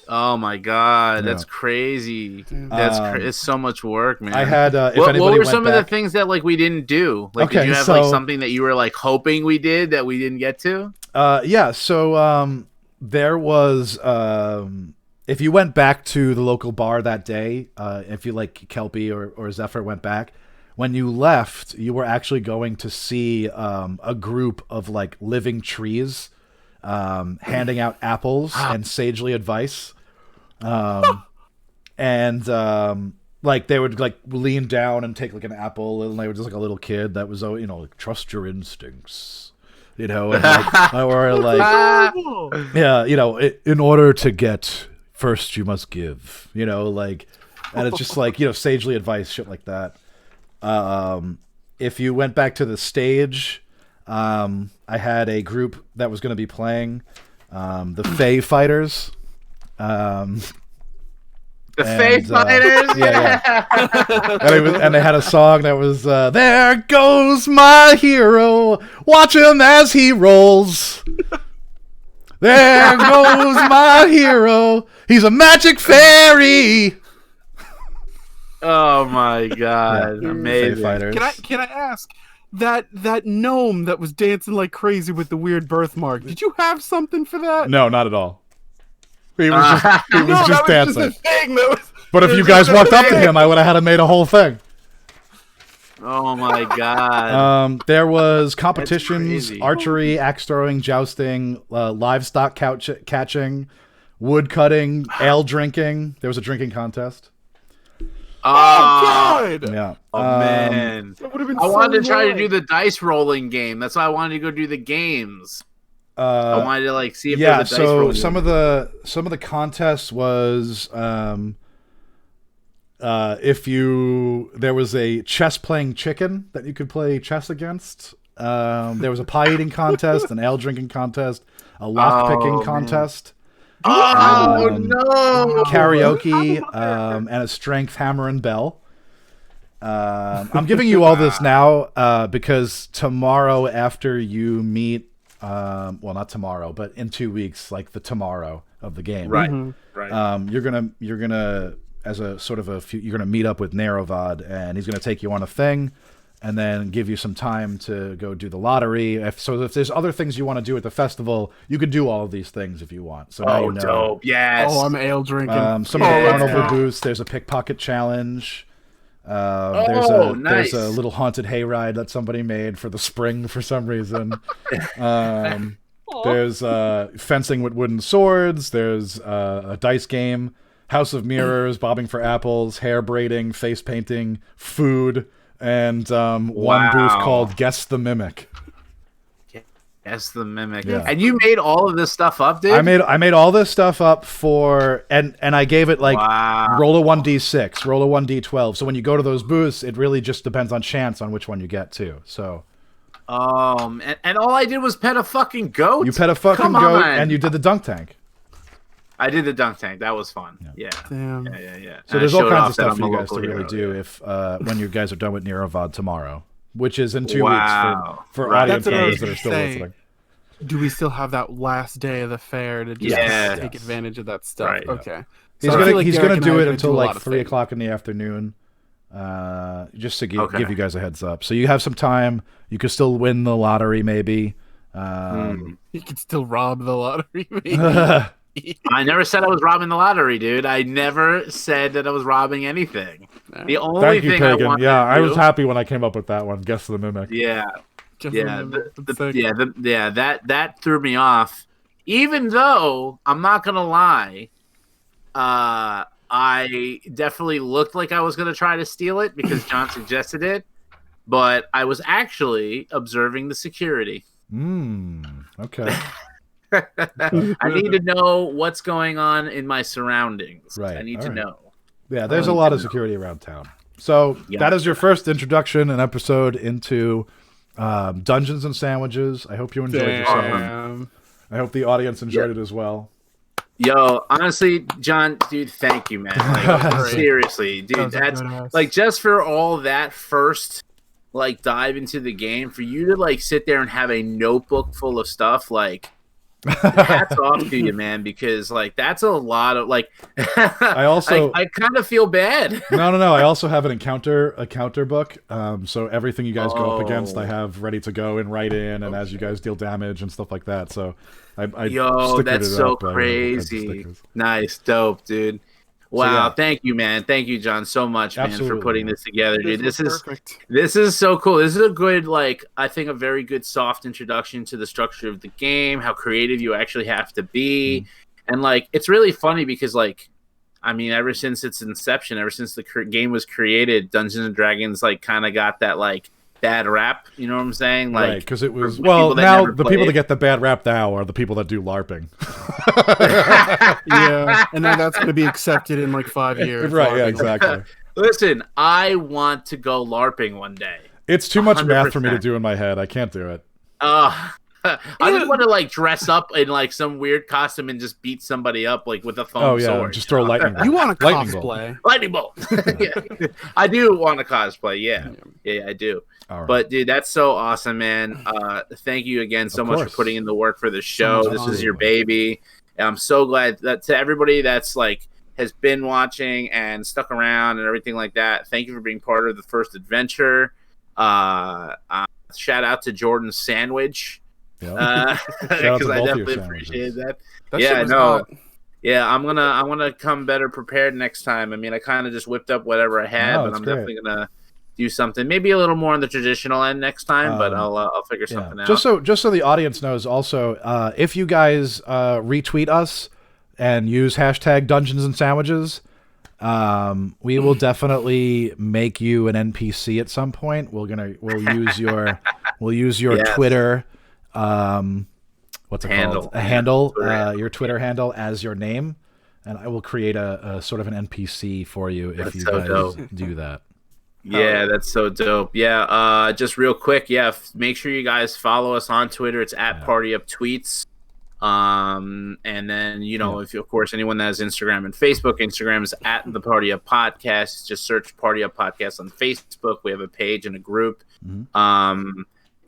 Oh my god, Yeah. that's crazy. Dude. It's so much work, man. I had if what anybody were went some of back, the things that like we didn't do? Like, Okay, did you have so- like something that you were like hoping we did that we didn't get to? Yeah, so there was if you went back to the local bar that day, if you like Kelpie or Zephyr went back, when you left, you were actually going to see a group of like living trees handing out apples and sagely advice. And like they would like lean down and take like an apple, and they were just like a little kid that was, you know, like, trust your instincts, you know, and, like, or like yeah, you know, in order to get, first you must give, you know, like, and it's just like, you know, sagely advice, shit like that. If you went back to the stage, I had a group that was going to be playing the Fae Fighters. The Fae Fighters, yeah. And they had a song that was there goes my hero, watch him as he rolls. There goes my hero, he's a magic fairy. Oh my god, Yeah. amazing! Fae Fighters. Can I ask that gnome that was dancing like crazy with the weird birthmark? Did you have something for that? No, not at all. He was just, he was No, just that was dancing. just a thing. That was. But if you guys walked up to him, I would have had to made a whole thing. Oh my god! There was competitions, crazy. archery, axe throwing, jousting, livestock catching, wood cutting, ale drinking. There was a drinking contest. Oh God! Yeah. Oh man, That would have been. I wanted to so try to long. do the dice rolling game. That's why I wanted to go do the games. I Uh, wanted to like see if yeah. there was a dice So rolling some game. of the contests was if there was a chess playing chicken that you could play chess against. There was a pie eating contest, an ale drinking contest, a lock picking Oh, man. contest. Oh Um, no! Karaoke, and a strength hammer and bell. I'm giving you all this now because tomorrow after you meet, well, not tomorrow, but in 2 weeks, like the tomorrow of the game, Right, Mhm. right. you're gonna as a sort of you're gonna meet up with Narrowvad, and he's gonna take you on a thing, and then give you some time to go do the lottery. If there's other things you want to do at the festival, you can do all of these things if you want. So now Oh, you know. dope! Yes. Oh, I'm ale drinking. Some of Yeah. the let's carnival go. booths. There's a pickpocket challenge. Oh, There's a nice. little haunted hayride that somebody made for the spring for some reason. There's fencing with wooden swords. There's a dice game, House of Mirrors, bobbing for apples, hair braiding, face painting, food, and one booth Wow. called Guess the Mimic. Yes, the mimic. Yeah. And you made all of this stuff up, dude. I made all this stuff up for and I gave it like Wow. roll a 1d6, roll a 1d12. So when you go to those booths, it really just depends on chance on which one you get to. So And all I did was pet a fucking goat. you pet a fucking Come goat on. and you did the dunk tank. I did the dunk tank. That was fun. Yeah. Damn. Yeah. So And there's I all showed kinds off of that stuff I'm for a you guys to local really hero, do yeah. if when you guys are done with Nerovad tomorrow, which is in 2 Wow. weeks for Right. audience That's what I members was that are gonna still say. listening. Do we still have that last day of the fair to just Yes. take advantage of that stuff? Right. Okay. He's So I feel like he's Derek gonna and I do are it gonna until do a lot like of 3 things. o'clock in the afternoon, just to Okay. give you guys a heads up. So you have some time. You could still win the lottery, maybe. You could still rob the lottery. Maybe. I never said I was robbing the lottery, dude. I never said that I was robbing anything. The only Thank you, thing I Pagan. wanted Yeah, to I was do- happy when I came up with that one. Guess the Mimic. Yeah. Just Yeah, remember, it's sick. that threw me off. Even though I'm not gonna lie, I definitely looked like I was gonna try to steal it because John suggested it, but I was actually observing the security. Okay. I need to know what's going on in my surroundings. Right, I need all to right. know. Yeah, there's a lot of security around town. So Yeah. that is your first introduction and episode into Dungeons and Sandwiches. I hope you enjoyed yourself. Damn. I hope the audience enjoyed it as well. Yo, honestly, John, dude, thank you, man. Like, seriously, dude, that's like just for all that first like dive into the game, for you to like sit there and have a notebook full of stuff, like hats off to you, man, because like that's a lot of like I also I kind of feel bad. No. I also have a counter book. So everything you guys go up against, I have ready to go and write in, and as you guys deal damage and stuff like that. So Yo, that's so crazy. Nice, dope, dude. Wow, so, yeah. Thank you, man. Thank you, John, so much, man, for putting this together, dude. This is so cool. This is a good, like, I think a very good soft introduction to the structure of the game, how creative you actually have to be, and like, it's really funny because, like, I mean, ever since its inception, ever since the game was created, Dungeons and Dragons like kind of got that like bad rap, you know what I'm saying? Like, right, because it was now the people that get the bad rap now are the people that do LARPing. Yeah, and then that's going to be accepted in like 5 years. Right? LARPing. Yeah, exactly. Listen, I want to go LARPing one day. It's too much 100%. Math for me to do in my head. I can't do it. I just want to like dress up in like some weird costume and just beat somebody up like with a foam sword. Just throw lightning bolt. You want to cosplay? Lightning bolt. Yeah. I do want to cosplay. Yeah, I do. Right. But dude, that's so awesome, man. Thank you again so much for putting in the work for the show. This is your baby. And I'm so glad that to everybody that's like has been watching and stuck around and everything like that. Thank you for being part of the first adventure. Shout out to Jordan's sandwich. Because I definitely appreciate that. Yeah, I'm gonna come better prepared next time. I mean, I kind of just whipped up whatever I had, but I'm definitely gonna do something maybe a little more on the traditional end next time. But I'll figure something out. Just so the audience knows, also, if you guys retweet us and use hashtag Dungeons and Sandwiches, we will definitely make you an NPC at some point. We'll use your Twitter. What's it called? A handle, your Twitter handle as your name, and I will create a sort of an NPC for you if you guys do that. Yeah, that's so dope. Yeah, just real quick, make sure you guys follow us on Twitter. It's at PartyUpTweets. And then if you, of course, anyone that has Instagram and Facebook, Instagram is at the Party Up Podcast. Just search Party Up Podcast on Facebook. We have a page and a group.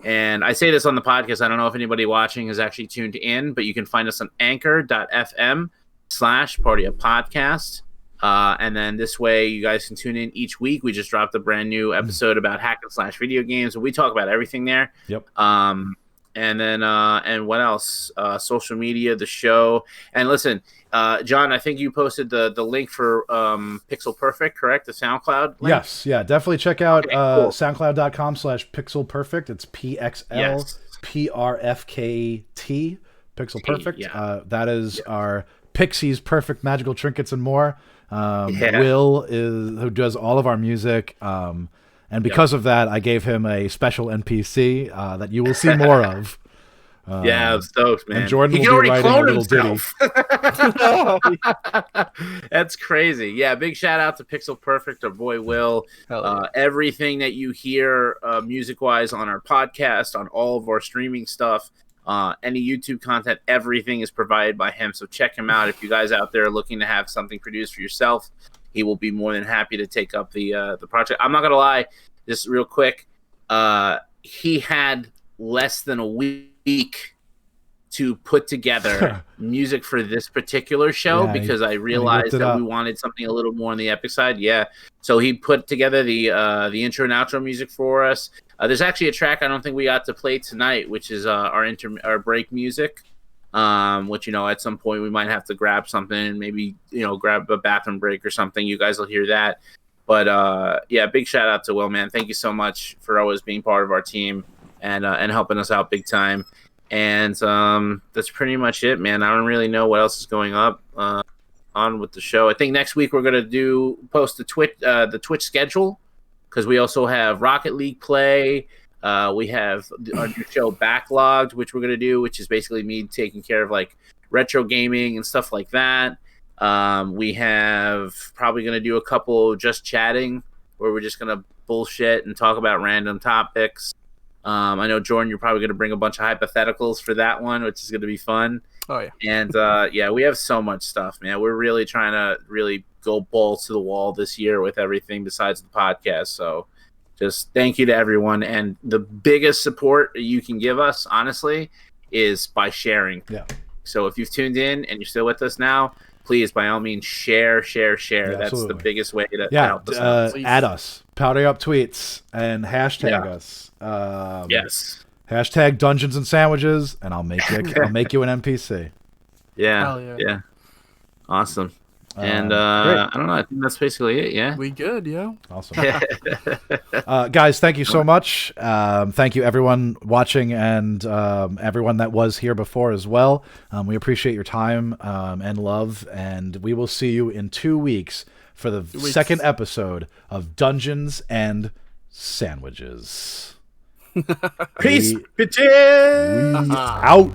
And I say this on the podcast. I don't know if anybody watching is actually tuned in, but you can find us on anchor.fm/PartyUpPodcast. And then this way you guys can tune in each week. We just dropped a brand new episode about hack and slash video games. And we talk about everything there. Yep. And then, and what else? Social media, the show. And listen, John, I think you posted the link for Pixel Perfect, correct? The SoundCloud link? Yes, yeah. Definitely check out soundcloud.com/pixelperfect. It's PXLPRFKT, Pixel Perfect. Yeah. That is our Pixies Perfect Magical Trinkets and more. Will is who does all of our music. And because of that, I gave him a special NPC that you will see more of. I'm stoked, man. And Jordan will be writing a little ditty. That's crazy. Yeah, big shout out to Pixel Perfect, our boy Will. Everything that you hear music-wise on our podcast, on all of our streaming stuff, any YouTube content, everything is provided by him. So check him out if you guys out there are looking to have something produced for yourself. He will be more than happy to take up the project. I'm not gonna lie, just real quick. He had less than a week to put together music for this particular show because I realized that we wanted something a little more on the epic side. Yeah, so he put together the intro and outro music for us. There's actually a track I don't think we got to play tonight, which is our break music. Which at some point we might have to grab something, maybe grab a bathroom break or something. You guys will hear that. But big shout out to Will, man. Thank you so much for always being part of our team and helping us out big time. And that's pretty much it, man. I don't really know what else is going up on with the show. I think next week we're gonna post the Twitch schedule, because we also have Rocket League play. We have our new show Backlogged, which we're going to do, which is basically me taking care of like retro gaming and stuff like that. We have probably going to do a couple just chatting where we're just going to bullshit and talk about random topics. I know, Jordan, you're probably going to bring a bunch of hypotheticals for that one, which is going to be fun. Oh yeah. And yeah, we have so much stuff, man. We're really trying to really go balls to the wall this year with everything besides the podcast. So just thank you to everyone. And the biggest support you can give us, honestly, is by sharing. Yeah. So if you've tuned in and you're still with us now, please, by all means, share. Yeah, That's absolutely. the biggest way to Yeah, help us out. add us, powder up tweets, and hashtag us. Yes. Hashtag Dungeons and Sandwiches, and I'll make you an NPC. Yeah. Hell yeah. Yeah. Awesome. And great. I don't know. I think that's basically it. Yeah. We good, yeah. Awesome. Guys, thank you so much. Thank you, everyone watching, and everyone that was here before as well. We appreciate your time and love, and we will see you in 2 weeks for the second episode of Dungeons and Sandwiches. Peace, bitches. We out.